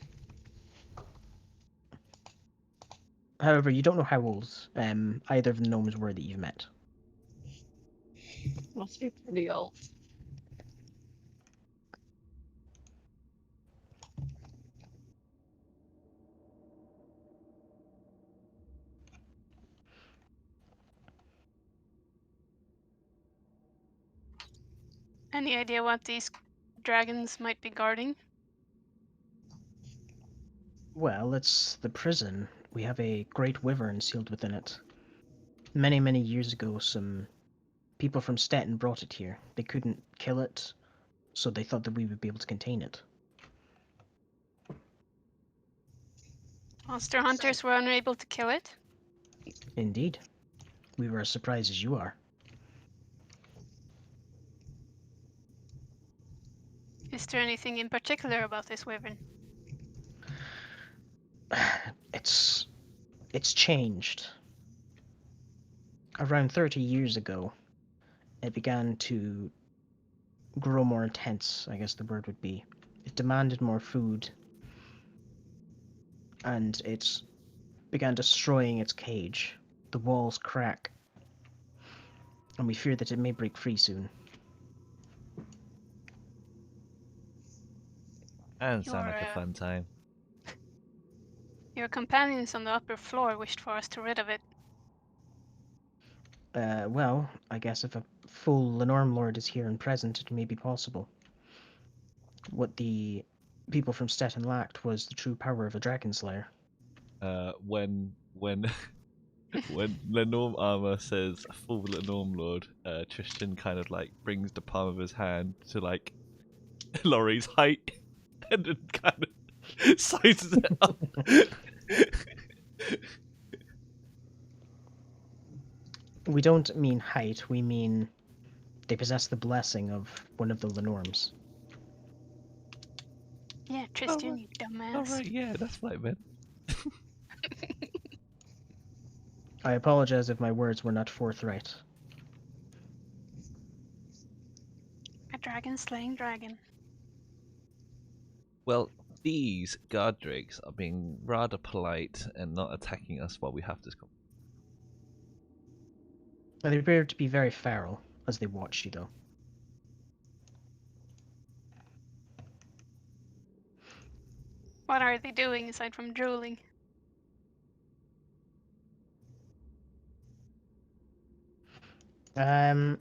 However, you don't know how old either of the gnomes were that you've met. Must be pretty old. Any idea what these dragons might be guarding? Well, it's the prison. We have a great wyvern sealed within it. Many, many years ago, some people from Stettin brought it here. They couldn't kill it, so they thought that we would be able to contain it. Monster hunters were unable to kill it. Indeed. We were as surprised as you are. Is there anything in particular about this wyvern? It's changed. Around 30 years ago, it began to grow more intense, I guess the word would be. It demanded more food, and it began destroying its cage. The walls crack, and we fear that it may break free soon. And sound Your, like a fun time. your companions on the upper floor wished for us to rid of it. Well, I guess if a full Lenorm Lord is here and present, it may be possible. What the people from Stettin lacked was the true power of a Dragon Slayer. When when Lenorm Armor says full Lenorm Lord, Tristan kind of like brings the palm of his hand to like Laurie's height and then kind of sizes it up. We don't mean height, we mean they possess the blessing of one of the Lenorms. Yeah, Tristan, you dumbass. Alright, yeah, that's what I meant. I apologize if my words were not forthright. A dragon slaying dragon. Well, these guard drakes are being rather polite and not attacking us while we have this conversation. They appear to be very feral as they watch you, though. What are they doing aside from drooling? Not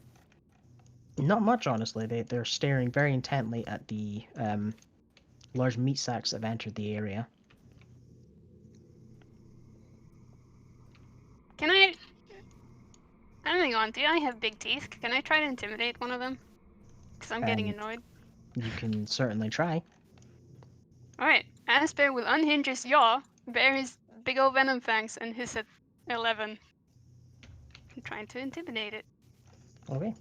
much, honestly. They're staring very intently at the large meat sacks that have entered the area. Can I... Hang on, do I have big teeth? Can I try to intimidate one of them? Because I'm getting annoyed. You can certainly try. Alright, Asper will unhinge his jaw, bare his big old venom fangs, and hiss at 11. I'm trying to intimidate it. Okay.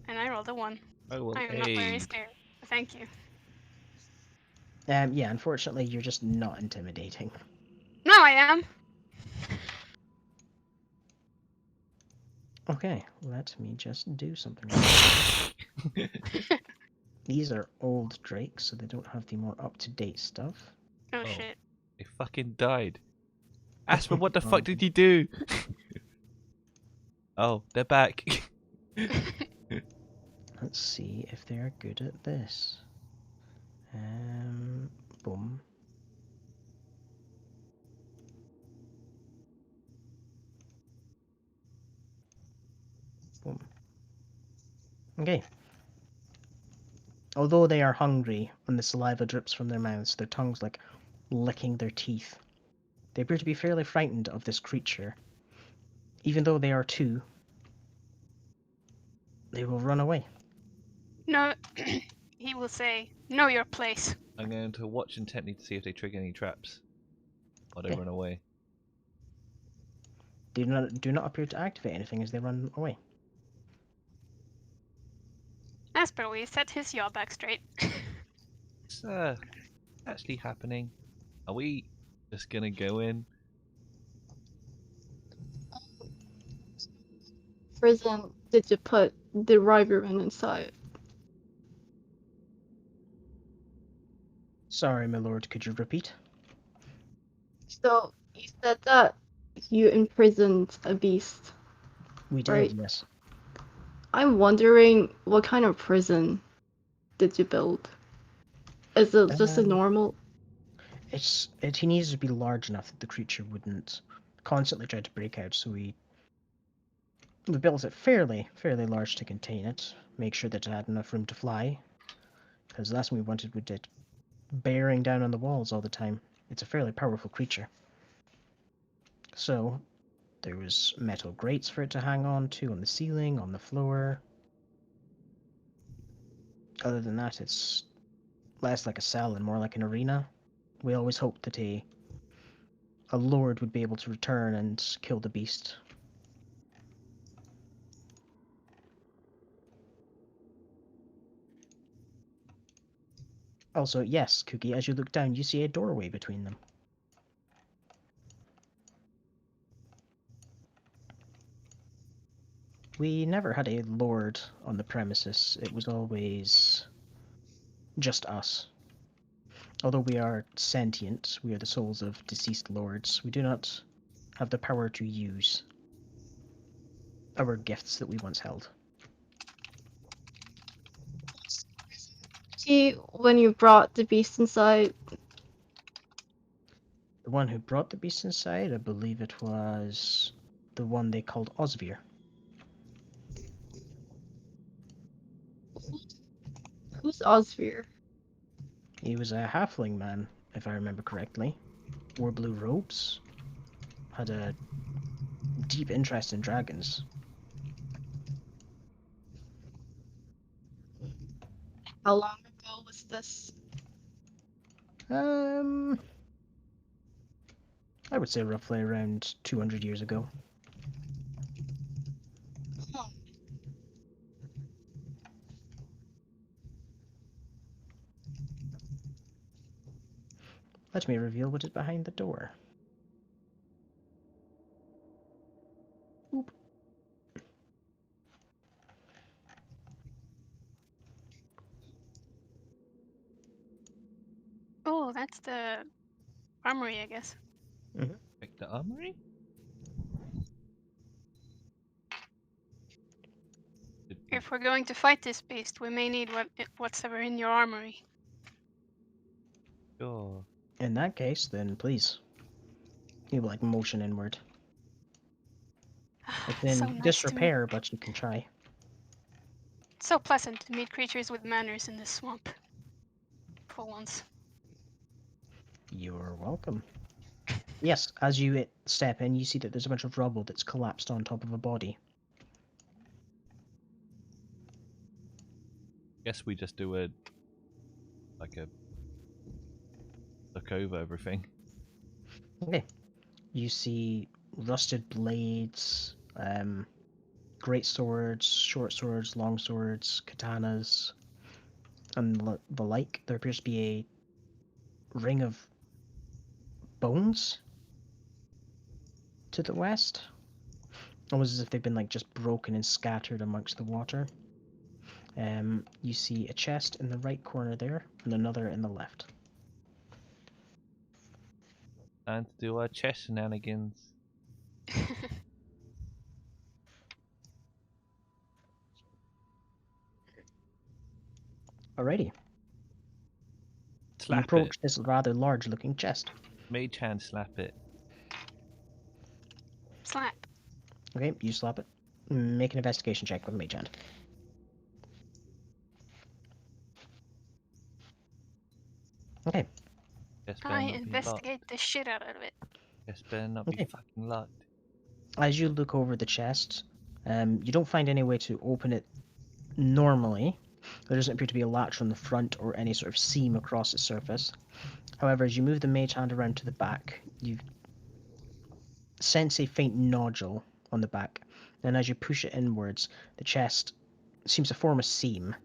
And I rolled a 1. Oh, well, I am not very scared. Thank you. Yeah, unfortunately, you're just not intimidating. No, I am! Okay, let me just do something. These are old drakes, so they don't have the more up-to-date stuff. Oh, Oh. shit. They fucking died. Asper, what the fuck did you do? Oh, they're back. Let's see if they're good at this. Boom. Boom. Okay. Although they are hungry and the saliva drips from their mouths, their tongues like licking their teeth, they appear to be fairly frightened of this creature. Even though they are two, they will run away. No, he will say, know your place. I'm going to watch intently to see if they trigger any traps or they Okay. run away. They do not appear to activate anything as they run away. Asper will set his jaw back straight. What's actually happening? Are we just gonna go in? Prison did you put the Riverman inside? Sorry, my lord, could you repeat? So you said that you imprisoned a beast. We did, Right. yes. I'm wondering what kind of prison did you build? Is it just a Um, normal? He needs to be large enough that the creature wouldn't constantly try to break out, so we built it fairly large to contain it, make sure that it had enough room to fly, because the last thing we wanted was it bearing down on the walls all the time. It's a fairly powerful creature. So there was metal grates for it to hang on to on the ceiling, on the floor. Other than that, it's less like a cell and more like an arena. We always hoped that a lord would be able to return and kill the beast. Also, yes, Cookie, as you look down, you see a doorway between them. We never had a lord on the premises. It was always just us. Although we are sentient, we are the souls of deceased lords, we do not have the power to use our gifts that we once held. See, when you brought the beast inside, The one who brought the beast inside, I believe it was the one they called Osvir. who's Osvir? He was a halfling man, if I remember correctly. Wore blue robes. Had a deep interest in dragons. How long ago was this? I would say roughly around 200 years ago. Huh. Let me reveal what is behind the door. Oop. Oh, that's the armory, I guess. Like the armory? If we're going to fight this beast, we may need what's ever in your armory. Sure. In that case, then please. He will like motion inward. It's So in nice to meet. disrepair, but you can try. So pleasant to meet creatures with manners in this swamp. For once. You're welcome. Yes, as you step in, you see that there's a bunch of rubble that's collapsed on top of a body. Guess we just do a look over everything. Okay. You see rusted blades, great swords, short swords, long swords, katanas, and the like. There appears to be a ring of bones to the west. Almost as if they've been like just broken and scattered amongst the water. You see a chest in the right corner there, and another in the left. And to do our chess shenanigans. Alrighty. You Slap approach it. this rather large-looking chest. Mage hand slap it. Slap. Okay, you slap it. Make an investigation check with Mage Hand. Okay. Guess better I not be locked. investigate the shit out of it. Guess better not be Okay. fucking locked. As you look over the chest, you don't find any way to open it normally. There doesn't appear to be a latch on the front or any sort of seam across its surface. However, as you move the Mage Hand around to the back, you sense a faint nodule on the back. Then as you push it inwards, the chest seems to form a seam.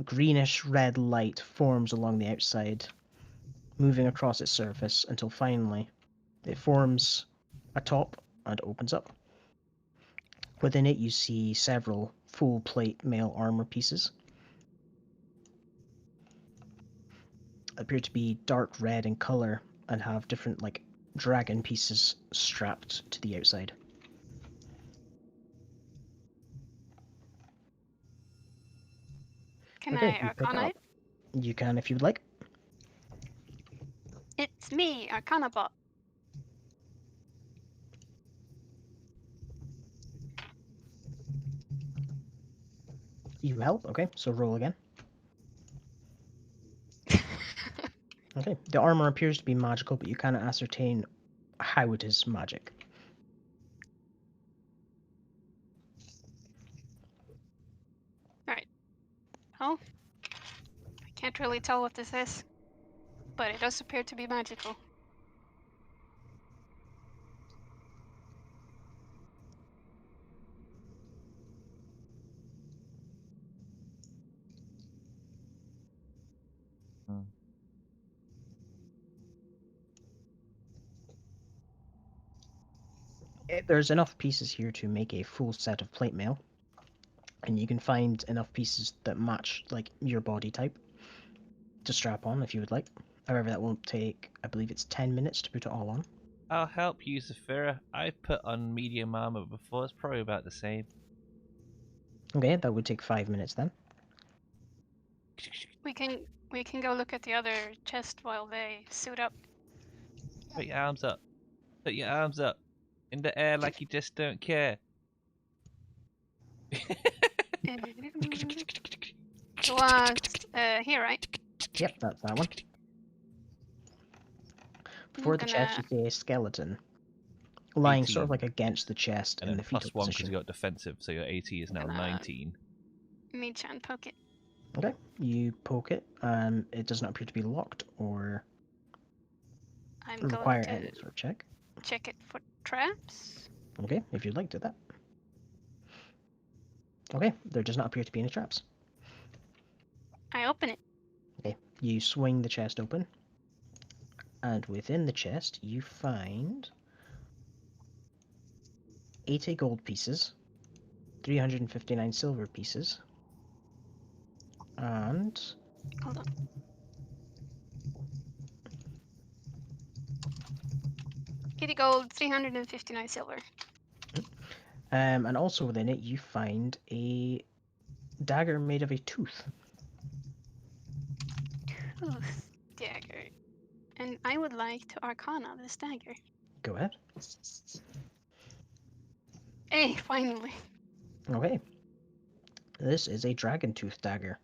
Greenish red light forms along the outside, moving across its surface until finally it forms a top and opens up. Within it you see several full plate mail armor pieces. Appear to be dark red in color and have different like dragon pieces strapped to the outside. Can Okay, I you pick it arcana up. it? You can if you'd like. It's me, Arcana Bot. You help? Okay, so roll again. Okay, the armor appears to be magical, but you cannot ascertain how it is magic. Alright. Oh. I can't really tell what this is, but it does appear to be magical. There's enough pieces here to make a full set of plate mail, and you can find enough pieces that match like your body type to strap on if you would like. However, that won't take, I believe it's 10 minutes to put it all on. I'll help you, Zafira. I've put on medium armor before. It's probably about the same. Okay, that would take 5 minutes then. We can go look at the other chest while they suit up. Put your arms up. Put your arms up. In the air like you just don't care. It was here, right? Yep, that's that one. Before the chest, you see a skeleton lying sort of 18. like against the chest And in then the fetal plus 1 because position. you got defensive, so your AT is now Gonna- 19. Meet-chan poke it. Okay, you poke it, and it does not appear to be locked or I'm going require to any sort of check. check it for traps. Okay, if you'd like to do that. Okay, there does not appear to be any traps. I open it. Okay, you swing the chest open, and within the chest you find 80 gold pieces, 359 silver pieces, and Hold on. Kitty gold, 359 silver. and also within it you find a dagger made of a tooth. Tooth dagger. And I would like to arcana this dagger. Go ahead. Hey, finally. Okay. This is a dragon tooth dagger.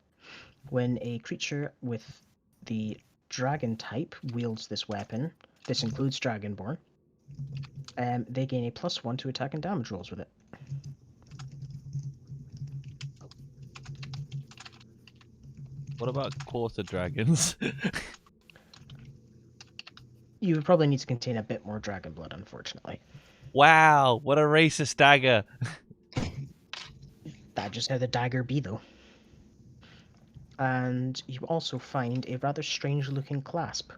When a creature with the dragon type wields this weapon, this includes Dragonborn, they gain a +1 to attack and damage rolls with it. What about quarter dragons? You would probably need to contain a bit more dragon blood, unfortunately. Wow, what a racist dagger! That's just how the dagger be, though. And you also find a rather strange-looking clasp.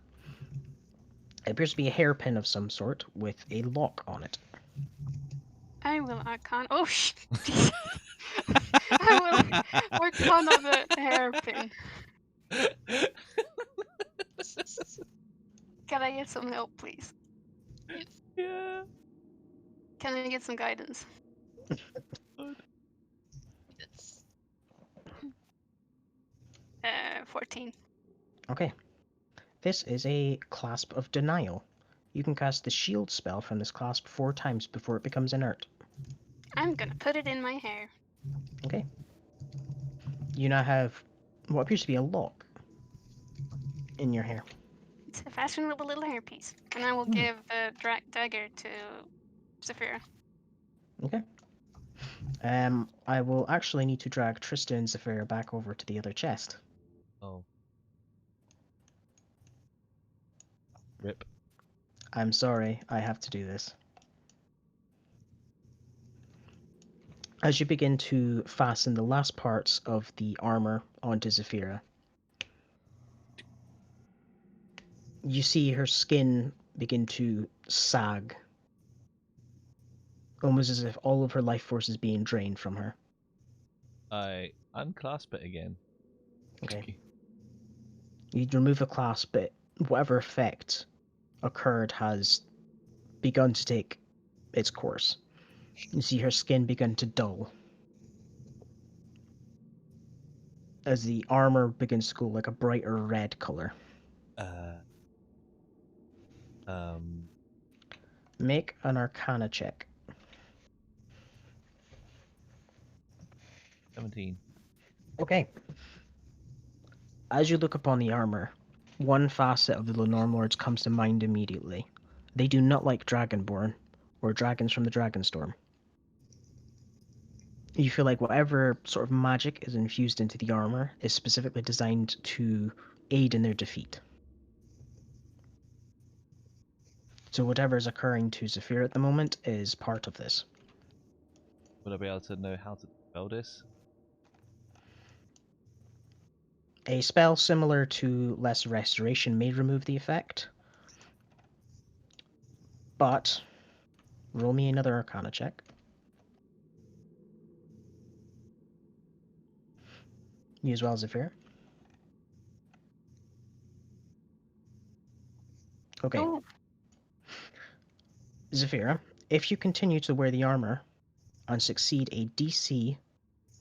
It appears to be a hairpin of some sort with a lock on it. I will arcana. Oh, shit. I will arcana the hairpin. Can I get some help, please? Yeah. Can I get some guidance? 14. Okay. This is a clasp of denial. You can cast the shield spell from this clasp 4 times before it becomes inert. I'm gonna put it in my hair. Okay. You now have what appears to be a lock in your hair. It's a fashionable little hairpiece. And I will give the dagger to Zafira. Okay. I will actually need to drag Tristan and Zafira back over to the other chest. Oh. Rip. I'm sorry, I have to do this. As you begin to fasten the last parts of the armor onto Zafira, you see her skin begin to sag, almost as if all of her life force is being drained from her. I unclasp it again. Okay. You remove the clasp, but whatever effect occurred has begun to take its course. You see her skin begin to dull as the armor begins to go like a brighter red color. Make an Arcana check. 17. Okay. As you look upon the armor, one facet of the Lenorm Lords comes to mind immediately. They do not like Dragonborn, or dragons from the Dragonstorm. You feel like whatever sort of magic is infused into the armor is specifically designed to aid in their defeat. So whatever is occurring to Zafir at the moment is part of this. Would I be able to know how to spell this? A spell similar to Lesser Restoration may remove the effect, but Roll me another Arcana check. You as well, Zephyr. Okay. Oh, Zephyra, if you continue to wear the armor and succeed a DC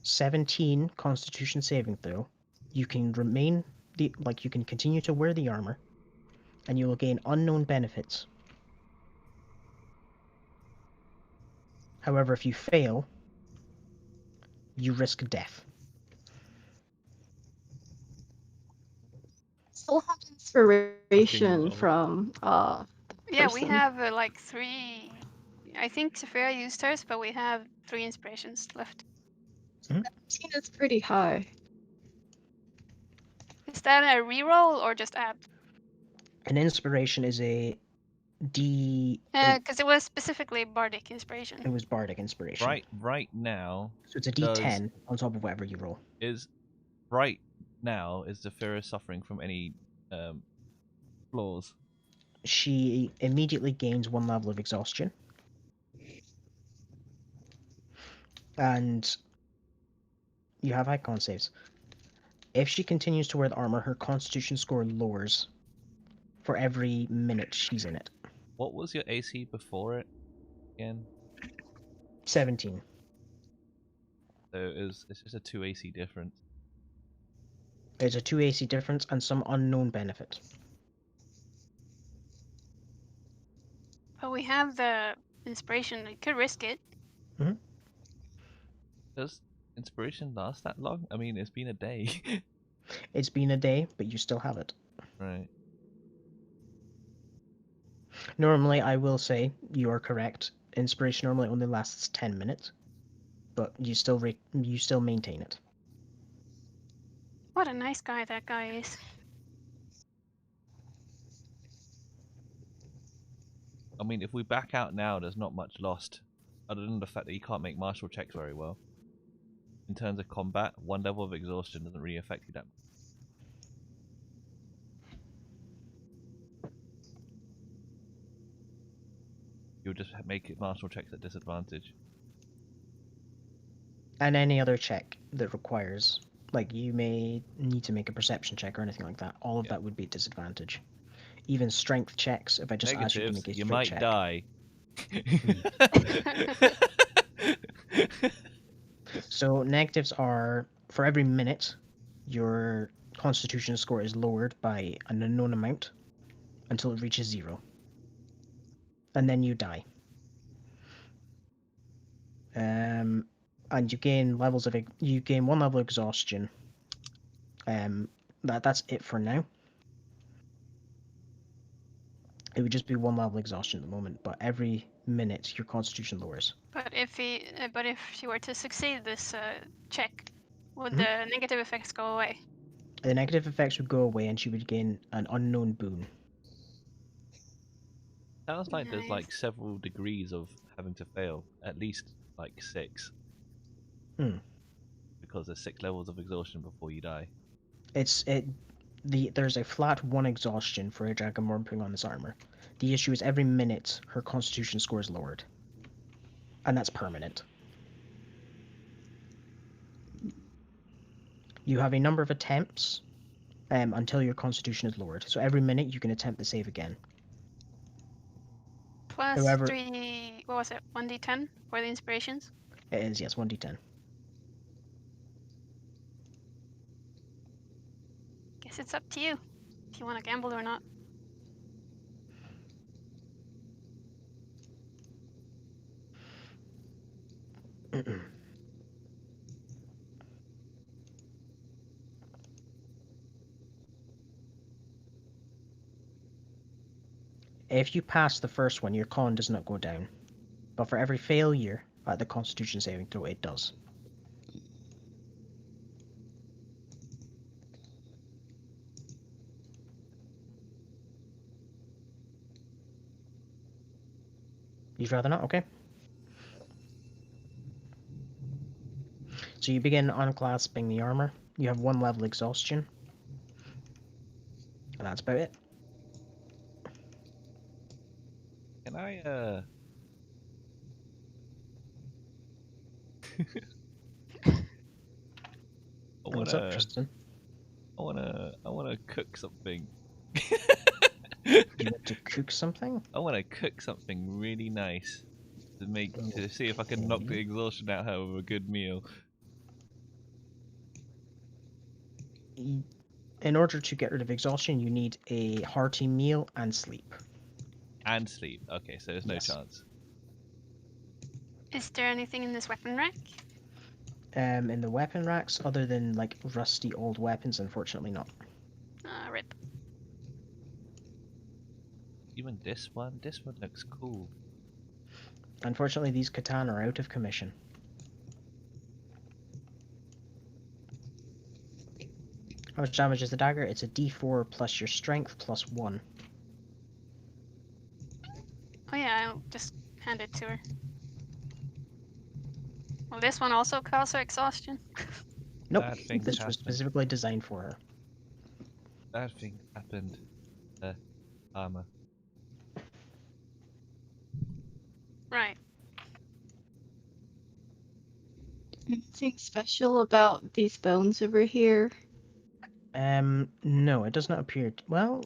17 Constitution saving throw, you can you can continue to wear the armor, and you will gain unknown benefits. However, if you fail, you risk death. Still have inspiration lol. from yeah, we person. have like 3. I think Sophia used hers, but we have 3 inspirations left. 17 is pretty high. Is that a reroll or just add? An inspiration is a D8. Because it was specifically bardic inspiration. It was bardic inspiration. Right now So it's a does D10 on top of whatever you roll. is Zephyra suffering from any flaws? She immediately gains 1 level of exhaustion. And you have icon saves. If she continues to wear the armor, her constitution score lowers for every minute she's in it. What was your AC before it again? 17. So it's just a 2 AC difference. There's a 2 AC difference and some unknown benefit. But we have the inspiration. We could risk it. Does inspiration last that long? I mean, it's been a day. It's been a day, but you still have it. Right. Normally, I will say you are correct. Inspiration normally only lasts 10 minutes, but you still maintain it. What a nice guy that guy is. I mean, if we back out now, there's not much lost, other than the fact that you can't make martial checks very well. In terms of combat, 1 level of exhaustion doesn't really affect you that much. You'll just make it martial checks at disadvantage. And any other check that requires, like you may need to make a perception check or anything like that, all of Yeah. that would be at disadvantage. Even strength checks, if I just ask you to Negatives, make a you straight might check. die. So negatives are, for every minute, your constitution score is lowered by an unknown amount until it reaches 0. And then you die. And you gain you gain 1 level of exhaustion. That's it for now. It would just be 1 level exhaustion at the moment, but every minute your constitution lowers. But if she were to succeed this check, would Mhm. the negative effects go away? The negative effects would go away and she would gain an unknown boon. Sounds like there's Nice. like several degrees of having to fail, at least like 6. Hmm. Because there's 6 levels of exhaustion before you die. There's a flat 1 exhaustion for a Dragonborn putting on this armor. The issue is every minute her constitution score is lowered. And that's permanent. You have a number of attempts until your constitution is lowered. So every minute you can attempt the save again. Plus However- 3, what was it, 1d10 for the inspirations? It is, yes, 1d10. Guess it's up to you if you want to gamble or not. If you pass the first one, your con does not go down. But for every failure at the constitution saving throw, it does. You'd rather not? Okay. So you begin unclasping the armor. You have 1 level exhaustion. And that's about it. Can I What's up, Tristan? I wanna cook something. You want to cook something? I wanna cook something really nice to see if I can knock the Okay. exhaustion out of a good meal. In order to get rid of exhaustion, you need a hearty meal and sleep. And sleep. Okay, so there's no Yes. chance. Is there anything in this weapon rack? In the weapon racks, other than like rusty old weapons, unfortunately not. Rip. Even this one looks cool. Unfortunately, these katana are out of commission. How much damage is the dagger? It's a D4 plus your strength plus 1. Oh yeah, I'll just hand it to her. Will this one also cause her exhaustion? Nope, Bad things this was happen. specifically designed for her. Bad things happened. Armor. Right. Anything special about these bones over here? No, it does not appear. Well,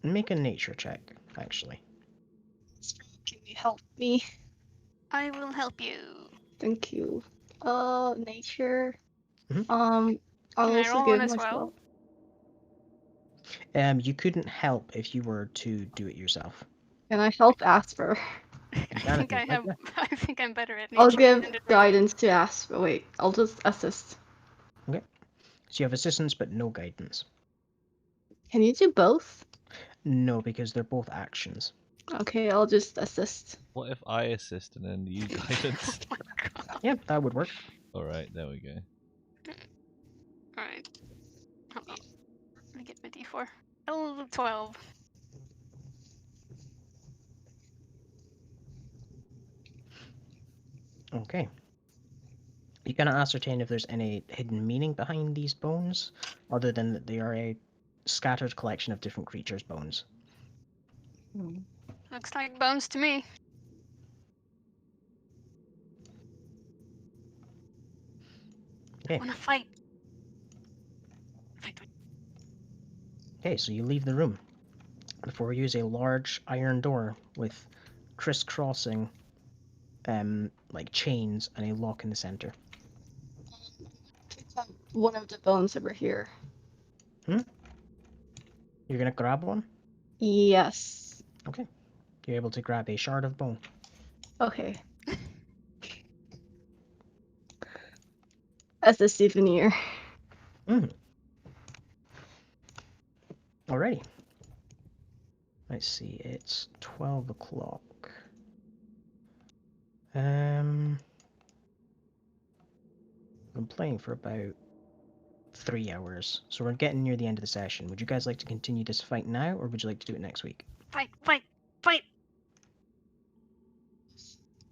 make a nature check, actually. Can you help me? I will help you. Thank you. Nature. Mhm. I'll Can I also roll give one as myself. well? You couldn't help if you were to do it yourself. Can I help Asper? I can if think you'd I like, have. yeah. I think I'm better at I'll nature give and it really- guidance to Asper. Wait, I'll just assist. So you have assistance, but no guidance. Can you do both? No, because they're both actions. Okay, I'll just assist. What if I assist and then you guidance? Oh my god. Yeah, that would work. Alright, there we go. Alright. Hold on. Let me get my D4. Oh, 12. Okay. You cannot ascertain if there's any hidden meaning behind these bones, other than that they are a scattered collection of different creatures' bones. Looks like bones to me. Okay. I wanna fight. Fight. Okay, so you leave the room. Before you is a large iron door with crisscrossing like chains and a lock in the center. Pick up one of the bones over here. You're gonna grab one? Yes. Okay. You're able to grab a shard of bone. Okay. As a souvenir. Alrighty. Let's see, it's 12 o'clock. I'm playing for about 3 hours, so we're getting near the end of the session. Would you guys like to continue this fight now, or would you like to do it next week? Fight. Fight. Fight.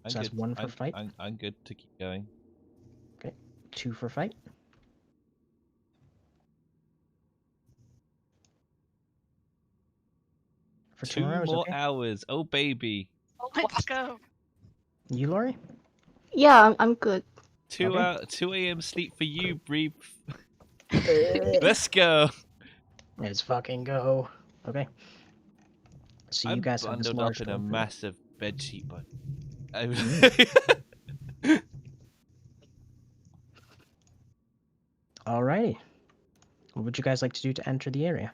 I'm So that's good. 1 for fight, I'm good to keep going. 2 for fight. For 2 tomorrow is more okay. hours. Oh baby. Let's go. You, Laurie? Yeah, I'm good. 2 Okay. 2 a.m. sleep for you, Bree. Let's Let's go. fucking go. Okay. So you I'm guys have this bundled large up in a door. massive bed sheet, but Alrighty. What would you guys like to do to enter the area?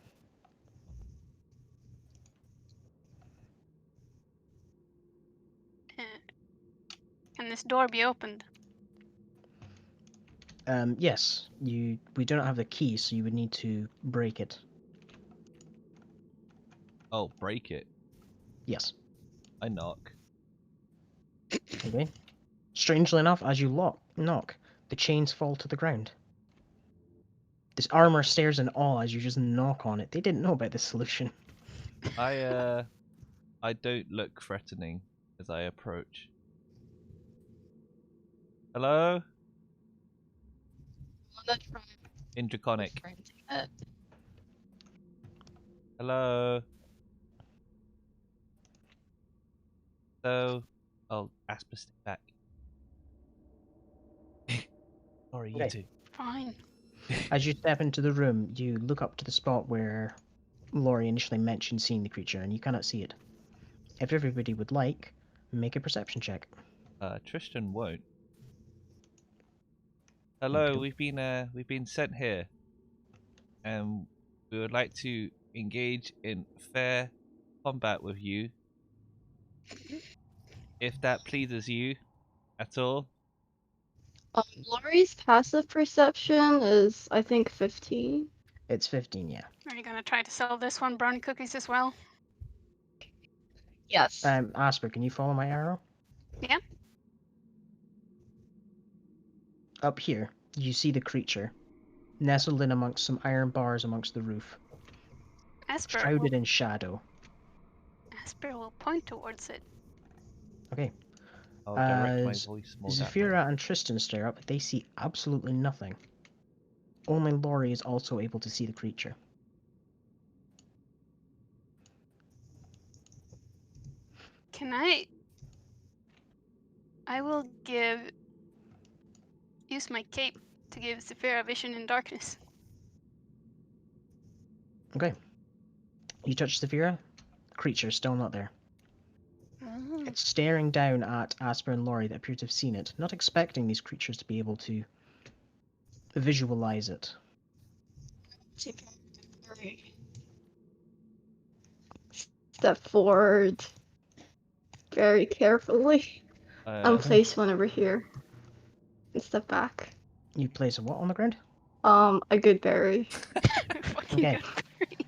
Uh, Can this door be opened? Yes. We do not have the key, so you would need to break it. oh, break it. Yes. I knock. Okay. Strangely enough, as you knock, the chains fall to the ground. This armor stares in awe as you just knock on it. They didn't know about this solution. I don't look threatening as I approach. Hello? In Draconic. Hello? So, I'll Asper stick back. Or you Okay. two. Fine. As you step into the room, you look up to the spot where Laurie initially mentioned seeing the creature, and you cannot see it. If everybody would like, make a perception check. Tristan won't. Hello, Okey-doke. we've been sent here, and we would like to engage in fair combat with you, if that pleases you at all. Laurie's passive perception is, I think, 15. It's 15, yeah. Are you gonna try to sell this one brownie cookies as well? Yes. Asper, can you follow my arrow? Yeah. Up here, you see the creature, nestled in amongst some iron bars amongst the roof, shrouded in shadow. Asper will point towards it. Okay. I'll direct my As voice more that way. Zafira and Tristan stare up, they see absolutely nothing. Only Laurie is also able to see the creature. Can I will use my cape to give Zephyra vision in darkness. Okay. You touch Zafira, the creature is still not there. Mm. It's staring down at Asper and Laurie that appear to have seen it, not expecting these creatures to be able to visualize it. Step forward very carefully. Uh, Place one over here. And step back. You place a what on the ground? A good berry. Fucking Okay.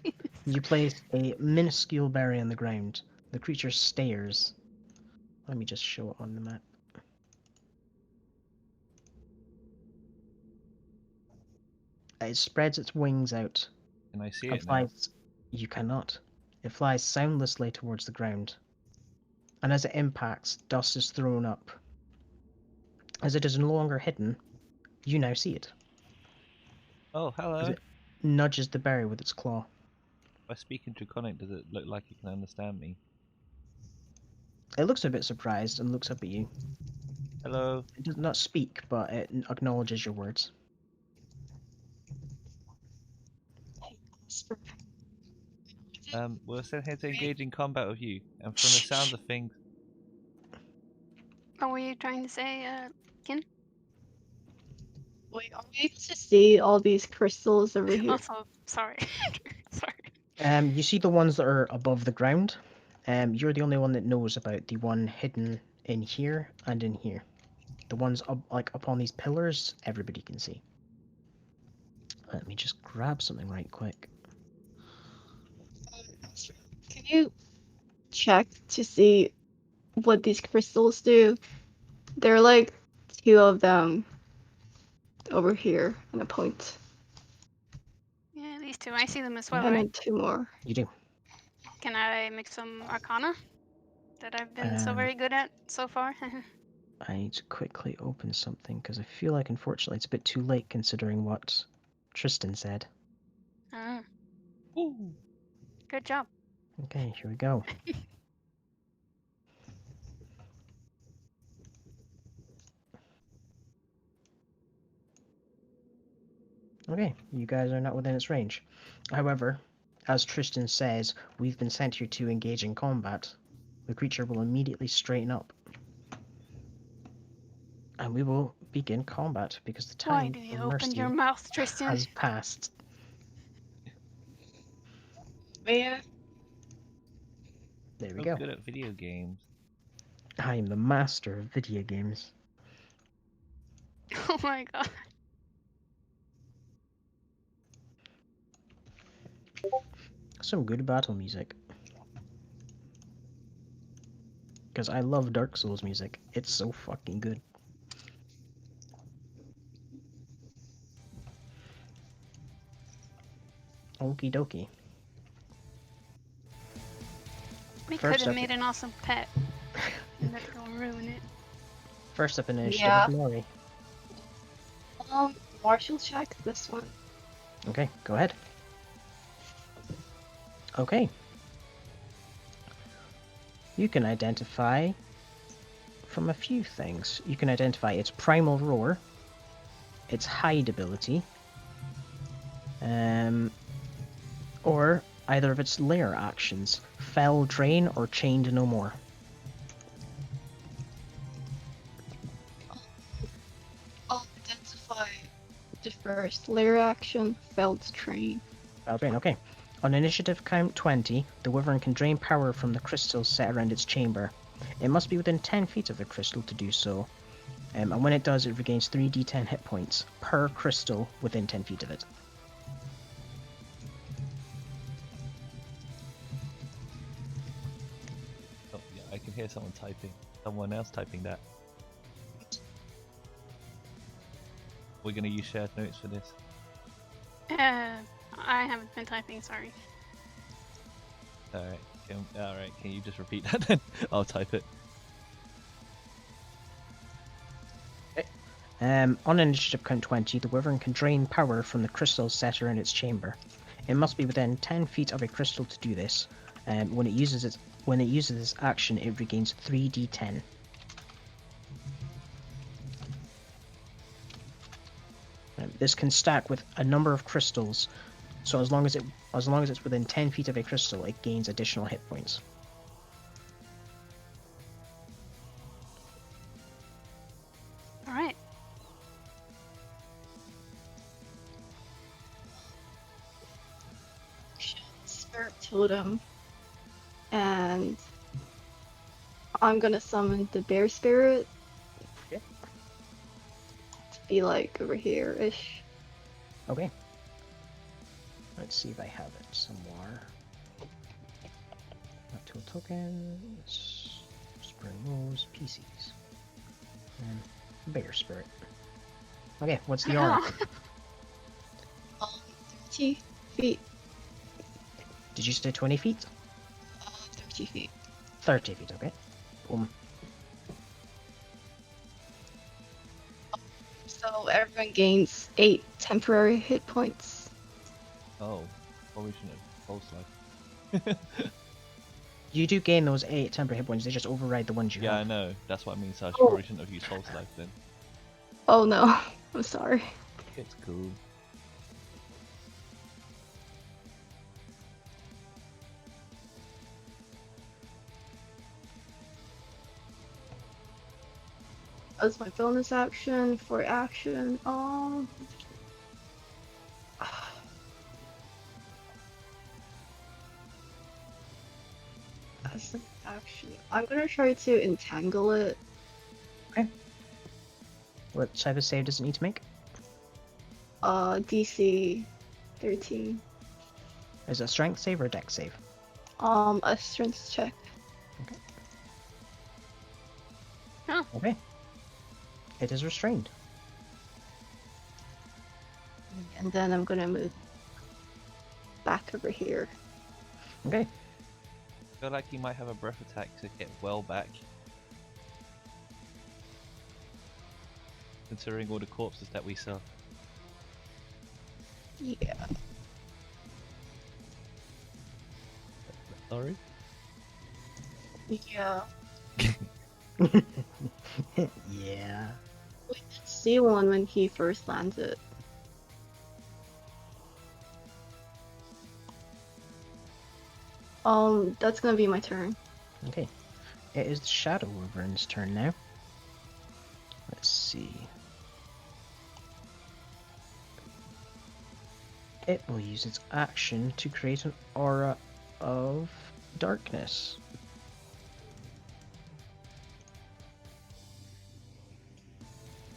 good. You place a minuscule berry on the ground. The creature stares. Let me just show it on the map. It spreads its wings out can I see and it now? flies. You cannot. It flies soundlessly towards the ground. And as it impacts, dust is thrown up. As it is no longer hidden, you now see it. Oh, As hello. it nudges the berry with its claw. If I speak in Draconic, does it look like it can understand me? It looks a bit surprised and looks up at you. Hello. It does not speak, but it acknowledges your words. We're sent here to engage in combat with you, and from the sounds of things, What were you trying to say, Kin? Wait, are we able to see all these crystals over here? Also, sorry. Sorry. You see the ones that are above the ground. You're the only one that knows about the one hidden in here and in here. The ones up, like up on these pillars, everybody can see. Let me just grab something right quick. Can you check to see what these crystals do? There are like 2 of them over here and a point. Yeah, these two. I see them as well, And right? then 2 more. You do. Can I make some Arcana that I've been so Um, very good at so far? I need to quickly open something because I feel like unfortunately it's a bit too late considering what Tristan said. Ah, ooh, good job. Okay, here we go. Okay, you guys are not within its range. However, as Tristan says, we've been sent here to engage in combat. The creature will immediately straighten up. And we will begin combat because the Why time do you of open mercy your mouth, Tristan? has passed. Man. There we so go. good at video games. I am the master of video games. Oh my god. Some good battle music. Because I love Dark Souls music. It's so fucking good. Okie dokie. We First could have up- made an awesome pet. And that's gonna ruin it. First up in initiative Yeah. is Maury. Marshall check this one. Okay, go ahead. Okay. You can identify from a few things. You can identify its primal roar, its hide ability, or either of its lair actions, Fell, Drain, or Chained No More. I'll identify the first layer action, failed train. Fell, Drain, okay. On initiative count 20, the Wyvern can drain power from the crystals set around its chamber. It must be within 10 feet of the crystal to do so, and when it does, it regains 3d10 hit points per crystal within 10 feet of it. Oh, yeah, I can hear someone typing. Someone else typing that. We're gonna use shared notes for this. I haven't been typing, sorry. Alright. Alright, can you just repeat that then? I'll type it. On initiative count 20, the Wyvern can drain power from the crystals set around its chamber. It must be within 10 feet of a crystal to do this. When it uses this action, it regains 3d10. This can stack with a number of crystals, so as long as it's within 10 feet of a crystal, it gains additional hit points. Alright. Spirit Totem. And I'm gonna summon the bear spirit. Okay. To be like over here-ish. Okay. Let's see if I have it somewhere. Tool tokens, spring rules, PCs, and bear spirit. Okay, what's the aura? 30 feet. Did you say 20 feet? 30 feet. 30 feet, okay. Boom. So everyone gains 8 temporary hit points. Oh, probably shouldn't have pulse life. You do gain those 8 temporary hit points, they just override the ones you Yeah, I have. know. That's what I mean. So I Oh. probably shouldn't have used pulse life then. Oh no, I'm sorry. It's cool. That's my bonus action for action. As an action, I'm gonna try to entangle it. What type of save does it need to make? DC 13. Is it a strength save or a dex save? A strength check. Okay. It is restrained. And then I'm gonna move back over here. Okay. I feel like he might have a breath attack to get well back. Considering all the corpses that we saw. Yeah. Sorry? Yeah. Yeah. We did see one when he first landed. That's gonna be my turn. Okay. It is the Shadow Wyvern's turn now. Let's see. It will use its action to create an aura of darkness.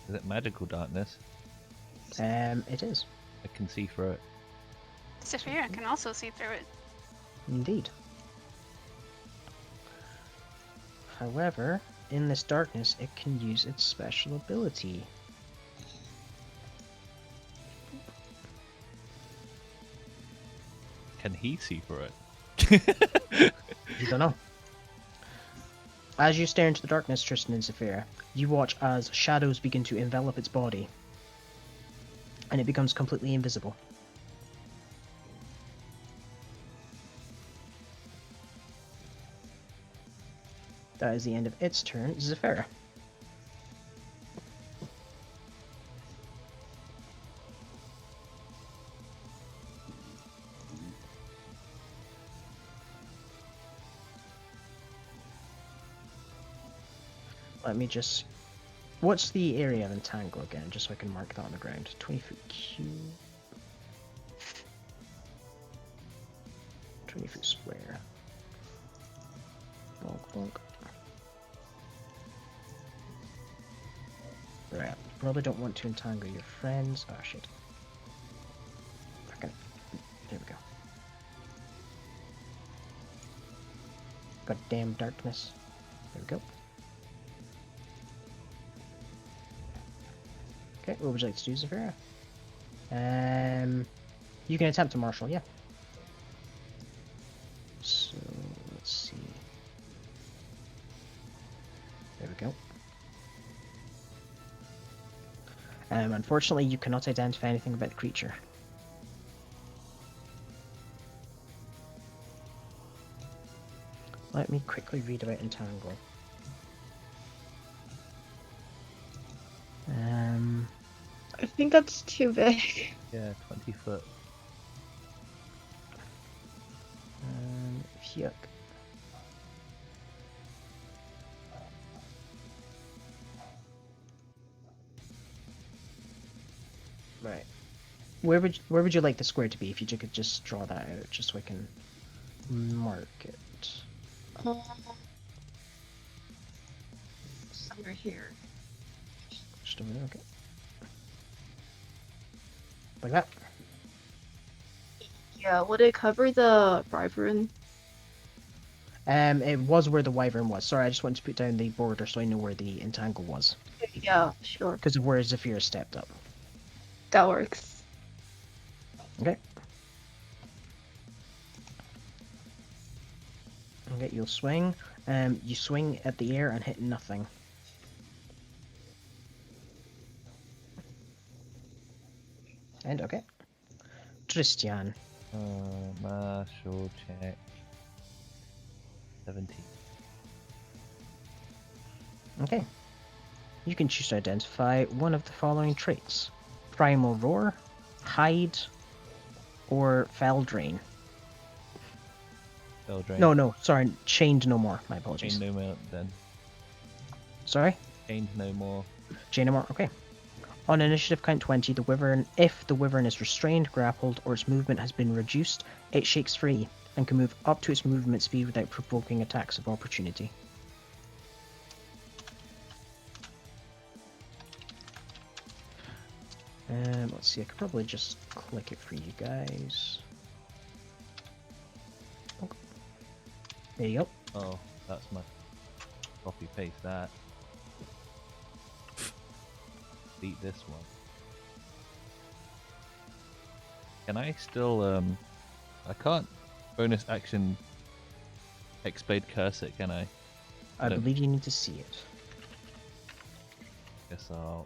Is it magical darkness? It is. I can see through it. Sophia can also see through it. Indeed. However, in this darkness, it can use its special ability. Can he see through it? You don't know. As you stare into the darkness, Tristan and Zephyra, you watch as shadows begin to envelop its body, and it becomes completely invisible. That is the end of its turn. Zephyra. Let me just... What's the area of entangle again, just so I can mark that on the ground? 20 foot cube. 20 foot square. Bonk, bonk. Right, probably don't want to entangle your friends. Oh shit. Okay. There we go. Goddamn darkness. There we go. Okay, what would you like to do, Zafira? You can attempt to marshal, yeah. So, let's see. There we go. Unfortunately, you cannot identify anything about the creature. Let me quickly read about Entangle. I think that's too big. Yeah, 20 foot. Yuck. Right. Where would you like the square to be? If you could just draw that out, just so I can mark it. Somewhere here. Just over there, okay. Like that. Yeah, would it cover the wyvern? It was where the wyvern was. Sorry, I just wanted to put down the border so I know where the entangle was. Yeah, sure. Because of where Zafira stepped up. That works. Okay. Okay, you'll swing. You swing at the air and hit nothing. And okay. Tristian. Marshall check. 17. Okay. You can choose to identify one of the following traits. Primal Roar, Hide, or Fell Drain. Fell drain. No, sorry, Chained No More. My apologies. Chained no more then. Sorry? Chained no more. Chained No More, okay. On initiative count 20, the wyvern, if the wyvern is restrained, grappled, or its movement has been reduced, it shakes free and can move up to its movement speed without provoking attacks of opportunity. Let's see, I could probably just click it for you guys. Okay. There you go. Oh, that's my copy paste that. Beat this one. Can I still I can't bonus action X-Blade curse it, can I? I believe you need to see it. Guess I'll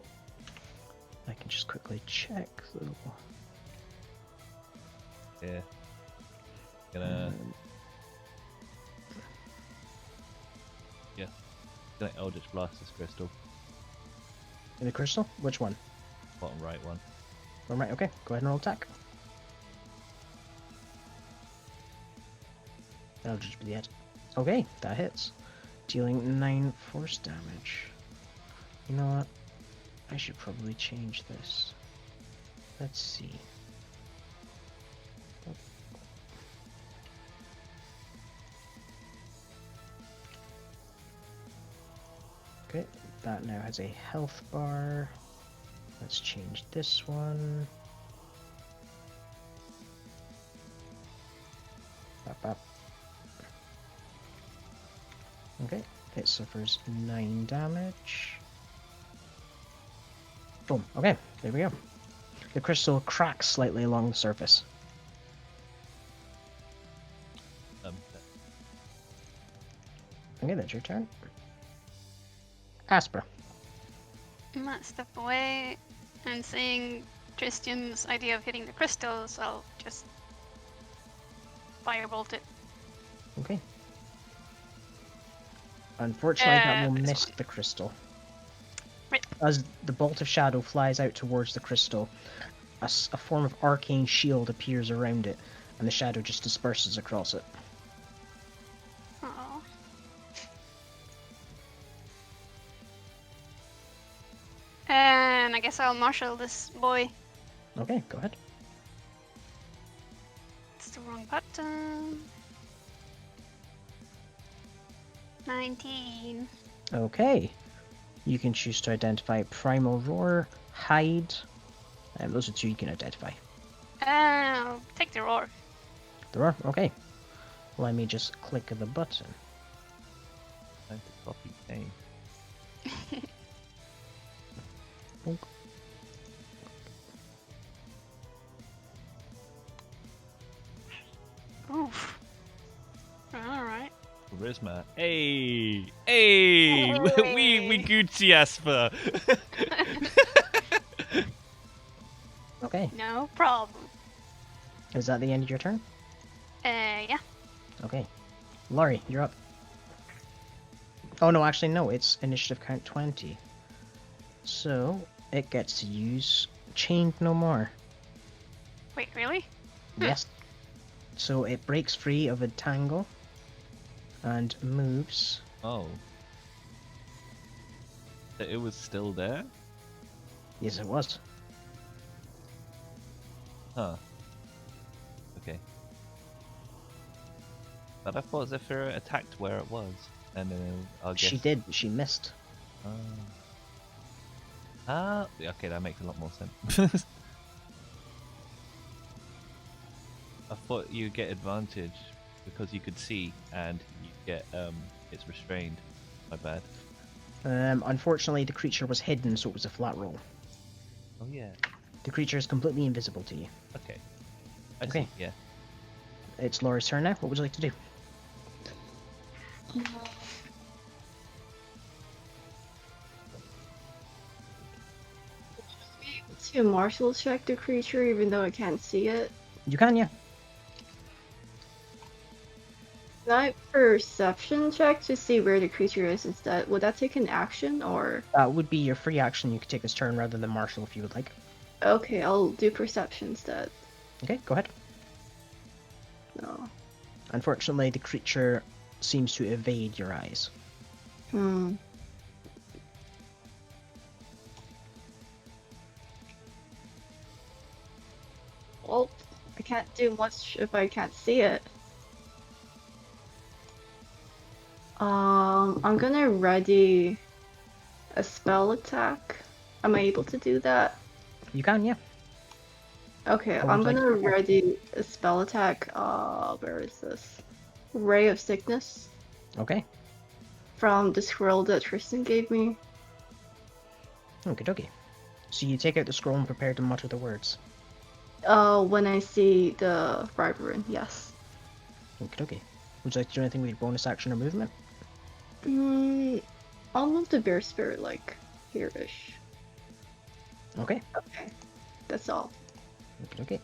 I can just quickly check though. yeah. Gonna yeah. Gonna Eldritch Blast this crystal. In the crystal? Which one? Bottom right one. Oh, right, okay. Go ahead and roll attack. That'll just be the hit. Okay, that hits. Dealing 9 force damage. You know what? I should probably change this. Let's see. Okay, that now has a health bar. Let's change this one. Up. Okay, it suffers 9 damage. Boom. Okay, there we go. The crystal cracks slightly along the surface. Okay, that's your turn. Aspera. I might step away, and seeing Tristian's idea of hitting the crystals, I'll just firebolt it. Okay. Unfortunately, that will this miss one. the crystal. Right. As the bolt of shadow flies out towards the crystal, a form of arcane shield appears around it, and the shadow just disperses across it. Oh. then I guess I'll marshal this boy. Okay, go ahead. It's the wrong button. 19. Okay. You can choose to identify Primal Roar, Hide. Those are two you can identify. I'll take the roar. The Roar, okay. Let me just click the button. Time to copy paste. Bonk. Oof. Alright. Charisma. Hey! Hey! We Gucci Asper! Okay. No problem. Is that the end of your turn? Yeah. Okay. Laurie, you're up. Oh no, actually no, it's initiative count 20. So, it gets to use Chained No More. Wait, really? Yes. So it breaks free of a tangle and moves. Oh. It was still there? Yes, it was. Huh. Okay. But I thought Zephyr attacked where it was. And then I'll guess... She did, she missed. Okay, that makes a lot more sense. I thought you get advantage because you could see and you get it's restrained. My bad. Unfortunately, the creature was hidden, so it was a flat roll. Oh yeah. The creature is completely invisible to you. Okay. I Okay. see, yeah. It's Laura's turn now. What would you like to do? To martial check the creature even though I can't see it. You can, yeah. Can I perception check to see where the creature is instead? Would that take an action or? That would be your free action. You could take this turn rather than martial if you would like. Okay, I'll do perception instead. Okay, go ahead. No. Unfortunately, the creature seems to evade your eyes. Hmm. Well, I can't do much if I can't see it. I'm gonna ready a spell attack. Am I able to do that? You can, yeah. Okay, What would I'm you like gonna to do? ready a spell attack. Where is this? Ray of Sickness Okay. from the scroll that Tristan gave me. Okie dokie. So you take out the scroll and prepare to mutter the words. When I see the Vibrant, yes. Okie dokie. Would you like to do anything with your bonus action or movement? I'll move the bear spirit like here-ish. Okay. Okay, that's all. Okie dokie.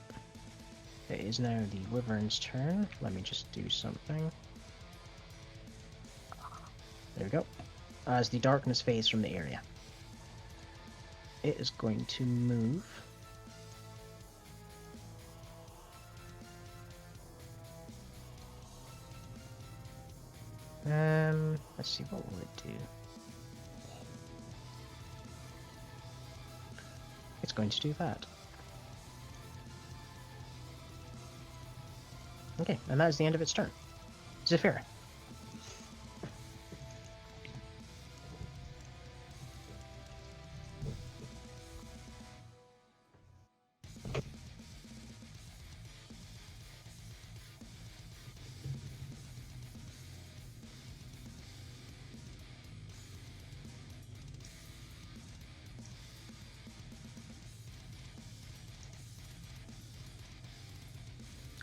It is now the wyvern's turn. Let me just do something. There we go. As the darkness fades from the area, it is going to move. Let's see, what will it do? It's going to do that. Okay, and that is the end of its turn. Zephyr.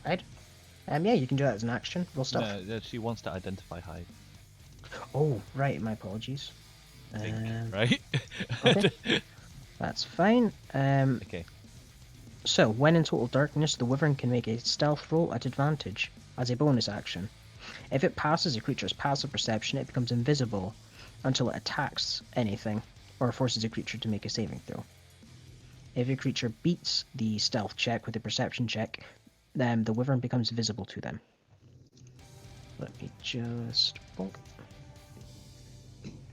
Right? Yeah, you can do that as an action. Roll stuff. No, she wants to identify Hyde. Oh, right, my apologies. I think, Um, right? okay. That's fine. Okay. So, when in total darkness, the wyvern can make a stealth roll at advantage as a bonus action. If it passes a creature's passive perception, it becomes invisible until it attacks anything or forces a creature to make a saving throw. If a creature beats the stealth check with a perception check, then the wyvern becomes visible to them. Let me just... bonk.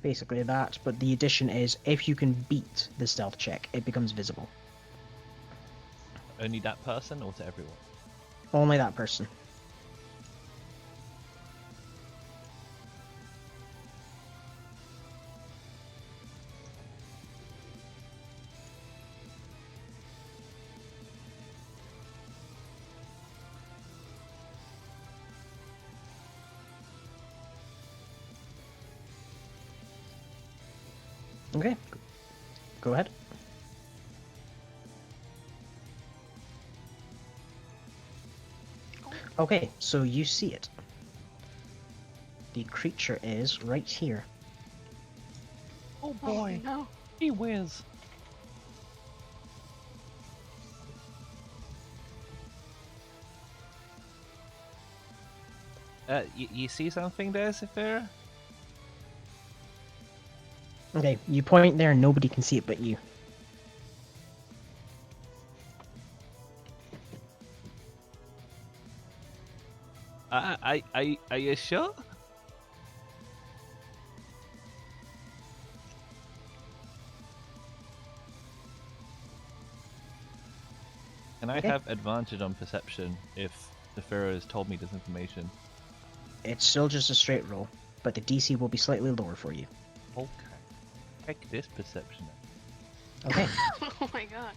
basically that, but the addition is if you can beat the stealth check, it becomes visible. Only that person or to everyone? Only that person. Okay, go ahead. Okay, so you see it. The creature is right here. Oh Oh, boy, no. he whiz. You see something there, Saphira? Okay, you point there, nobody can see it but you. Are you sure? Can I Okay. have advantage on perception if Saphira has told me this information? It's still just a straight roll, but the DC will be slightly lower for you. Okay. Check this perception. Okay, Oh my god.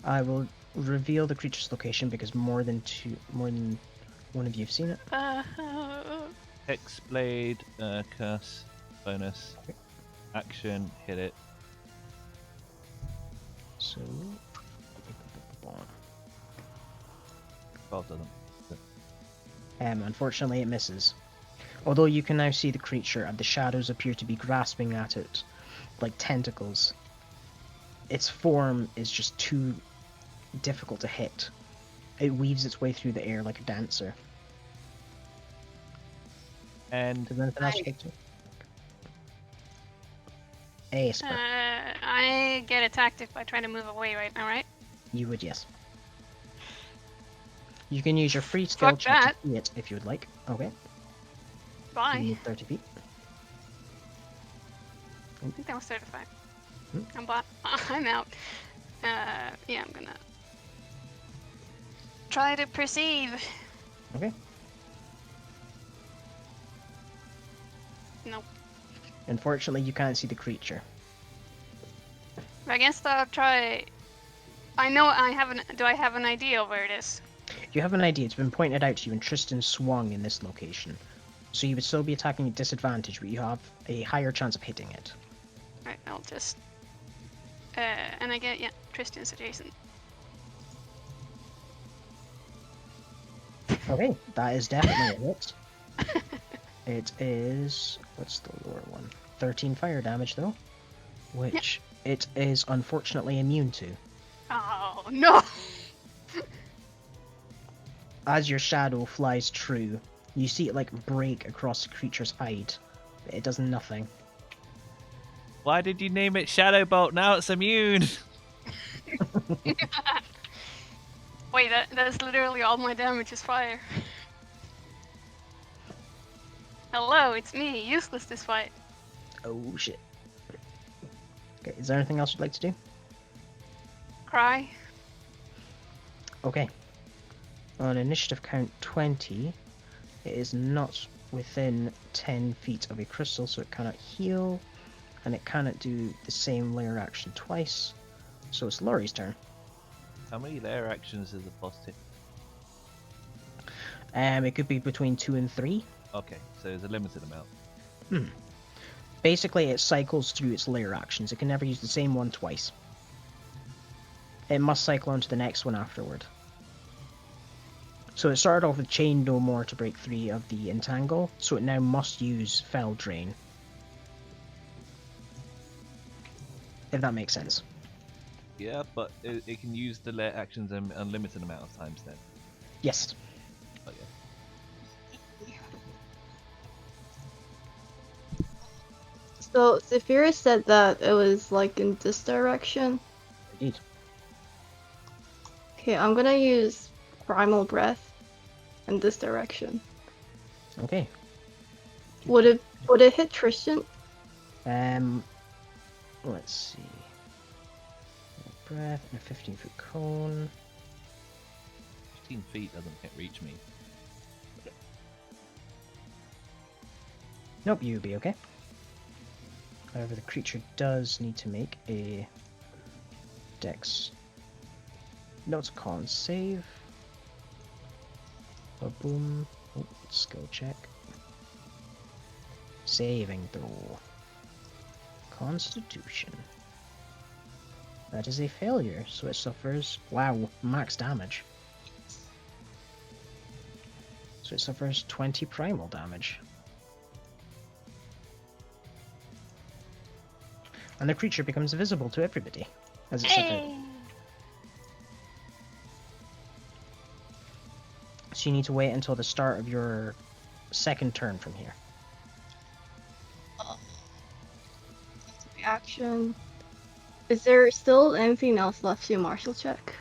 I will reveal the creature's location because more than one of you have seen it. Hexblade, curse, bonus, action, hit it. So, 12 doesn't. unfortunately, it misses. Although you can now see the creature, and the shadows appear to be grasping at it like tentacles. Its form is just too difficult to hit. It weaves its way through the air like a dancer. And Is there anything else you'd like to do? Esper, I get attacked if I try to move away right now, right? you would, yes. You can use your free skill Fuck check that. to see it if you would like. Okay, you Bye. move 30 feet. I think that was 35. Hmm. I'm out. Yeah, I'm gonna try to perceive. Okay. Nope. Unfortunately, you can't see the creature. I guess I'll try. I know I have an. Do I have an idea of where it is? You have an idea. It's been pointed out to you, and Tristan swung in this location. So you would still be attacking at disadvantage, but you have a higher chance of hitting it. Right, I'll just. And I get, yeah, Tristan's adjacent. Okay, that is definitely a hit. It is... what's the lower one? 13 fire damage, though. Which it is unfortunately immune to. Oh, no! As your shadow flies through, you see it like break across the creature's hide. But it does nothing. why did you name it Shadow Bolt? Now it's immune. Wait, that's literally all my damage is fire. Hello, it's me, useless this fight. Oh shit. Okay, is there anything else you'd like to do? Cry. Okay. On initiative count 20, it is not within 10 feet of a crystal, so it cannot heal, and it cannot do the same layer action twice. So it's Laurie's turn. How many layer actions is a positive? It could be between 2 and 3. Okay, so there's a limited amount. Basically, it cycles through its layer actions. It can never use the same one twice. It must cycle on to the next one afterward. So it started off with Chain No More to break 3 of the Entangle, so it now must use Fell Drain. If that makes sense. Yeah, but it can use the layer actions an unlimited amount of times then. Yes. Okay. So Zephyr said that it was like in this direction. Indeed. Okay, I'm gonna use Primal Breath in this direction. Okay. Would it hit Tristan? Let's see. Breath and a 15-foot cone. 15 feet doesn't reach me. Nope, you'll be okay. However, the creature does need to make a dex. No, it's a con save. Boom. Oh, skill check. Saving throw. Constitution. That is a failure, so it suffers, wow, max damage. So it suffers 20 primal damage. And the creature becomes visible to everybody as it suffers. Hey! So you need to wait until the start of your second turn from here. Action. Is there still anything else left to martial check?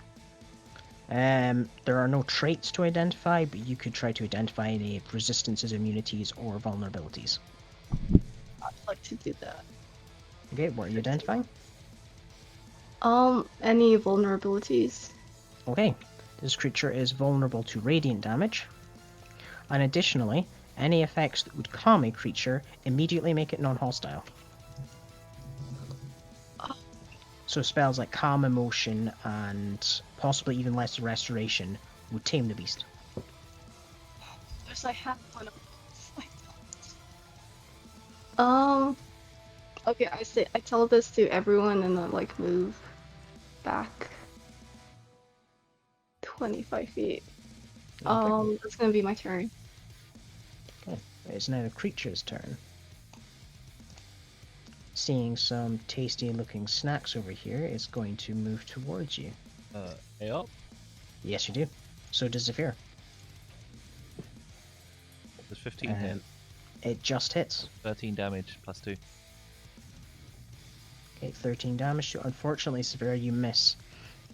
There are no traits to identify, but you could try to identify any resistances, immunities, or vulnerabilities. I'd like to do that. Okay, what are you identifying? Any vulnerabilities? Okay, this creature is vulnerable to radiant damage, and additionally, any effects that would calm a creature immediately make it non-hostile. So spells like Calm Emotion and possibly even Lesser Restoration would tame the beast. There's I have one of those. Okay, I tell this to everyone and then like move back 25 feet. Okay. That's gonna be my turn. Okay, it's now the creature's turn. Seeing some tasty looking snacks over here, it's going to move towards you. Hey up. Yes, you do. So does Zephyr. There's 15 hit. It just hits. 13 damage plus 2. Okay, 13 damage. Unfortunately, Zephyr, you miss.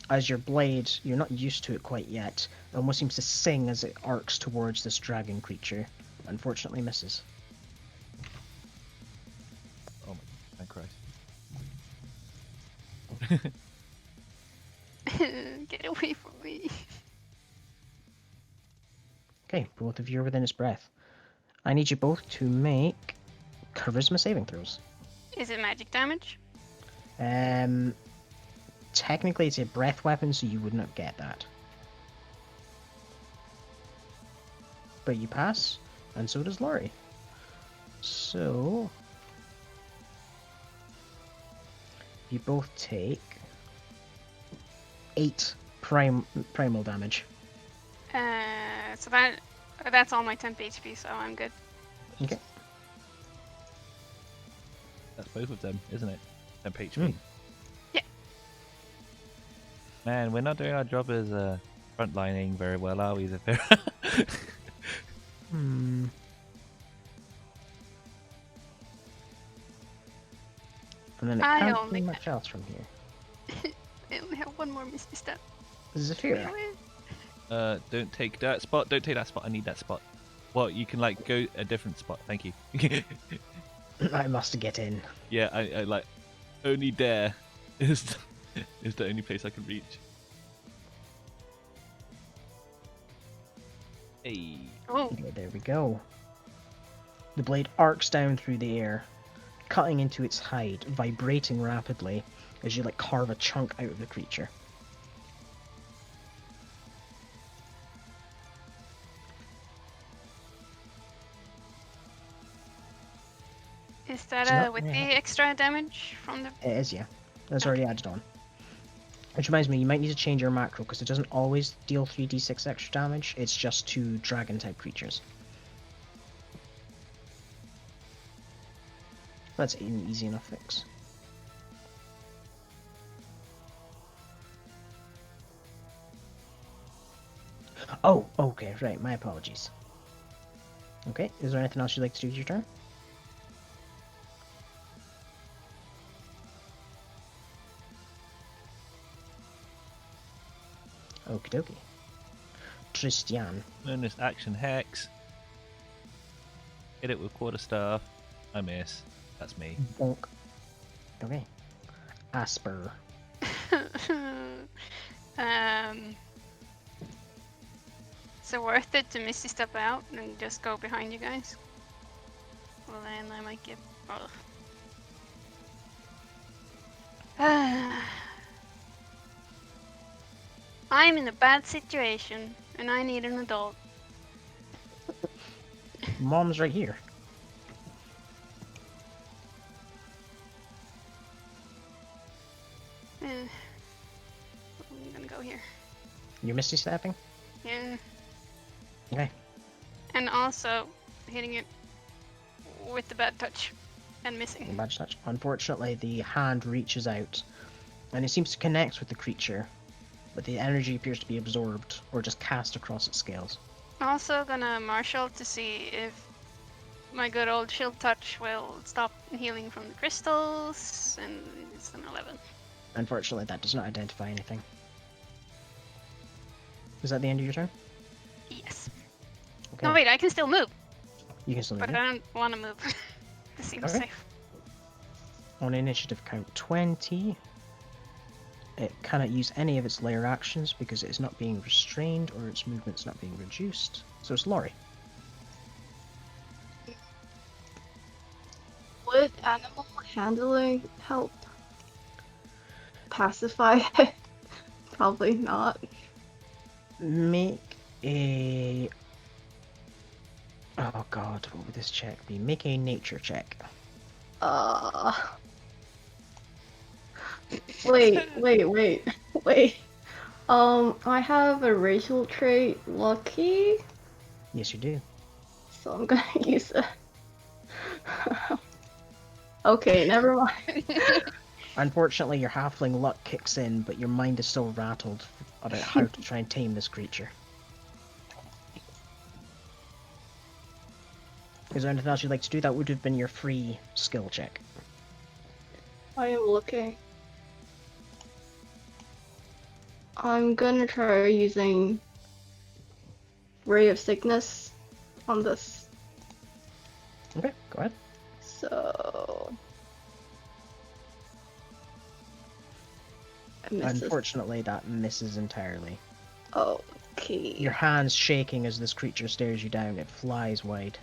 As your blade, you're not used to it quite yet, it almost seems to sing as it arcs towards this dragon creature. Unfortunately misses. Oh my Christ. Get away from me. Okay, both of you are within its breath. I need you both to make charisma saving throws. Is it magic damage? Technically it's a breath weapon, so you would not get that. But you pass, and so does Laurie. So you both take 8 primal damage. So that's all my temp HP, so I'm good. Okay. That's both of them, isn't it? And HP. Mm. Yeah. Man, we're not doing our job as frontlining very well, are we, Zephyr? Hmm. And then it I can't only be much else from here. I only have one more misty step. Zephyr. Don't take that spot. Don't take that spot. I need that spot. Well, you can like go a different spot. Thank you. I must get in. Yeah, I like only there is the only place I can reach. Hey. Oh, Okay, there we go. The blade arcs down through the air, cutting into its hide, vibrating rapidly as you like carve a chunk out of the creature. is that It's not with very the happy. extra damage from the? It is, yeah. That's Okay. already added on. Which reminds me, you might need to change your macro, because it doesn't always deal 3d6 extra damage, it's just to dragon-type creatures. That's an easy enough fix. Oh, okay, right, my apologies. Okay, is there anything else you'd like to do with your turn? Okie dokie. Tristian. Bonus action hex. Hit it with quarterstaff. I miss. That's me. Bonk. Okay. Asper. So worth it to Misty step out and just go behind you guys? Well, then I might get. I'm in a bad situation and I need an adult. Mom's right here. I'm gonna go here. You're Misty stepping? Yeah. Okay. And also hitting it with the bad touch and missing. Bad touch. Unfortunately, the hand reaches out and it seems to connect with the creature, but the energy appears to be absorbed or just cast across its scales. Also gonna marshal to see if my good old shield touch will stop healing from the crystals, and it's an 11. Unfortunately, that does not identify anything. Is that the end of your turn? Yes. Okay. No, wait, I can still move, You can still move but it. I don't want to move. This seems Okay. safe. On initiative count 20, it cannot use any of its layer actions because it is not being restrained or its movement's not being reduced. So it's Lori. Would animal handling help pacify it? Probably not. Make a... Oh god, what would this check be? Make a nature check. Wait. I have a racial trait, lucky, Yes, you do. so I'm gonna use it. Okay, never mind. Unfortunately, your halfling luck kicks in, but your mind is still rattled about how to try and tame this creature. Is there anything else you'd like to do? That would have been your free skill check. I am looking. I'm gonna try using Ray of Sickness on this. Okay, go ahead. So I missed Unfortunately, that misses entirely. this. Okay. Your hand's shaking as this creature stares you down. It flies wide.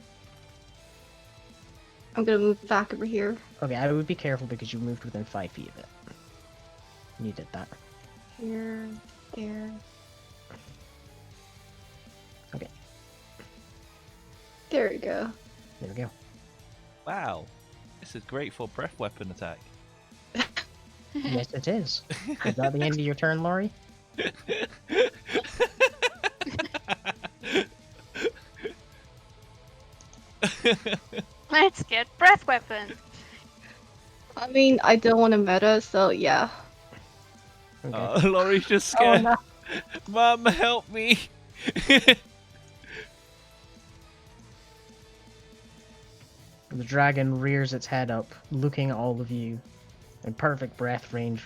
I'm gonna move back over here. Okay, I would be careful because you moved within 5 feet of it. You did that. Here, there. Okay, There we go. there we go. Wow. This is great for breath weapon attack. Yes, it is. Is that the end of your turn, Laurie? Let's get breath weapon. I mean, I don't want to meta, so yeah. Okay. Laurie's just Oh scared. no. Mum, help me. The dragon rears its head up, looking at all of you in perfect breath range.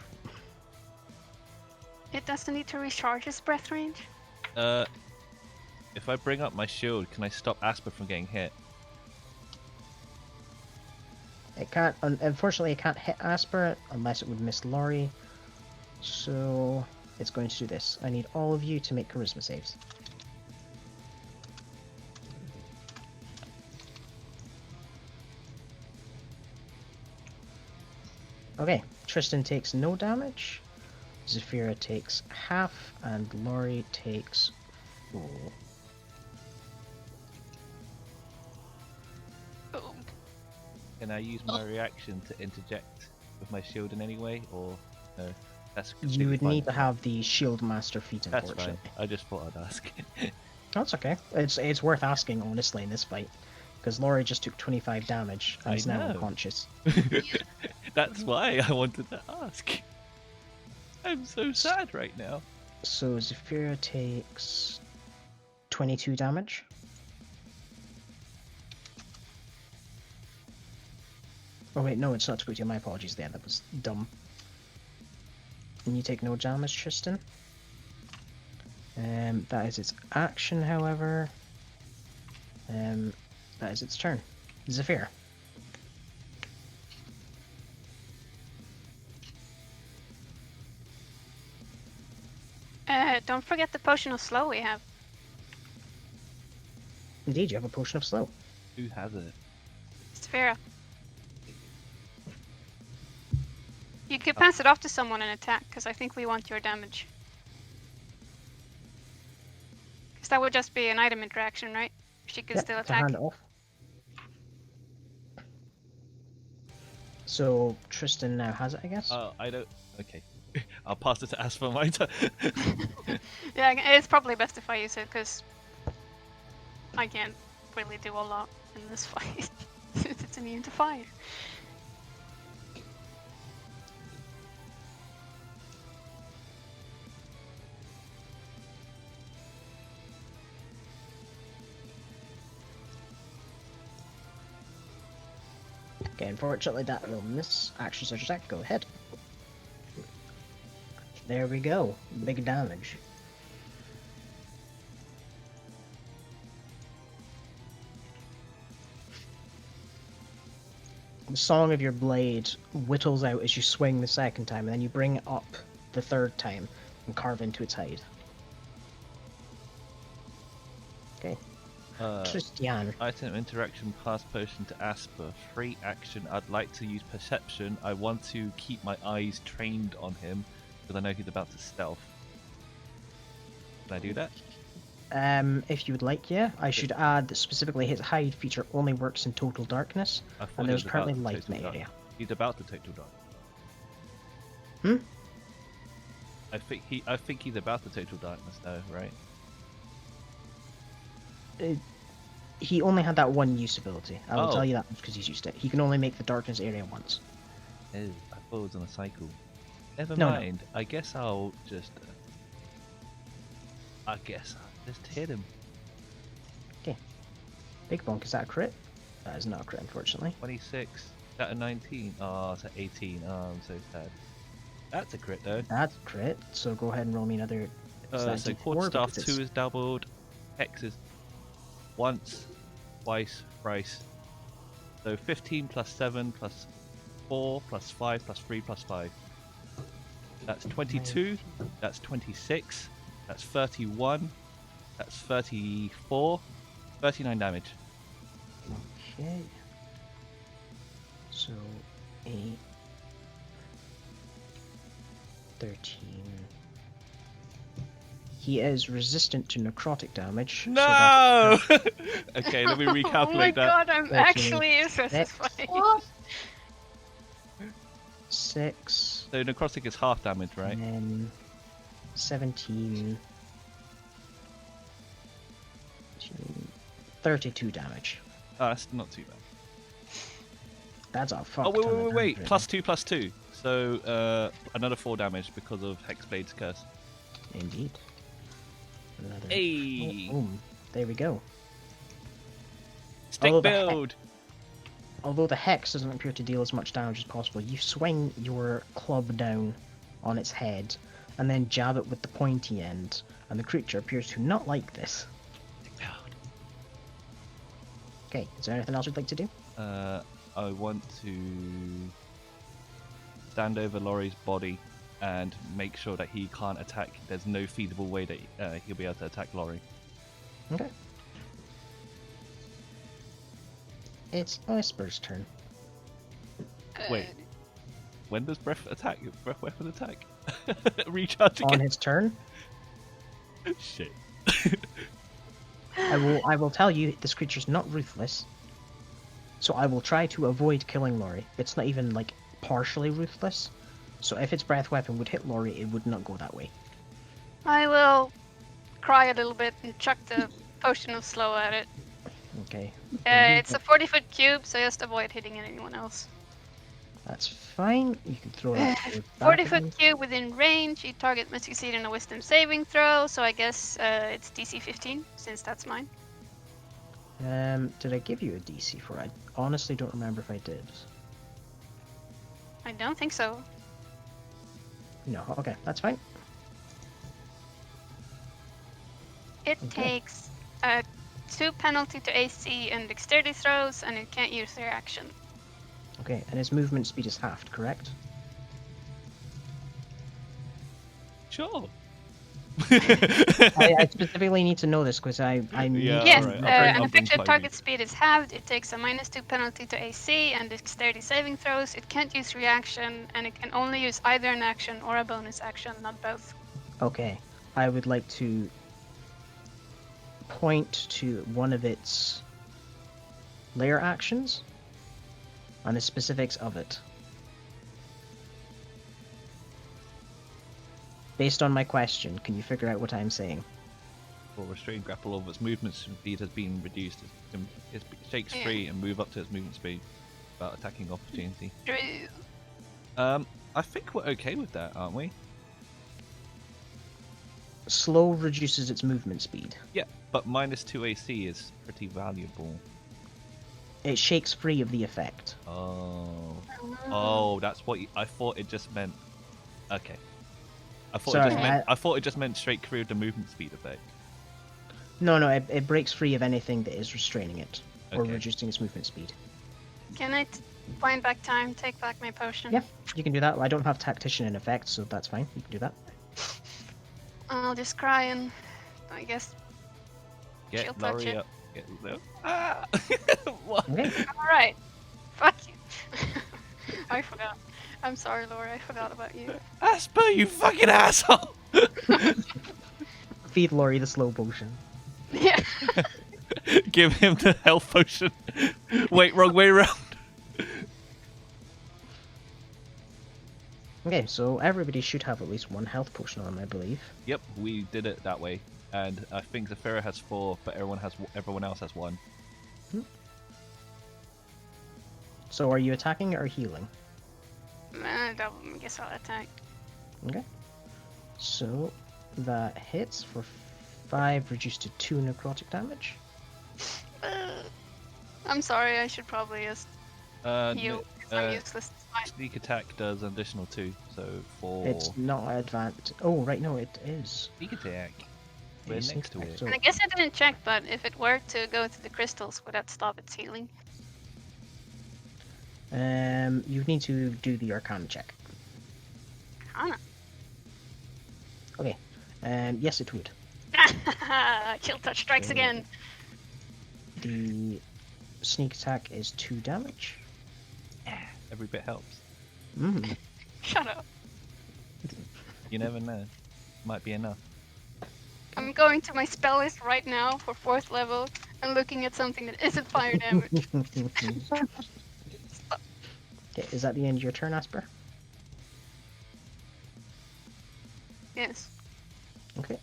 It doesn't need to recharge its breath range. If I bring up my shield, can I stop Asper from getting hit? It can't, unfortunately, it can't hit Asper unless it would miss Laurie. So it's going to do this. I need all of you to make charisma saves. Okay, Tristan takes no damage, Zafira takes half, and Laurie takes full. Boom. Can I use my reaction to interject with my shield in any way, or no? That's You completely would fine. need to have the Shield Master feat, That's unfortunately. fine. I just thought I'd ask. That's okay. It's worth asking, honestly, in this fight. Because Laurie just took 25 damage and I is now know. unconscious. That's why I wanted to ask. I'm so sad right now. So Zafira takes 22 damage. Oh wait, no, it's not 22. My apologies there. That was dumb. And you take no damage, Tristan. That is its action, however. That is its turn. Zephyr. Don't forget the potion of slow we have. Indeed, you have a potion of slow. Who has it? Sphera. You could pass it off to someone and attack, because I think we want your damage. Because that would just be an item interaction, right? She could still To attack. hand it off. So Tristan now has it, I guess. I don't. Okay. I'll pass it to Asper my turn. Yeah, it's probably best if I use it, because I can't really do a lot in this fight. It's immune to fire. Okay, unfortunately that will miss. Action surge attack, go ahead. There we go. Big damage. The song of your blade whittles out as you swing the second time, and then you bring it up the third time and carve into its hide. Okay. Christian. Item interaction, pass potion to Asper. Free action. I'd like to use perception. I want to keep my eyes trained on him because I know he's about to stealth. Can I do that? If you would like, yeah. I should add that specifically his hide feature only works in total darkness, I thought and he there's was currently about to light in total the dark. area. He's about to total dark. Hmm? I think he's about to total darkness though, right? He only had that one use ability. I will Oh. tell you that because he's used it. He can only make the darkness area once. Oh, I thought it was on a cycle. Never No, no. mind. I guess I'll just. I guess I'll just hit him. Big bonk, is that a crit? That is not a crit, unfortunately. 26. That a 19. Oh, it's an 18. Oh, I'm so sad. That's a crit though. That's a crit, so go ahead and roll me another. So D4 quarterstaff because 2 it's- is doubled. Hex is once, twice, thrice. So 15 plus 7 plus 4 plus 5 plus 3 plus 5. That's 22. That's 26. That's 31. That's 34. 39 damage. Okay. So 8, 13. He is resistant to necrotic damage. so No! Okay, let me Oh my recalculate that. god, I'm 13, actually interested in this 6. fight. What? 6, So necrotic is half damage, right? and then 17, 32 damage. Oh, that's not too bad. That's a fuck Oh, wait, ton of wait, damage wait. right Plus 2, plus 2. So, another 4 damage because of Hexblade's curse. there. Indeed. Another. Hey! Oh, boom. There we go. Stick although the build! Although the hex doesn't appear to deal as much damage as possible, you swing your club down on its head and then jab it with the pointy end, and the creature appears to not like this. Stick build. Okay, is there anything else you'd like to do? I want to stand over Laurie's body and make sure that he can't attack. There's no feasible way that he'll be able to attack Laurie. Okay. It's Asper's turn. Wait. When does breath weapon attack? Recharge On again. his turn, Shit. I will tell you this creature's not ruthless. So I will try to avoid killing Laurie. It's not even like partially ruthless. So if its breath weapon would hit Laurie, it would not go that way. I will cry a little bit and chuck the potion of slow at it. Okay. It's a 40-foot cube, so just avoid hitting anyone else. That's fine. You can throw that towards back again. 40-foot cube within range. Each target must succeed in a wisdom saving throw, so I guess it's DC 15, since that's mine. Did I give you a DC for it? I honestly don't remember if I did. I don't think so. No, okay, that's fine. It Okay. takes a -2 penalty to AC and dexterity throws, and it can't use their action. Okay, and his movement speed is halved, correct? Sure. I specifically need to know this because I need Yeah, to Yes, alright, refer- I'll an bring effective Clyde target with. speed is halved. It takes a -2 penalty to AC and dexterity saving throws. It can't use reaction, and it can only use either an action or a bonus action, not both. Okay, I would like to point to one of its layer actions and the specifics of it. Based on my question, can you figure out what I'm saying? Or restrain grapple of its movement speed has been reduced. It shakes Yeah. free and move up to its movement speed without attacking opportunity. True. I think we're okay with that, aren't we? Slow reduces its movement speed. Yeah, but -2 AC is pretty valuable. It shakes free of the effect. Oh, that's what I thought it just meant. Okay, I thought Sorry, it just meant. I thought it just meant straight through the movement speed effect. No, it breaks free of anything that is restraining it or Okay. reducing its movement speed. Can I wind back time, take back my potion? Yeah, you can do that. I don't have Tactician in effect, so that's fine. You can do that. I'll just cry and I guess. She'll Get touch Laurie it. up. Get ah! What? Okay. Alright. Fuck you. I forgot. I'm sorry, Laura. I forgot about you. Asper, you fucking asshole! Feed Lori the slow potion. Yeah. Give him the health potion. Wait, wrong way around. Okay, so everybody should have at least one health potion on them, I believe. Yep, we did it that way, and I think Zafira has 4, but everyone else has 1. So are you attacking or healing? I guess I'll attack. Okay. So that hits for 5, reduced to 2 necrotic damage. I'm sorry. I should probably just heal. No, 'Cause I'm useless. It's fine. sneak attack does an additional 2, so 4. It's not advanced. Oh, right, no, it is. Sneak attack. It We're is next to sneak attack, it. so- And I guess I didn't check, but if it were to go to the crystals, would that stop its healing? You need to do the Arcana check. Arcana. Okay. Yes, it would. Chill touch strikes again. The sneak attack is 2 damage. Every bit helps. Mm. Shut up. You never know. Might be enough. I'm going to my spell list right now for 4th level and looking at something that isn't fire damage. Okay, is that the end of your turn, Asper? Yes. Okay.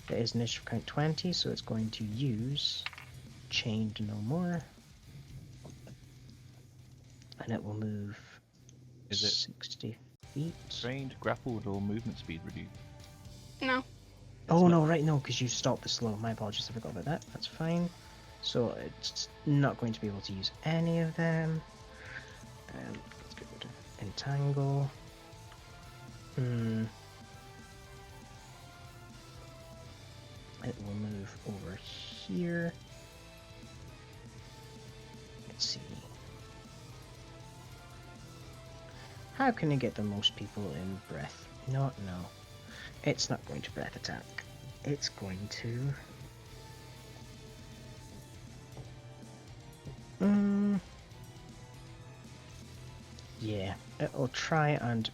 It is initiative count 20, so it's going to use Chained No More. And it will move Is it 60 feet. trained, grappled, or movement speed reduced? No. Oh, no, right, no, because you stopped the slow. My apologies, I forgot about that. That's fine. So it's not going to be able to use any of them. Let's get rid of Entangle. It will move over here. Let's see. How can I get the most people in breath? No. It's not going to breath attack. It's going to... Yeah, it'll try and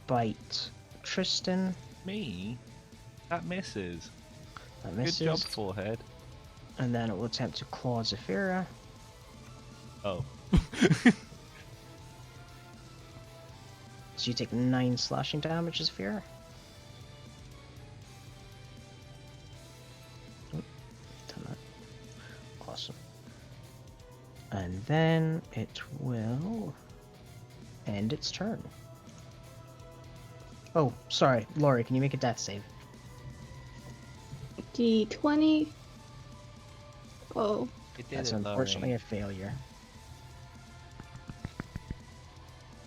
bite Tristan. Me? That misses. That Good misses. job, forehead. And then it will attempt to claw Zafira. Oh. So you take 9 slashing damage, Zafira. Done that. Awesome. And then it will end its turn. Oh, sorry, Laurie, can you make a death save? D20. Oh, It did That's it, unfortunately Laurie. a failure.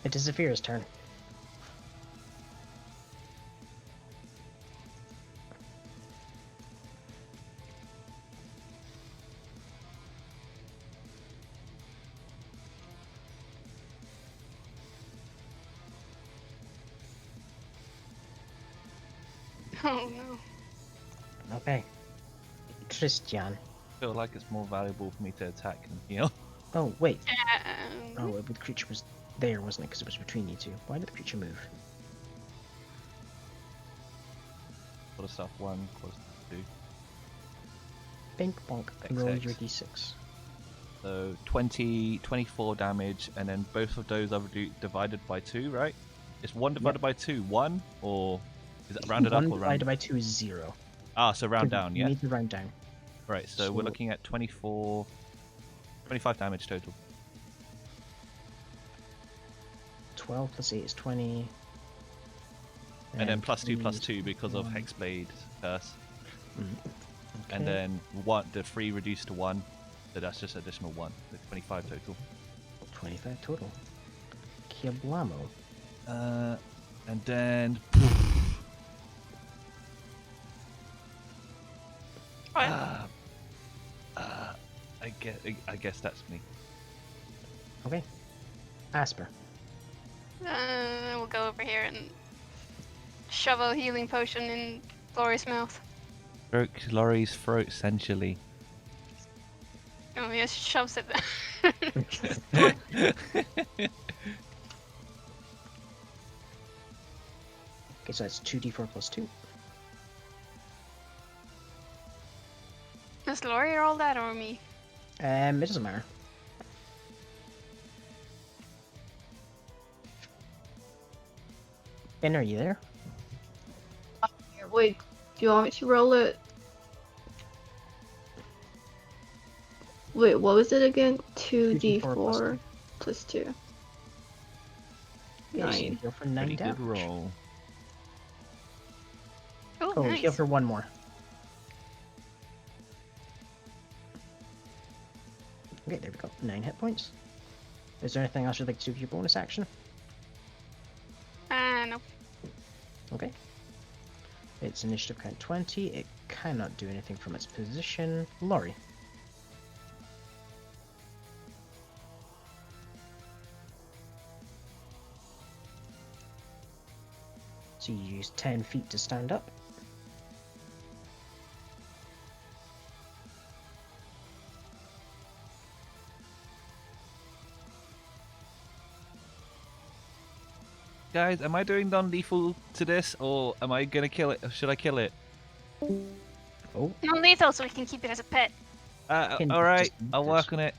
It is Zafira's turn. Oh no. Okay. Christian. I feel like it's more valuable for me to attack and heal. Oh, wait. Um, Oh, the creature was there, wasn't it? Because it was between you two. Why did the creature move? Sort of stuff 1 close to 2. Bink bonk. Roll XX. your d6. So 24 damage, and then both of those are divided by 2, right? Is 1 divided by 2 1, or is it rounded up 1 or divided rounded? by 2 is 0. Ah, so round You down, yeah. need to round down. Right. So we're So- looking at 25 damage total. 12 plus 8 is 20. And then plus 2 3 plus is 2 because of 1. Hexblade curse. Okay. And then the 3 reduced to 1, so that's just additional 1. So 25 total. 25 total. Kiablamo. And then what? I guess that's me. Okay. Asper. We'll go over here and shove a healing potion in Glory's mouth. Stroke Laurie's throat sensually. Oh, he just shoves it. Okay, so that's 2d4 plus 2. Does Glory roll that or me? It doesn't matter. Ben, are you there? Wait, do you want me to roll it? Wait, what was it again? 2d4 plus 2. Yeah, so you 9. heal for 9 Pretty damage. good roll. Oh, Oh, nice. heal for 1 more. Okay, there we go. 9 hit points. Is there anything else you'd like to do with your bonus action? No. Okay. It's initiative count 20. It cannot do anything from its position. Laurie. So you use 10 feet to stand up. Guys, am I doing non-lethal to this, or am I gonna kill it? Or should I kill it? Oh, Non-lethal, so we can keep it as a pet. Can All right, just eat I'll this. work on it.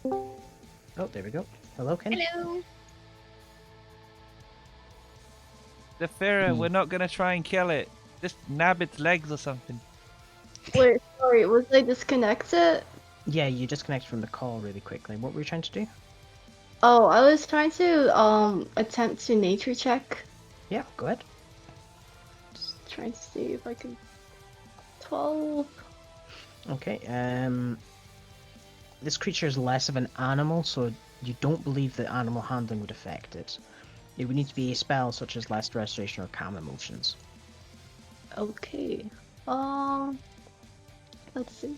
oh, there we go. Hello, Ken. Hello. Zafira, we're not gonna try and kill it. Just nab its legs or something. Wait, sorry, was I disconnected? Yeah, you disconnected from the call really quickly. What were you trying to do? Oh, I was trying to attempt to nature check. Yeah, go ahead. Just trying to see if I could 12. Okay, this creature is less of an animal, so you don't believe that animal handling would affect it. It would need to be a spell such as Last Restoration or Calm Emotions. Okay. Let's see.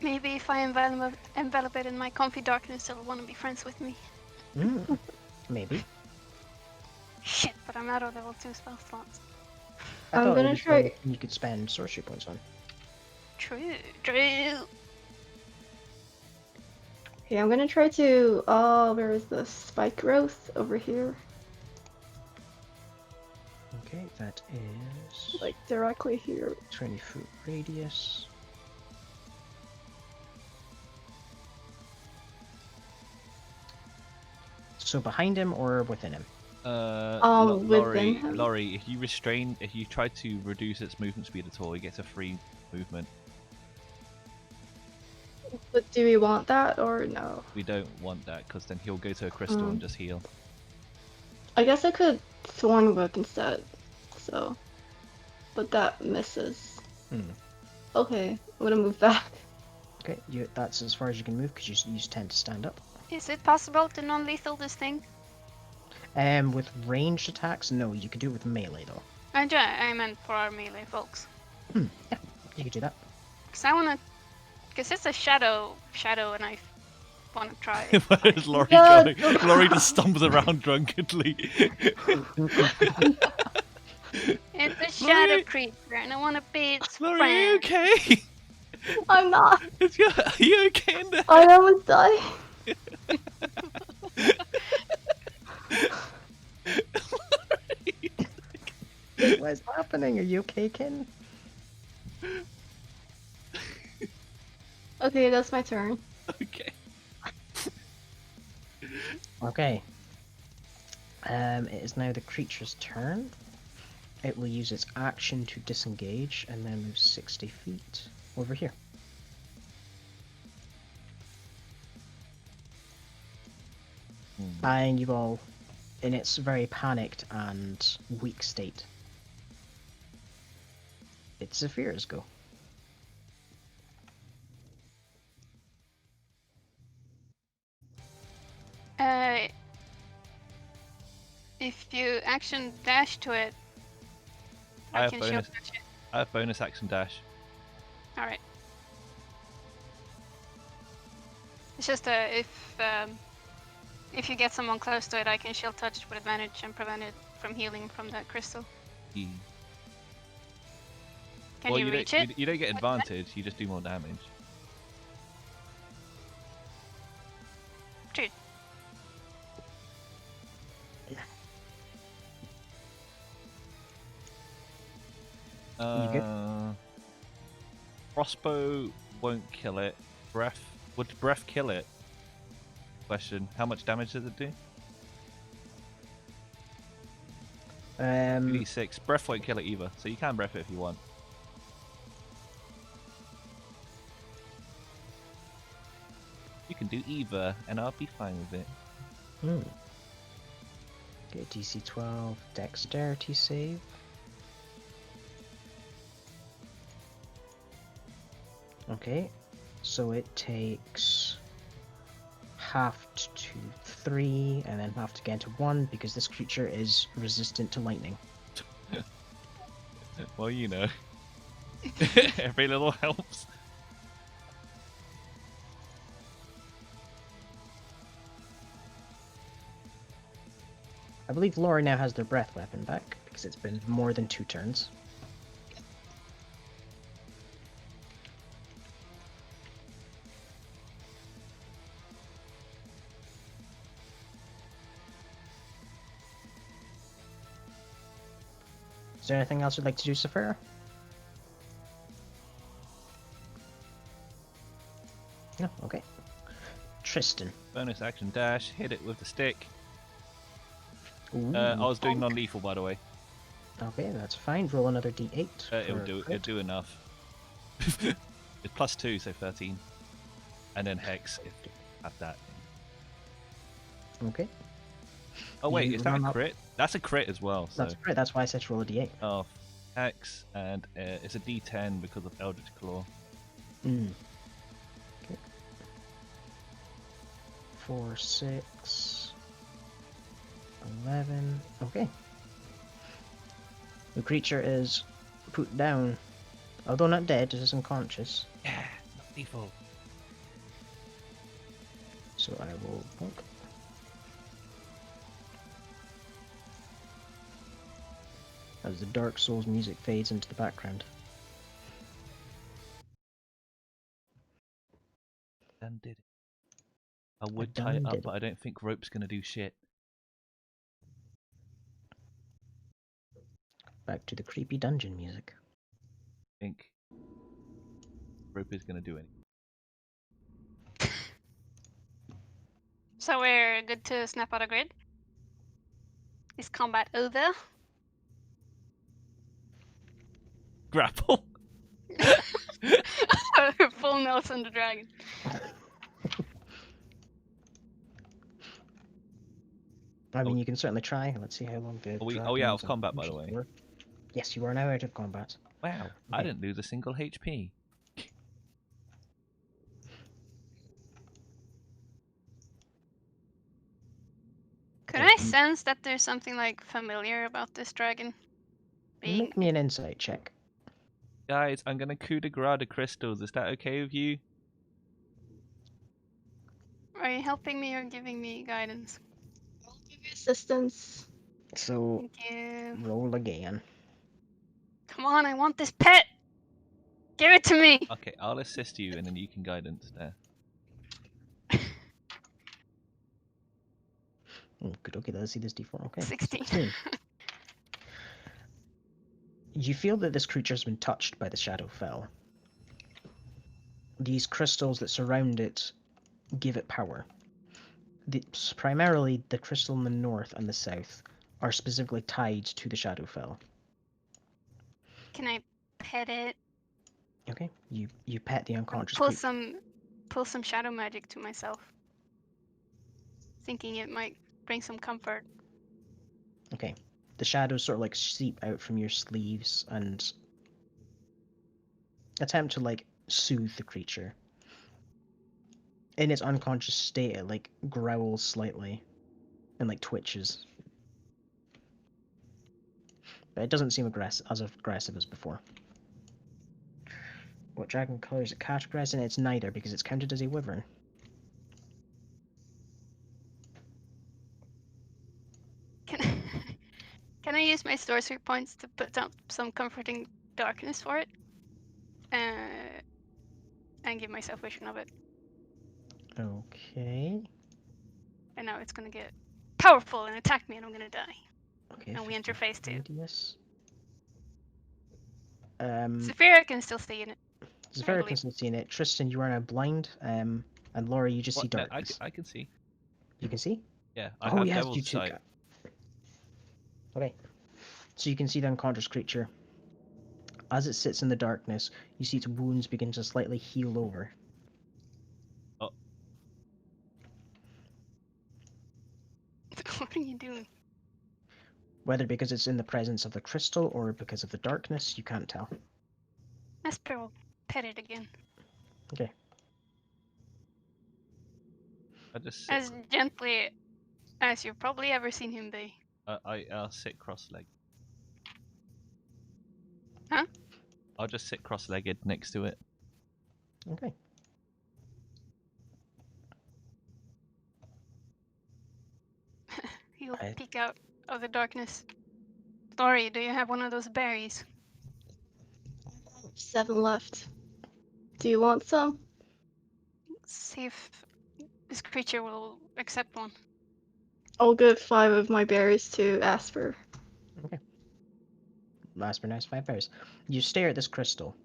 Maybe if I envelop it in my comfy darkness, it'll want to be friends with me. Maybe. Shit, but I'm out of level 2 spell slots. I I'm thought it gonna was try- something you could spend sorcery points on. True. Okay, I'm gonna try to, where is the spike growth? Over here. Okay, that is Like, directly here. 20-foot radius. So behind him or within him? Within Laurie, him. Laurie, if you try to reduce its movement speed at all, it gets a free movement. But do we want that or no? We don't want that, because then he'll go to a crystal and just heal. I guess I could Thorn Whip instead. So. But that misses. Okay, I'm gonna move back. Okay, that's as far as you can move because you use 10 to stand up. Is it possible to non-lethal this thing? With ranged attacks, no, you could do it with melee though. I meant for our melee folks. Yeah, you could do that. Because I want to... Because it's a shadow knife. want to try. Where is Laurie Yeah, going? Laurie just stumbles around drunkenly. It's a shadow Laurie- creature, and I want to be its Laurie, are you friend. okay? I'm not. Are you okay in there? I almost died. What's happening? Are you okay, Ken? Okay, that's my turn. Okay. Okay. It is now the creature's turn. It will use its action to disengage and then move 60 feet over here. Eyeing you all in its very panicked and weak state. It's Zephyr's go. If you action dash to it, I have can bonus. shield touch it. I have bonus action dash. All right. It's just if you get someone close to it, I can shield touch with advantage and prevent it from healing from that crystal. Yeah. Can Well, you you reach don't, it? You don't get advantage. You just do more damage. Dude, good? Crossbow won't kill it. Breath would breath kill it? Question: how much damage does it do? 2d6. Breath won't kill it either, so you can breath it if you want. You can do either, and I'll be fine with it. Okay, DC 12 dexterity save. Okay, so it takes halved to 3 and then halved again to 1 because this creature is resistant to lightning. Well, you know. Every little helps. I believe Laura now has their breath weapon back because it's been more than 2 turns. Is there anything else you'd like to do, Saphira? No? Okay. Tristan. Bonus action dash. Hit it with the stick. Ooh, I was doing bonk. non-lethal, by the way. Okay, that's fine. Roll another d8. It'll for a do. It'll crit. do enough. It's +2, so 13. And then hex if you have that. Okay. Oh wait, You is that run a up- crit? That's a crit as well. So That's great. That's why I said to roll a d8. oh, hex and it's a D10 because of Eldritch Claw. Okay. 4, 6, 11. Okay. The creature is put down. Although not dead, it is unconscious. Yeah, not lethal. So I will bonk. As the Dark Souls music fades into the background. Done did it. I would done tie it up, did it. but I don't think rope's gonna do shit. Back to the creepy dungeon music. I think rope is gonna do anything. so we're good to snap out of grid. Is combat over? Grapple. Full Nelson the dragon. I mean, you can certainly try. Let's see how long the Oh yeah, dragons off combat, by the unconscious way. were. Yes, you are now out of combat. Wow, I Okay. didn't lose a single HP. Could Okay, I sense that there's something like familiar about this dragon? Being Make me an insight check. Guys, I'm gonna coup de grace the crystals. Is that okay with you? Are you helping me or giving me guidance? I'll give you assistance. So Thank you. roll again. Come on, I want this pet. Give it to me. Okay, I'll assist you, and then you can guidance there. Oh, good. Okay, let's see this d4. Okay, 16. 16. You feel that this creature has been touched by the Shadowfell. These crystals that surround it give it power. Primarily, the crystal in the north and the south are specifically tied to the Shadowfell. Can I pet it? Okay, you pet the And unconscious pull creature. some shadow magic to myself, thinking it might bring some comfort. Okay, the shadows sort of like seep out from your sleeves and attempt to like soothe the creature. In its unconscious state, it like growls slightly and like twitches. But it doesn't seem as aggressive as before. What dragon color is it categorized in? It's neither because it's counted as a wyvern. Can can I use my sorcery points to put up some comforting darkness for it? And give myself vision of it. Okay. And now it's gonna get powerful and attack me, and I'm gonna die. Okay. And we 50 interface too. radius. Saphira can still stay in it. There's a I very believe. consistency in it. Tristan, you are now blind. And Laura, you just see What? No, darkness. I can see. You can see? Yeah, I Oh have yes, Devil's you too. Sight. Okay. So you can see the unconscious creature. As it sits in the darkness, you see its wounds begin to slightly heal over. Oh, What are you doing? Whether because it's in the presence of the crystal or because of the darkness, you can't tell. Esper will pet it again. Okay. I just sit. As gently as you've probably ever seen him be. I'll sit cross-legged. Huh? I'll just sit cross-legged next to it. Okay. He'll I- peek out of the darkness. Lori, do you have one of those berries? 7 left. Do you want some? See if this creature will accept one. I'll give 5 of my berries to Asper. Last but nice 5 pairs. You stare at this crystal.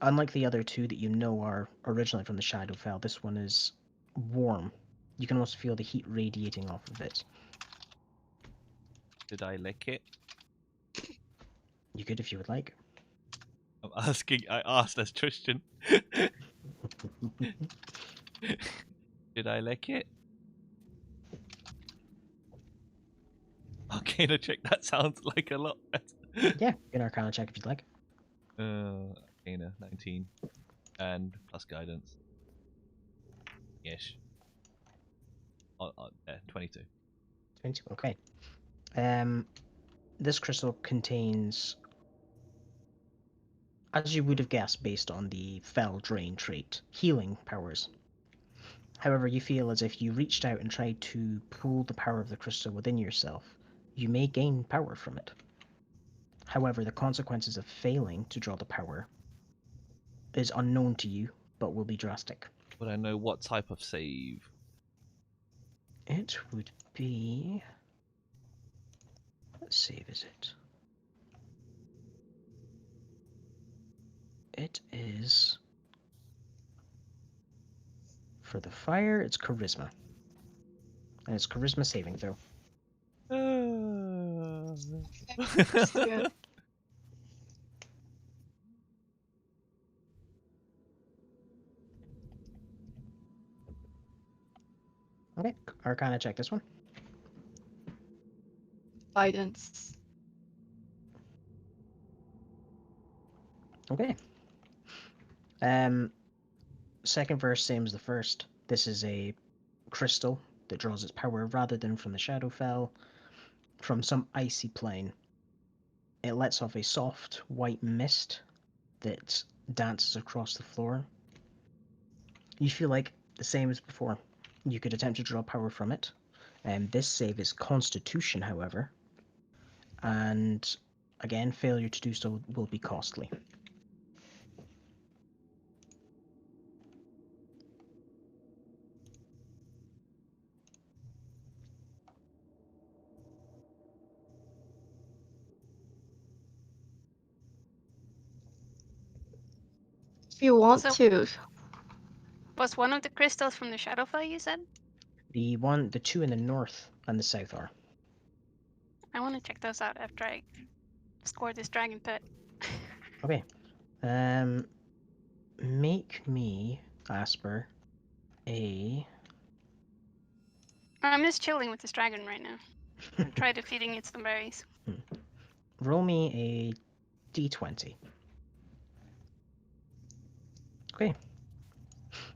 Unlike the other two that you know are originally from the Shadowfell, this one is warm. You can almost feel the heat radiating off of it. Did I lick it? You could if you would like. I'm asking. I asked as Tristan. Did I lick it? Okay, no check. That sounds like a lot better. Yeah, you can Arcana check if you'd like. Arcana 19 and plus guidance. Yes. Yeah, 22. 22. Okay. This crystal contains, as you would have guessed based on the Fell Drain trait, healing powers. However, you feel as if you reached out and tried to pull the power of the crystal within yourself, you may gain power from it. However, the consequences of failing to draw the power is unknown to you, but will be drastic. Would I know what type of save? It would be... What save is it? It is... For the fire, it's charisma. And it's charisma saving throw. Good. Okay, Arcana check this one. Guidance. Okay. Second verse, same as the first. This is a crystal that draws its power rather than from the Shadowfell, from some icy plane. It lets off a soft white mist that dances across the floor. You feel like the same as before. You could attempt to draw power from it. This save is Constitution, however. And again, failure to do so will be costly. If you want So- to. Was one of the crystals from the Shadowfell, you said? The two in the north and the south are. I want to check those out after I score this dragon pet. Okay. Make me, Asper, a... I'm just chilling with this dragon right now. Try defeating it some berries. Roll me a d20. Okay.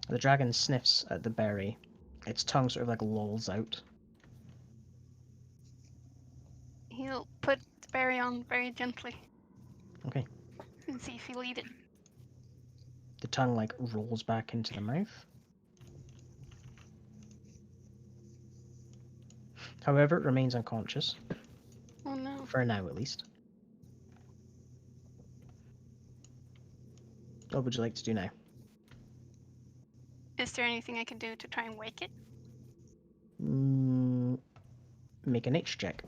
The dragon sniffs at the berry. Its tongue sort of like lolls out. He'll put the berry on very gently. Okay. And see if he'll eat it. The tongue like rolls back into the mouth. However, it remains unconscious, Oh no. for now at least. What would you like to do now? Is there anything I can do to try and wake it? Make a nature check.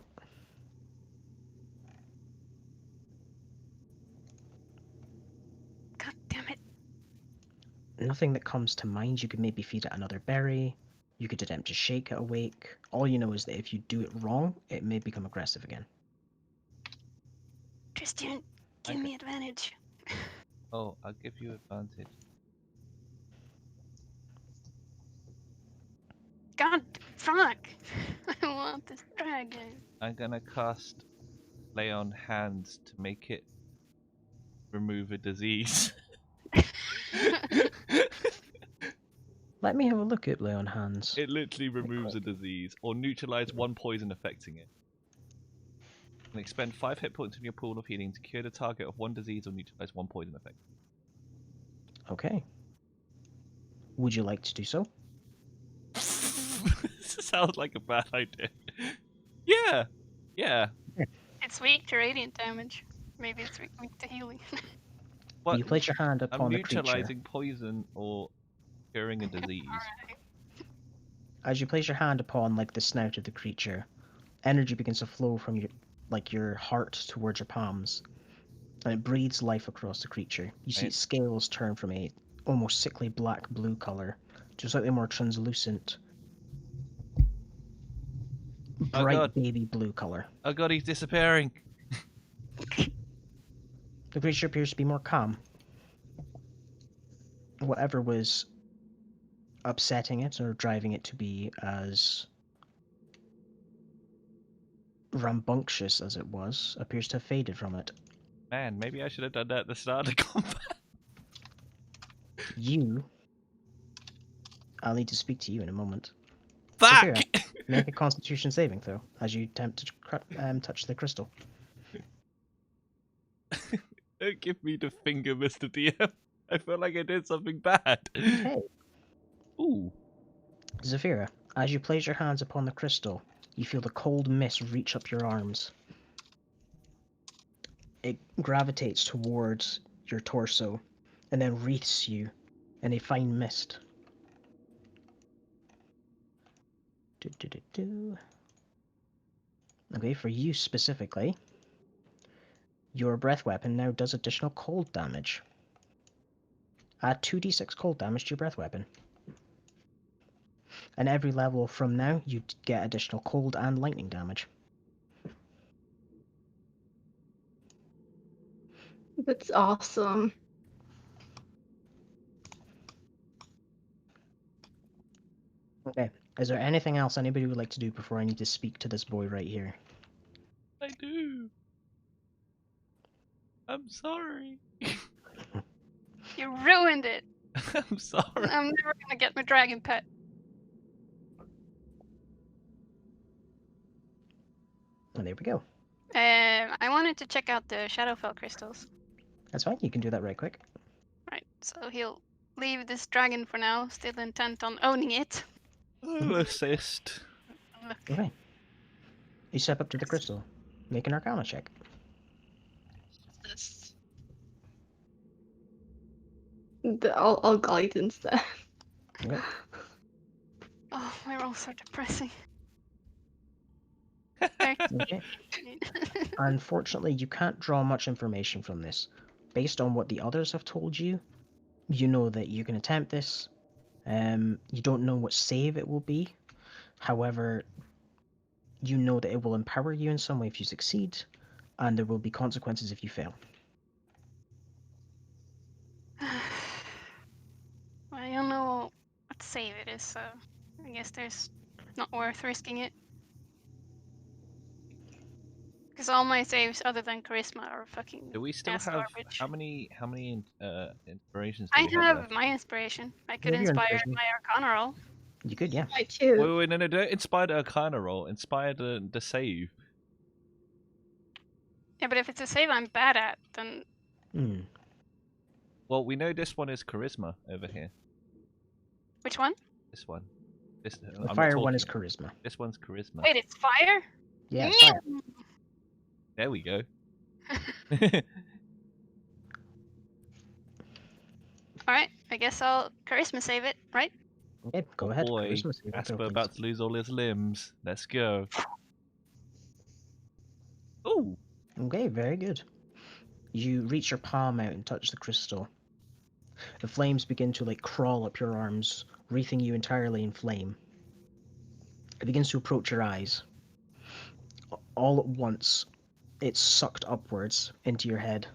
God damn it. Nothing that comes to mind. You could maybe feed it another berry. You could attempt to shake it awake. All you know is that if you do it wrong, it may become aggressive again. Tristan, give Okay. me advantage. Oh, I'll give you advantage. God, fuck! I want this dragon. I'm gonna cast Lay on Hands to make it remove a disease. Let me have a look at Lay on Hands. It literally removes a disease, or neutralize one poison affecting it. And expend 5 hit points from your pool of healing to cure the target of one disease or neutralize one poison effect. Okay. Would you like to do so? This sounds like a bad idea. Yeah, yeah. It's weak to radiant damage. Maybe it's weak to healing. What? You place your hand I'm upon the creature. neutralizing poison or curing a disease. As you place your hand upon like the snout of the creature, energy begins to flow from your heart towards your palms, and it breathes life across the creature. You see Right. its scales turn from a almost sickly black-blue color to a slightly more translucent, Oh bright God. baby blue color. Oh God, he's disappearing. The creature appears to be more calm. Whatever was upsetting it or driving it to be as rambunctious as it was appears to have faded from it. Man, maybe I should have done that at the start of the combat. I'll need to speak to you in a moment. Fuck! Saphira, make a Constitution saving throw as you attempt to touch the crystal. Don't give me the finger, Mr. DM. I feel like I did something bad. Okay. Ooh. Zafira, as you place your hands upon the crystal, you feel the cold mist reach up your arms. It gravitates towards your torso and then wreaths you in a fine mist. Okay, for you specifically, your breath weapon now does additional cold damage. Add 2d6 cold damage to your breath weapon. And every level from now, you get additional cold and lightning damage. That's awesome. Okay, is there anything else anybody would like to do before I need to speak to this boy right here? I do. I'm sorry. You ruined it. I'm sorry. I'm never gonna get my dragon pet. And there we go. I wanted to check out the Shadowfell crystals. That's fine, you can do that right quick. Right, so he'll leave this dragon for now, still intent on owning it. Oh, assist. Look. Okay. You step up to the crystal. Make an Arcana check. This. I'll glide instead. Okay. Oh, my rolls are depressing. Okay. Unfortunately, you can't draw much information from this. Based on what the others have told you, you know that you can attempt this. You don't know what save it will be. However, you know that it will empower you in some way if you succeed, and there will be consequences if you fail. Well, I don't know what save it is, so I guess there's not worth risking it. Because all my saves other than charisma are fucking Do we still ass have garbage. how many inspirations do I we have have left? my inspiration. I You could have your inspire inspiration. my Arcana roll. You could, yeah. I too. Wait, no, don't inspire the Arcana roll. Inspire the save. Yeah, but if it's a save I'm bad at, then Hmm. Well, we know this one is charisma over here. which one? This one. This. The I'm not fire one is talking. charisma. This one's charisma. Wait, it's fire? Yeah, it's fire. There we go. Alright, I guess I'll charisma save it, right? Okay, go Oh ahead. boy, Charisma saving throw, Asper please. about to lose all his limbs. Let's go. Oh, Okay, very good. You reach your palm out and touch the crystal. The flames begin to crawl up your arms, wreathing you entirely in flame. It begins to approach your eyes. All at once, it's sucked upwards into your head.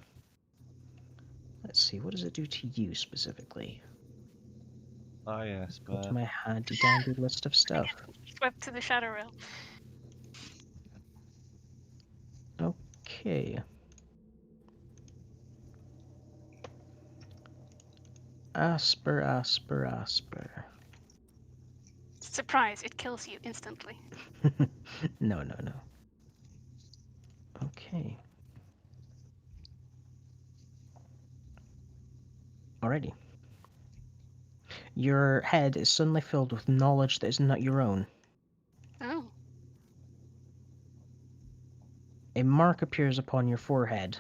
Let's see, what does it do to you specifically? hi Go to Asper. my handy dandy list of stuff. Swept to the Shadow Realm. Okay. Asper, Asper, Asper. Surprise, it kills you instantly. No. Okay. Alrighty. Your head is suddenly filled with knowledge that is not your own. Oh. A mark appears upon your forehead.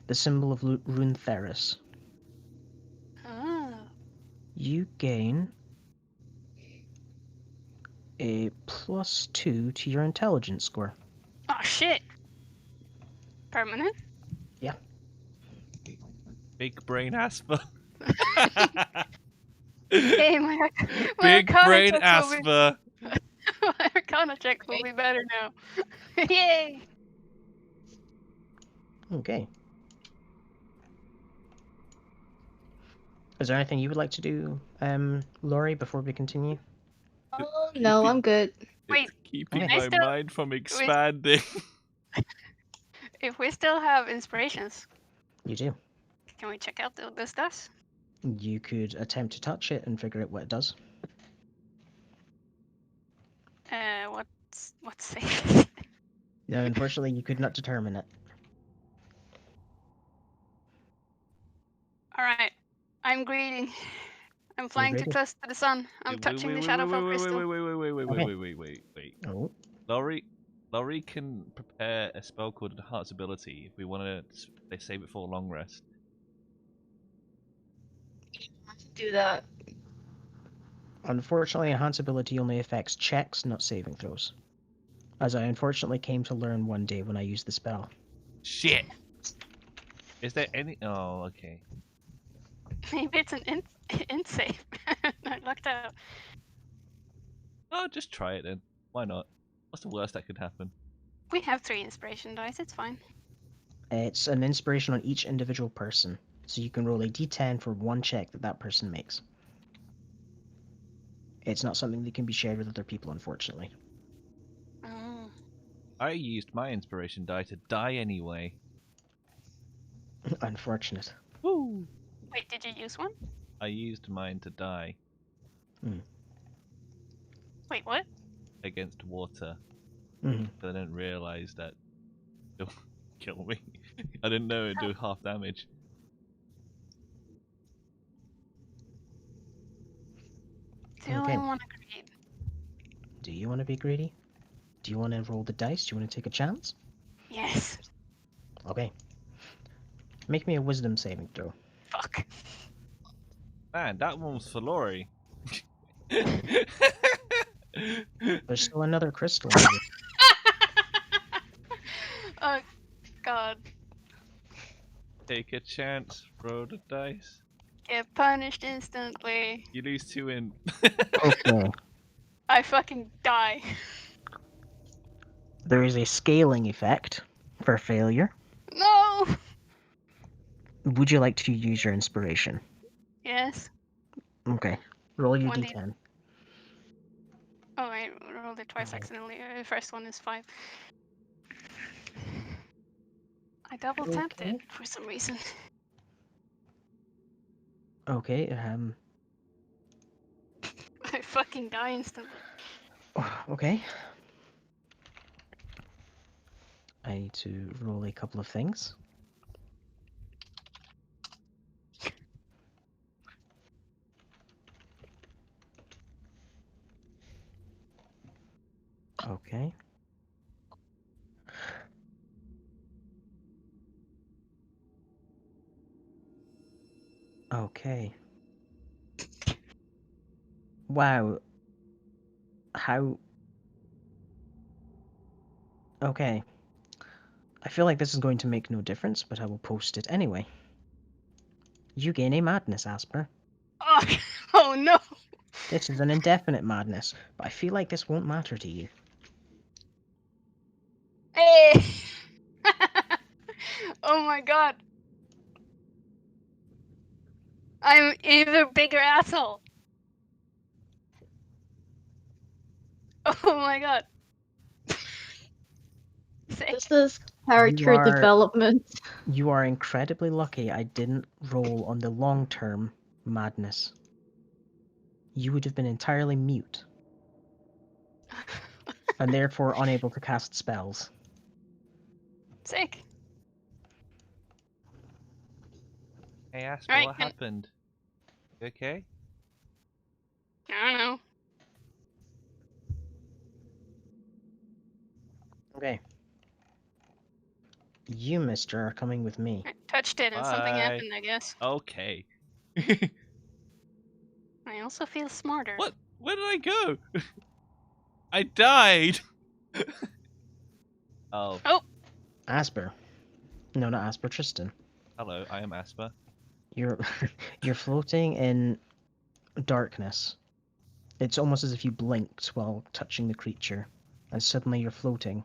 The symbol of Rune Theris. Oh. You gain a +2 to your intelligence score. Oh shit. Permanent? Big brain Asper. Hey, my Big Arcana brain check Asper. my Arcana check will be better now. Yay! Okay. Is there anything you would like to do, Laurie, before we continue? Oh no, I'm good. Wait, It's keeping okay. I my still- mind from expanding. If we still have inspirations, You do. can we check out what this does? You could attempt to touch it and figure out what it does. What's safe? No, unfortunately, you could not determine it. Alright. I'm greeting. I'm flying too greeting? close to the sun. I'm touching the Shadowfell crystal. Wait. Oh, Laurie can prepare a spell called Enhance Ability if we want to. They save it for a long rest. Do that. unfortunately, enhance ability only affects checks, not saving throws. As I unfortunately came to learn one day when I used the spell. Shit. Is there any? Oh, okay. Maybe it's an int save. I lucked out. Oh, just try it then. Why not? What's the worst that could happen? We have 3 inspiration dice, it's fine. It's an inspiration on each individual person, so you can roll a d10 for one check that person makes. It's not something that can be shared with other people, unfortunately. Oh. I used my inspiration die to die anyway. Unfortunate. Woo! Wait, did you use one? I used mine to die Wait, what? against water, Mhm. but I didn't realize that it'll kill me. I didn't know it'd do half damage. Do Okay. I want to create? Do you want to be greedy? Do you want to roll the dice? Do you want to take a chance? Yes. Okay. Make me a wisdom saving throw. Fuck. Man, that one was for Lori. There's still another crystal in here. Oh God. Take a chance, roll the dice. Get punished instantly. You lose 2 in. Okay. I fucking die. There is a scaling effect for failure. No. Would you like to use your inspiration? Yes. Okay. Roll your 1d. d10. Oh, I rolled it twice Alright. accidentally. The first one is 5. I double tapped it Okay. for some reason. Okay. I fucking die instantly. Okay. I need to roll a couple of things. Okay. Okay. Wow. How... Okay. I feel like this is going to make no difference, but I will post it anyway. You gain a madness, Asper. Oh, oh no. This is an indefinite madness, but I feel like this won't matter to you. Hey. Oh my God. I'm even bigger asshole. Oh my God. Sick. This is character are- development. You are incredibly lucky I didn't roll on the long-term madness. You would have been entirely mute, and therefore unable to cast spells. Sick. Hey, Asper, Right, what happened? You okay? I don't know. Okay. You, mister, are coming with me. I touched it and something Bye. happened, I guess. Okay. I also feel smarter. What? Where did I go? I died. Oh, Asper. No, not Asper, Tristan. hello. I am Asper. You're you're floating in darkness. It's almost as if you blinked while touching the creature, and suddenly you're floating.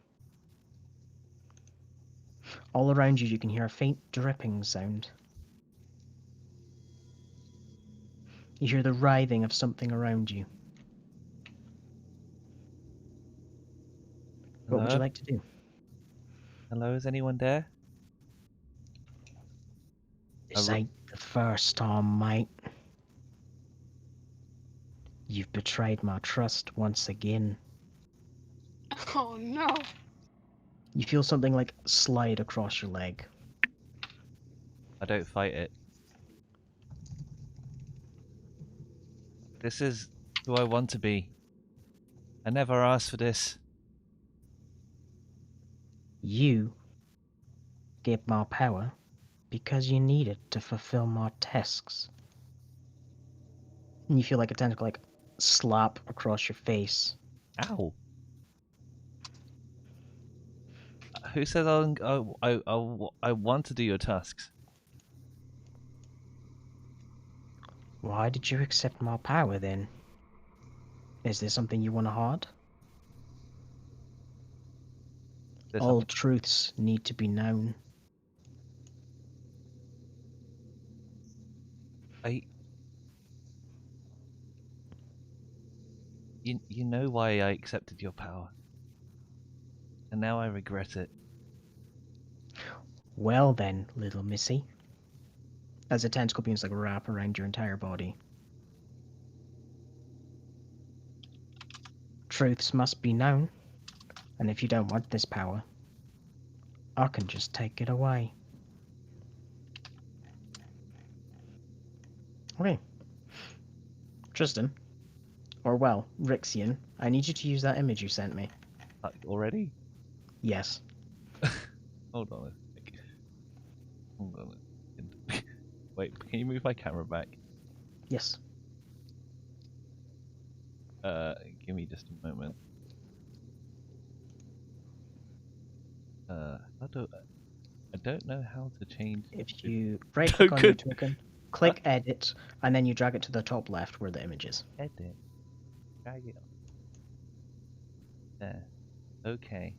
All around you, you can hear a faint dripping sound. You hear the writhing of something around you. What would you Hello? like to do? Hello, is anyone there? This ro- ain't the first time, mate. You've betrayed my trust once again. Oh no. You feel something like slide across your leg. I don't fight it. This is who I want to be. I never asked for this. You get my power because you need it to fulfill my tasks. And you feel like a tentacle like slap across your face. Ow. Who says I want to do your tasks? Why did you accept my power then? Is there something you want to hide? There's All something. truths need to be known. I. You know why I accepted your power. And now I regret it. Well then, little missy. As the tentacle beams like wrap around your entire body. Truths must be known. And if you don't want this power, I can just take it away. Okay. Tristan, Or well, Rixian, I need you to use that image you sent me. Already? Yes. Hold on a sec. Hold on a second. Wait, can you move my camera back? Yes. Give me just a moment. How do I don't know how to change. If you right click on your token, Huh? click edit, and then you drag it to the top left where the image is. Edit. Drag it on. There. Okay.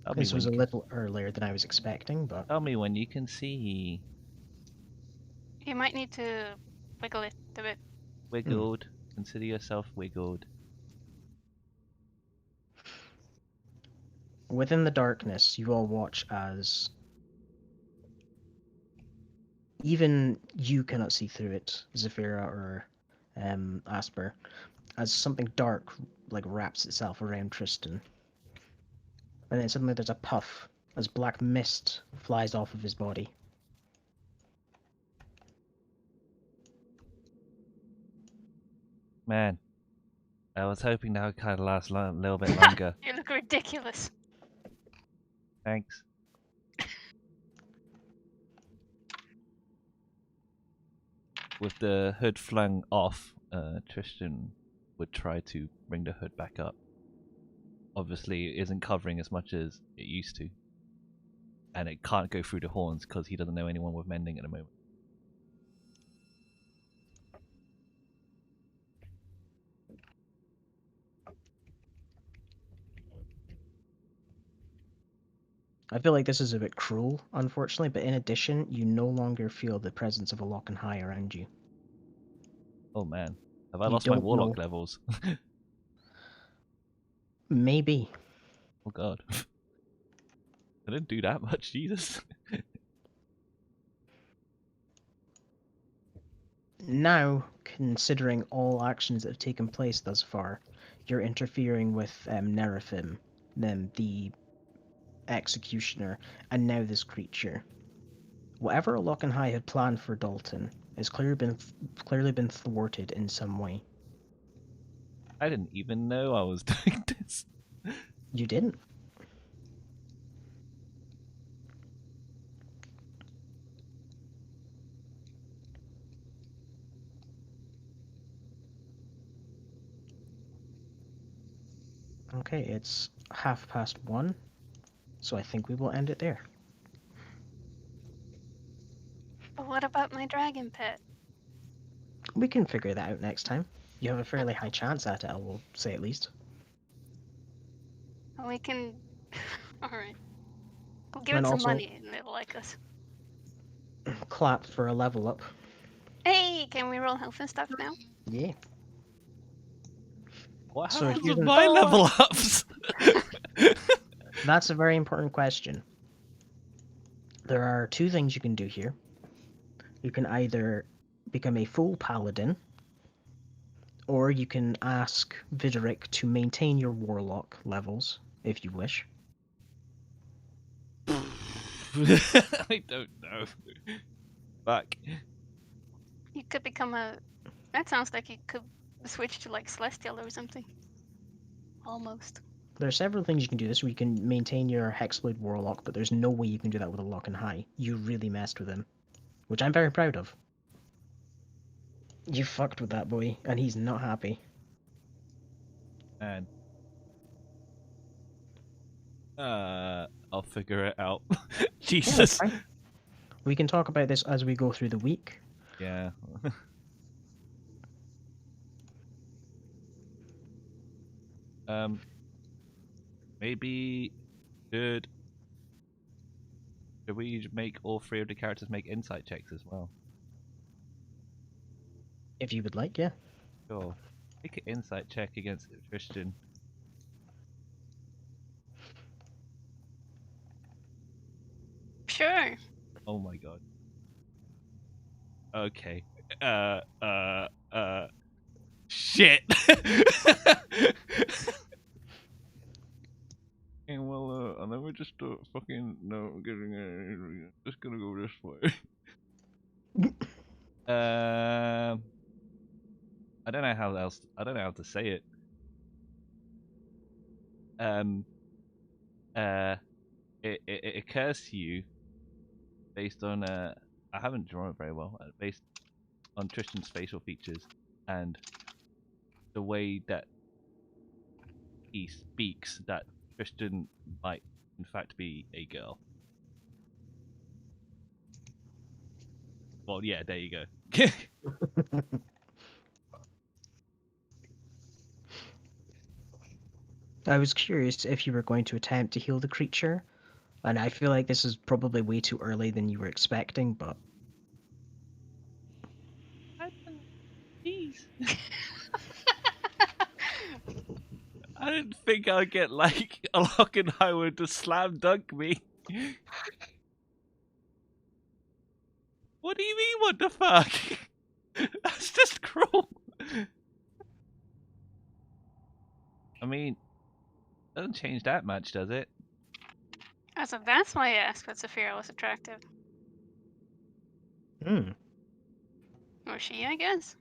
Tell me This when was you a can. little earlier than I was expecting, but Tell me when you can see. You might need to wiggle it a bit. Wiggled. Consider yourself wiggled. within the darkness, you all watch as even you cannot see through it, Zafira or Asper, as something dark like wraps itself around Tristan. And then suddenly there's a puff as black mist flies off of his body. Man, I was hoping that would kind of last a little bit longer. You look ridiculous. Thanks. With the hood flung off, Tristan would try to bring the hood back up. Obviously, it isn't covering as much as it used to. And it can't go through the horns because he doesn't know anyone with mending at the moment. I feel like this is a bit cruel, unfortunately, but in addition, you no longer feel the presence of a lock and high around you. Oh man, have I You lost my don't warlock know. levels? Maybe. Oh god. I didn't do that much, Jesus. Now, considering all actions that have taken place thus far, you're interfering with Neraphim, then the executioner, and now this creature. Whatever Lock and High had planned for Dalton has clearly been thwarted in some way. I didn't even know I was doing this. You didn't. Okay, it's 1:30, so I think we will end it there. But what about my dragon pet? We can figure that out next time. You have a fairly high chance at it, I will say at least. We can. Alright. We'll give And it some also, money and it'll like us. clap for a level up. Hey, can we roll health and stuff now? Yeah. What So happens here's with an- my level ups? That's a very important question. There are two things you can do here. You can either become a full paladin, or you can ask Videric to maintain your warlock levels, if you wish. I don't know. Fuck. You could become a. That sounds like you could switch to like Celestial or something. Almost. There are several things you can do this. You can maintain your Hexblade Warlock, but there's no way you can do that with a Lock and High. You really messed with him, which I'm very proud of. You fucked with that boy, and he's not happy. Man. I'll figure it out. Yeah, that's Jesus. fine. We can talk about this as we go through the week. Yeah. Maybe should we make all three of the characters make insight checks as well? If you would like, yeah. Sure. Make an insight check against Christian. Sure. Oh my god. Okay. Shit. Okay, well, let me just fucking no, I'm getting just gonna go this way. I don't know how else. I don't know how to say it. Um, it occurs to you based on I haven't drawn it very well. Based on Tristan's facial features and the way that he speaks, that Tristan might in fact be a girl. Well, yeah, there you go. I was curious if you were going to attempt to heal the creature, and I feel like this is probably way too early than you were expecting, but Jeez. I didn't think I'd get like a Lockenheimer to slam dunk me. What do you mean, what the fuck? That's just cruel. I mean, doesn't change that much, does it? So that's why I asked what Saphira was attractive. hmm. Or she, I guess.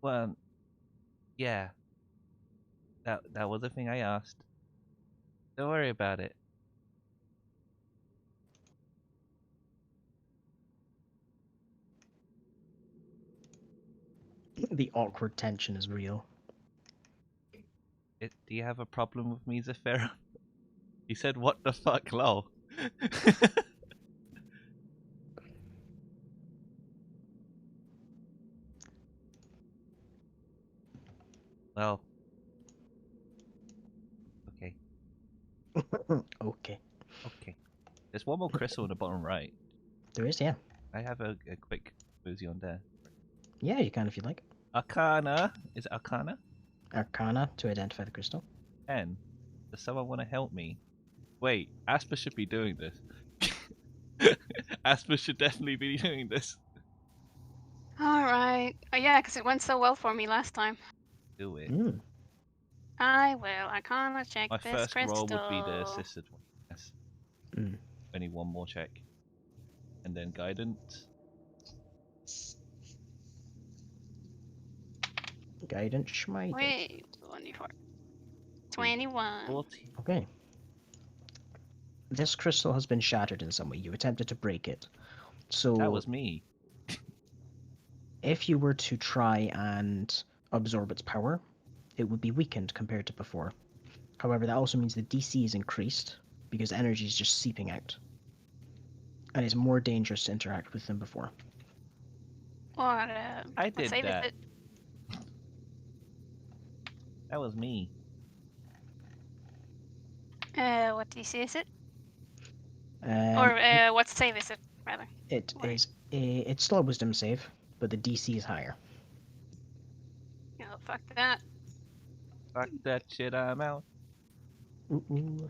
Well, yeah. That was the thing I asked. Don't worry about it. The awkward tension is real. Do you have a problem with me, Zafira? He said, "What the fuck, lol." Well, okay, Okay. okay. There's one more crystal in the bottom right. There is, yeah. I have a quick boozy on there. Yeah, you can if you like. Arcana. Is it Arcana? Arcana to identify the crystal. 10. Does someone want to help me? Wait, Asper should be doing this. Asper should definitely be doing this. Alright. Oh, yeah, because it went so well for me last time. Do it. Mm. I will. I can't check My this first crystal. roll would be the assisted one. Yes. Mm. Only one more check. And then guidance. Guidance, schmidance. Wait, 24. 21. 40. Okay. This crystal has been shattered in some way. You attempted to break it. So That was me. if you were to try and absorb its power, it would be weakened compared to before. However, that also means the DC is increased because energy is just seeping out. And it's more dangerous to interact with than before. What, I what did save that. is it? That was me. What DC is it? Um, Or, what save is it, rather? it Wait. is it's still a wisdom save, but the DC is higher. Oh, fuck that. Fuck that shit, I'm out. Ooh.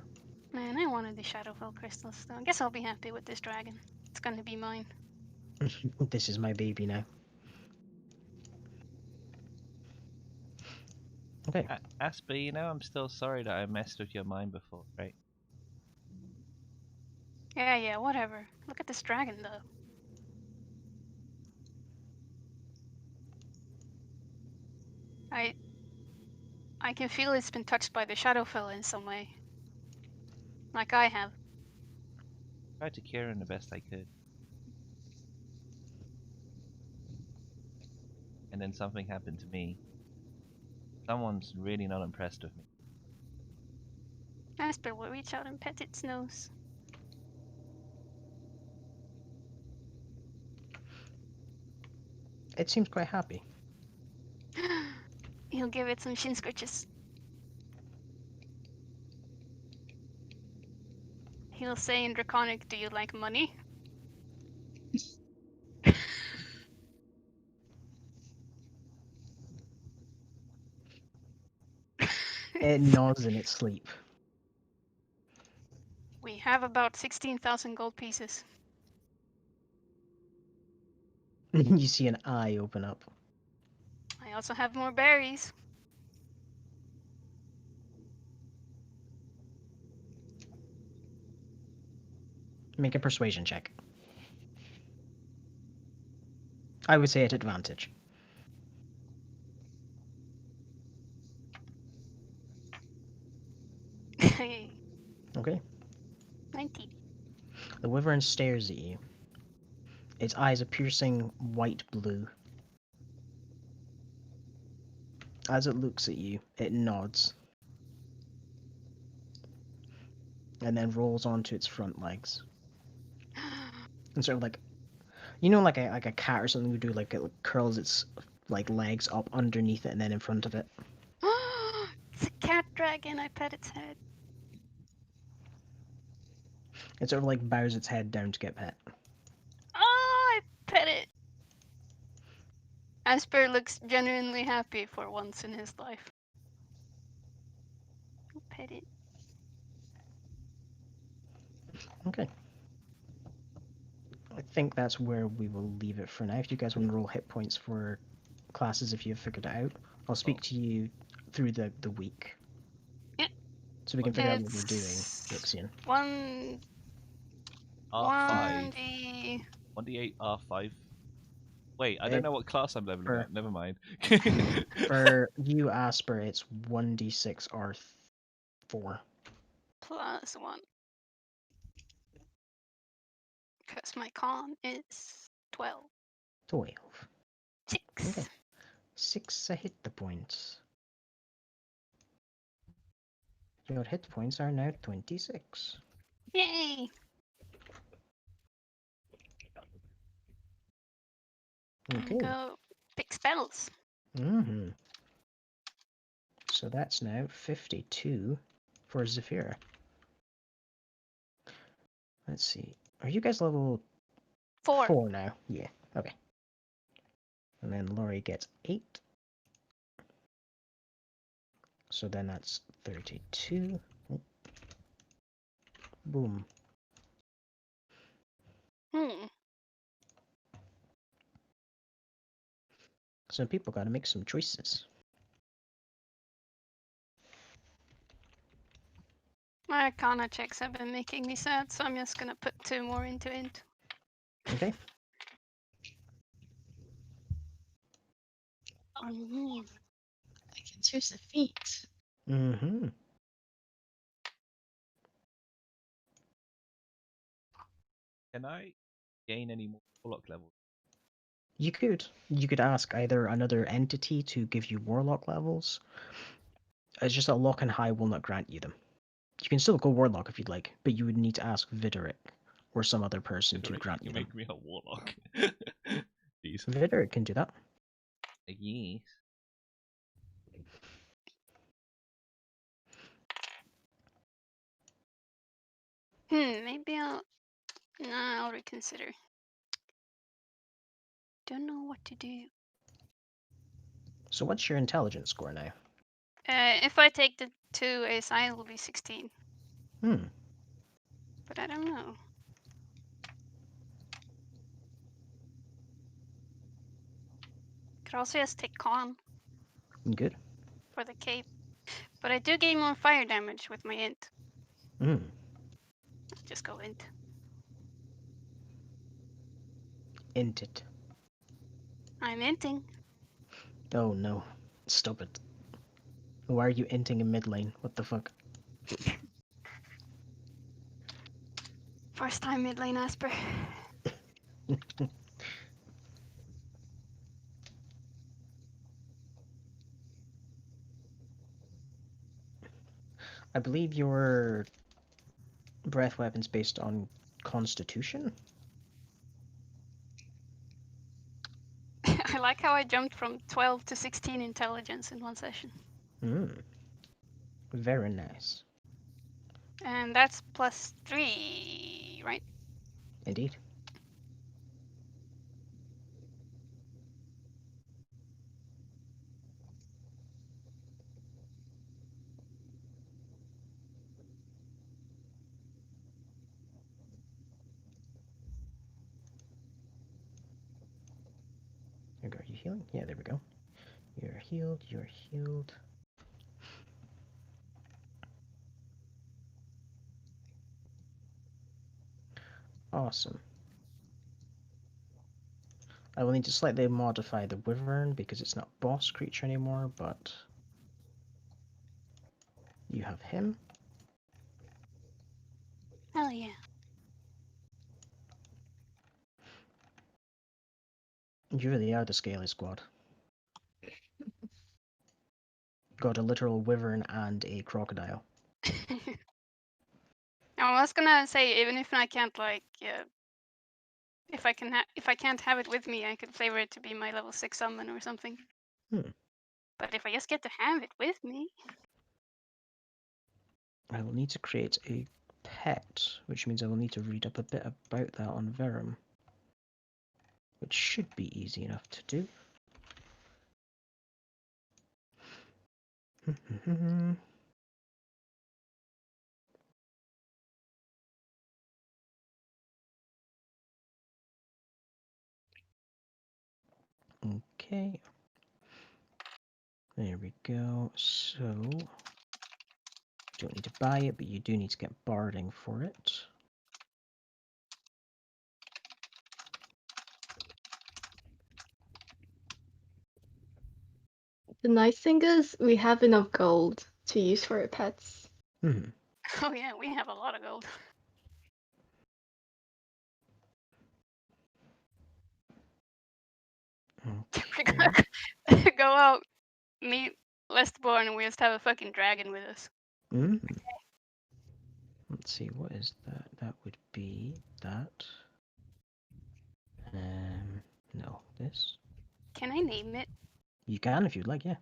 Man, I wanted the Shadowfell crystals, though. I guess I'll be happy with this dragon. It's gonna be mine. This is my baby now. Okay. Asper, you know I'm still sorry that I messed with your mind before, right? Yeah, whatever. Look at this dragon, though. I can feel it's been touched by the Shadowfell in some way. Like I have. Tried to cure him the best I could. And then something happened to me. Someone's really not impressed with me. Asper will reach out and pet its nose. It seems quite happy. He'll give it some shin scratches. He'll say in Draconic, "Do you like money?" It nods in its sleep. We have about 16,000 gold pieces. You see an eye open up. I also have more berries. Make a persuasion check. I would say at advantage. Okay. 19. The wyvern stares at you. Its eyes a piercing white blue. As it looks at you, it nods. And then rolls onto its front legs. And sort of like, like a cat or something would do, like it curls its like legs up underneath it and then in front of it. It's a cat dragon. I pet its head. It sort of like bows its head down to get pet. Oh, I pet it. Asper looks genuinely happy for once in his life. I'll pet it. Okay. I think that's where we will leave it for now. If you guys want to roll hit points for classes, if you've figured it out, I'll speak to you through the week. Yeah. So we can figure out what we're doing, It's Rixian. one R5. D. 1d8 R5. Wait, I Eh, don't know what class I'm leveling for- up. Never mind. For you, Asper, it's 1d6 R4. plus 1. Because my con is 12. 12. 6. Okay. 6 hit the points. Your hit points are now 26. Yay! Okay. And go pick spells. Mm-hmm. So that's now 52 for Zephyr. Let's see. Are you guys level 4. 4 now? Yeah. Okay. And then Laurie gets 8. So then that's 32. Oh. Boom. Hmm. So people gotta make some choices. My Arcana checks have been making me sad, so I'm just gonna put 2 more into int. Okay. Oh, I can choose a feat. Mm-hmm. Can I gain any more warlock levels? You could. You could ask either another entity to give you warlock levels. It's just that lock and high will not grant you them. You can still go warlock if you'd like, but you would need to ask Videric or some other person to Frederick, grant you you them. make me a warlock. Jeez. Videric can do that. Yes. Maybe I'll reconsider. Don't know what to do. So what's your intelligence score now? If I take the 2 ASI, it will be 16. Hmm. But I don't know. Could also just take con Good. for the cape. But I do gain more fire damage with my int. Hmm. Just go int. Int it. I'm inting. Oh no. Stop it. Why are you inting in mid lane? What the fuck? First time mid lane Asper. I believe your breath weapon's based on constitution? I like how I jumped from 12 to 16 intelligence in one session. Hmm. Very nice. And that's plus 3, right? Indeed. Are you healing? Yeah, there we go. You're healed, you're healed. Awesome. I will need to slightly modify the wyvern because it's not boss creature anymore, but you have him. Hell yeah. You really are the Scaly Squad. Got a literal wyvern and a crocodile. I was gonna say, even if I can't like, if I can't have it with me, I could flavor it to be my level 6 summon or something. Hmm. But if I just get to have it with me, I will need to create a pet, which means I will need to read up a bit about that on Verum, which should be easy enough to do. Okay. There we go. So, you don't need to buy it, but you do need to get barding for it. The nice thing is we have enough gold to use for our pets. Hmm. oh yeah, we have a lot of gold. We're Okay. gonna go out, meet Lestborn, and we just have a fucking dragon with us. Mm. Let's see, what is that? That would be that. No, this. Can I name it? You can if you'd like, yeah.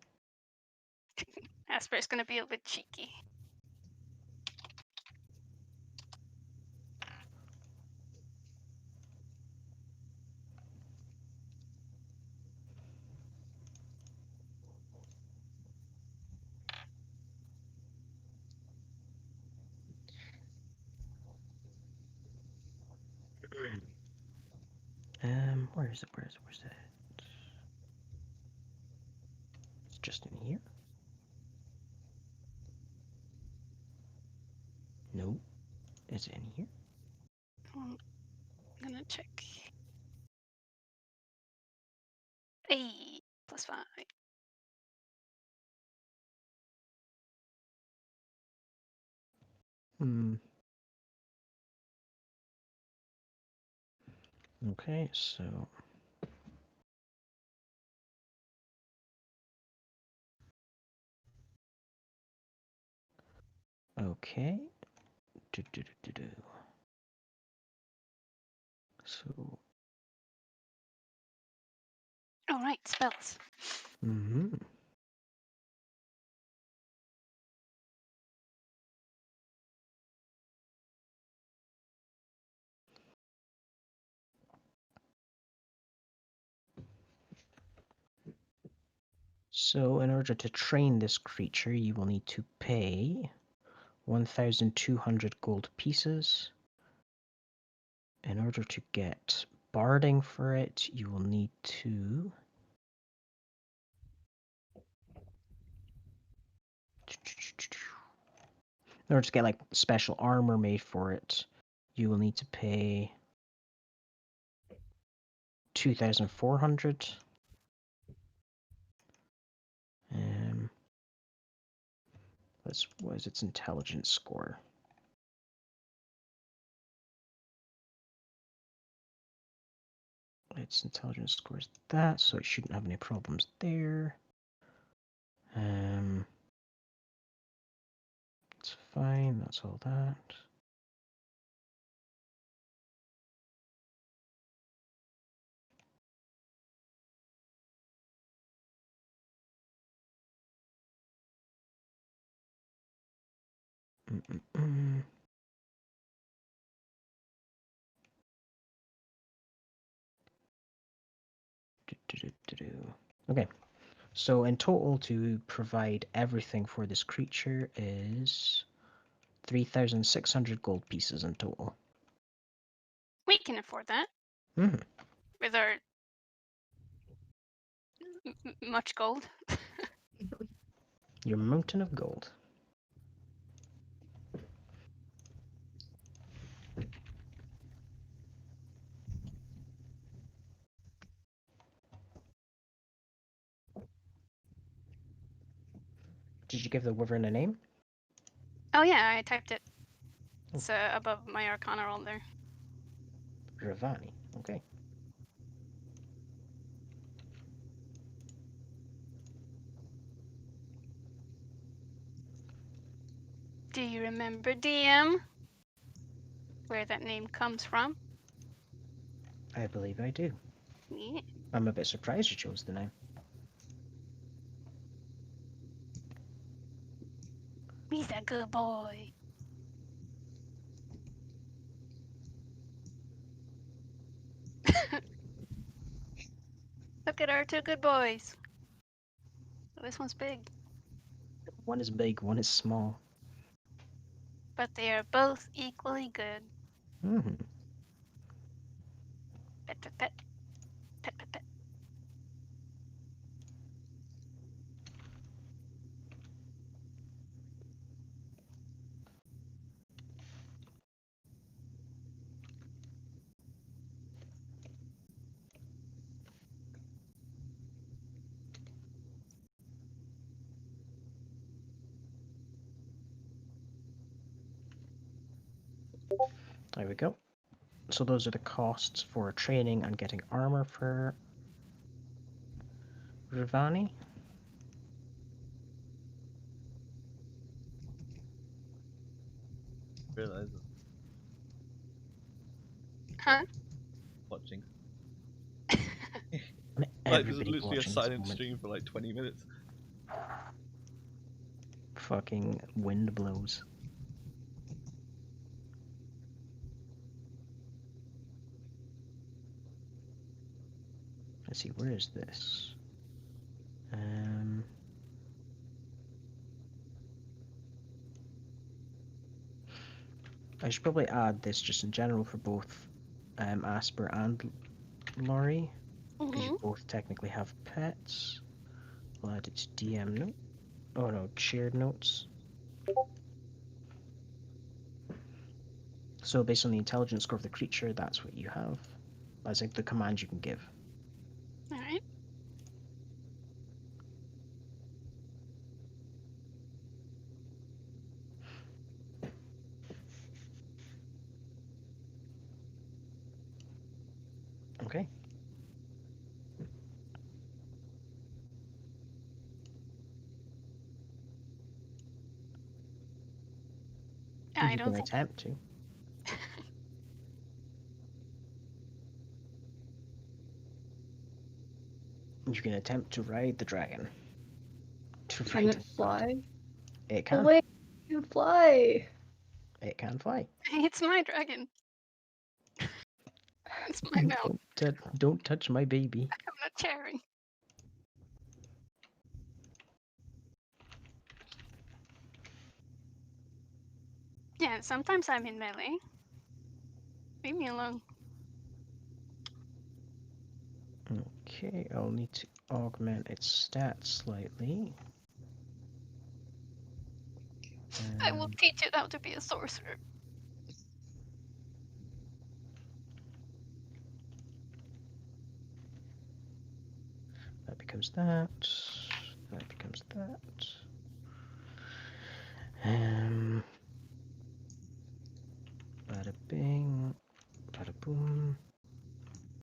Asper's gonna be a bit cheeky. Where is it? Where is it? Where's it? It's just in here. No. Is it in here? I'm gonna check. Hey, +5. Hmm. Okay, so. Okay. Do, do, do, do, do. So. Oh right, spells. Mm-hmm. So, in order to train this creature, you will need to pay 1,200 gold pieces. In order to get barding for it, you will need to. In order to get like special armor made for it, you will need to pay 2,400. What is its intelligence score? Its intelligence score is that, so it shouldn't have any problems there. It's fine, that's all that. Mm-mm-mm. Do-do-do-do-do. Okay, so in total to provide everything for this creature is 3,600 gold pieces in total. We can afford that Mm-hmm. with our much gold. Your mountain of gold. Did you give the wyvern a name? Oh yeah, I typed it. It's above my Arcana roll there. Ravani. Okay. Do you remember, DM, where that name comes from? I believe I do. Yeah. I'm a bit surprised you chose the name. He's a good boy. Look at our two good boys. Oh, this one's big, One is big, one is small. but they are both equally good. Hmm. Pet, pet, pet. Pet, pet, pet. There we go. So those are the costs for training and getting armor for Ravani. Realize Huh? watching. Everybody's This is literally a watching this silent moment. stream for like 20 minutes. Fucking wind blows. Let's see, where is this? I should probably add this just in general for both Asper and Laurie, because Mm-hmm. you both technically have pets. I'll add it to DM note. Oh no, shared notes. So based on the intelligence score of the creature, that's what you have. As like the command you can give. All right. Okay. I You don't can think. attempt to. You can attempt to ride the dragon. To Can ride it it. fly? It Oh can. wait, it can fly. It can fly. It's my dragon. It's my mount. Don't touch my baby. I'm not sharing. Yeah, sometimes I'm in melee. Leave me alone. Okay, I'll need to augment its stats slightly. I will teach it how to be a sorcerer. That becomes that. That becomes that. Bada bing. Bada boom.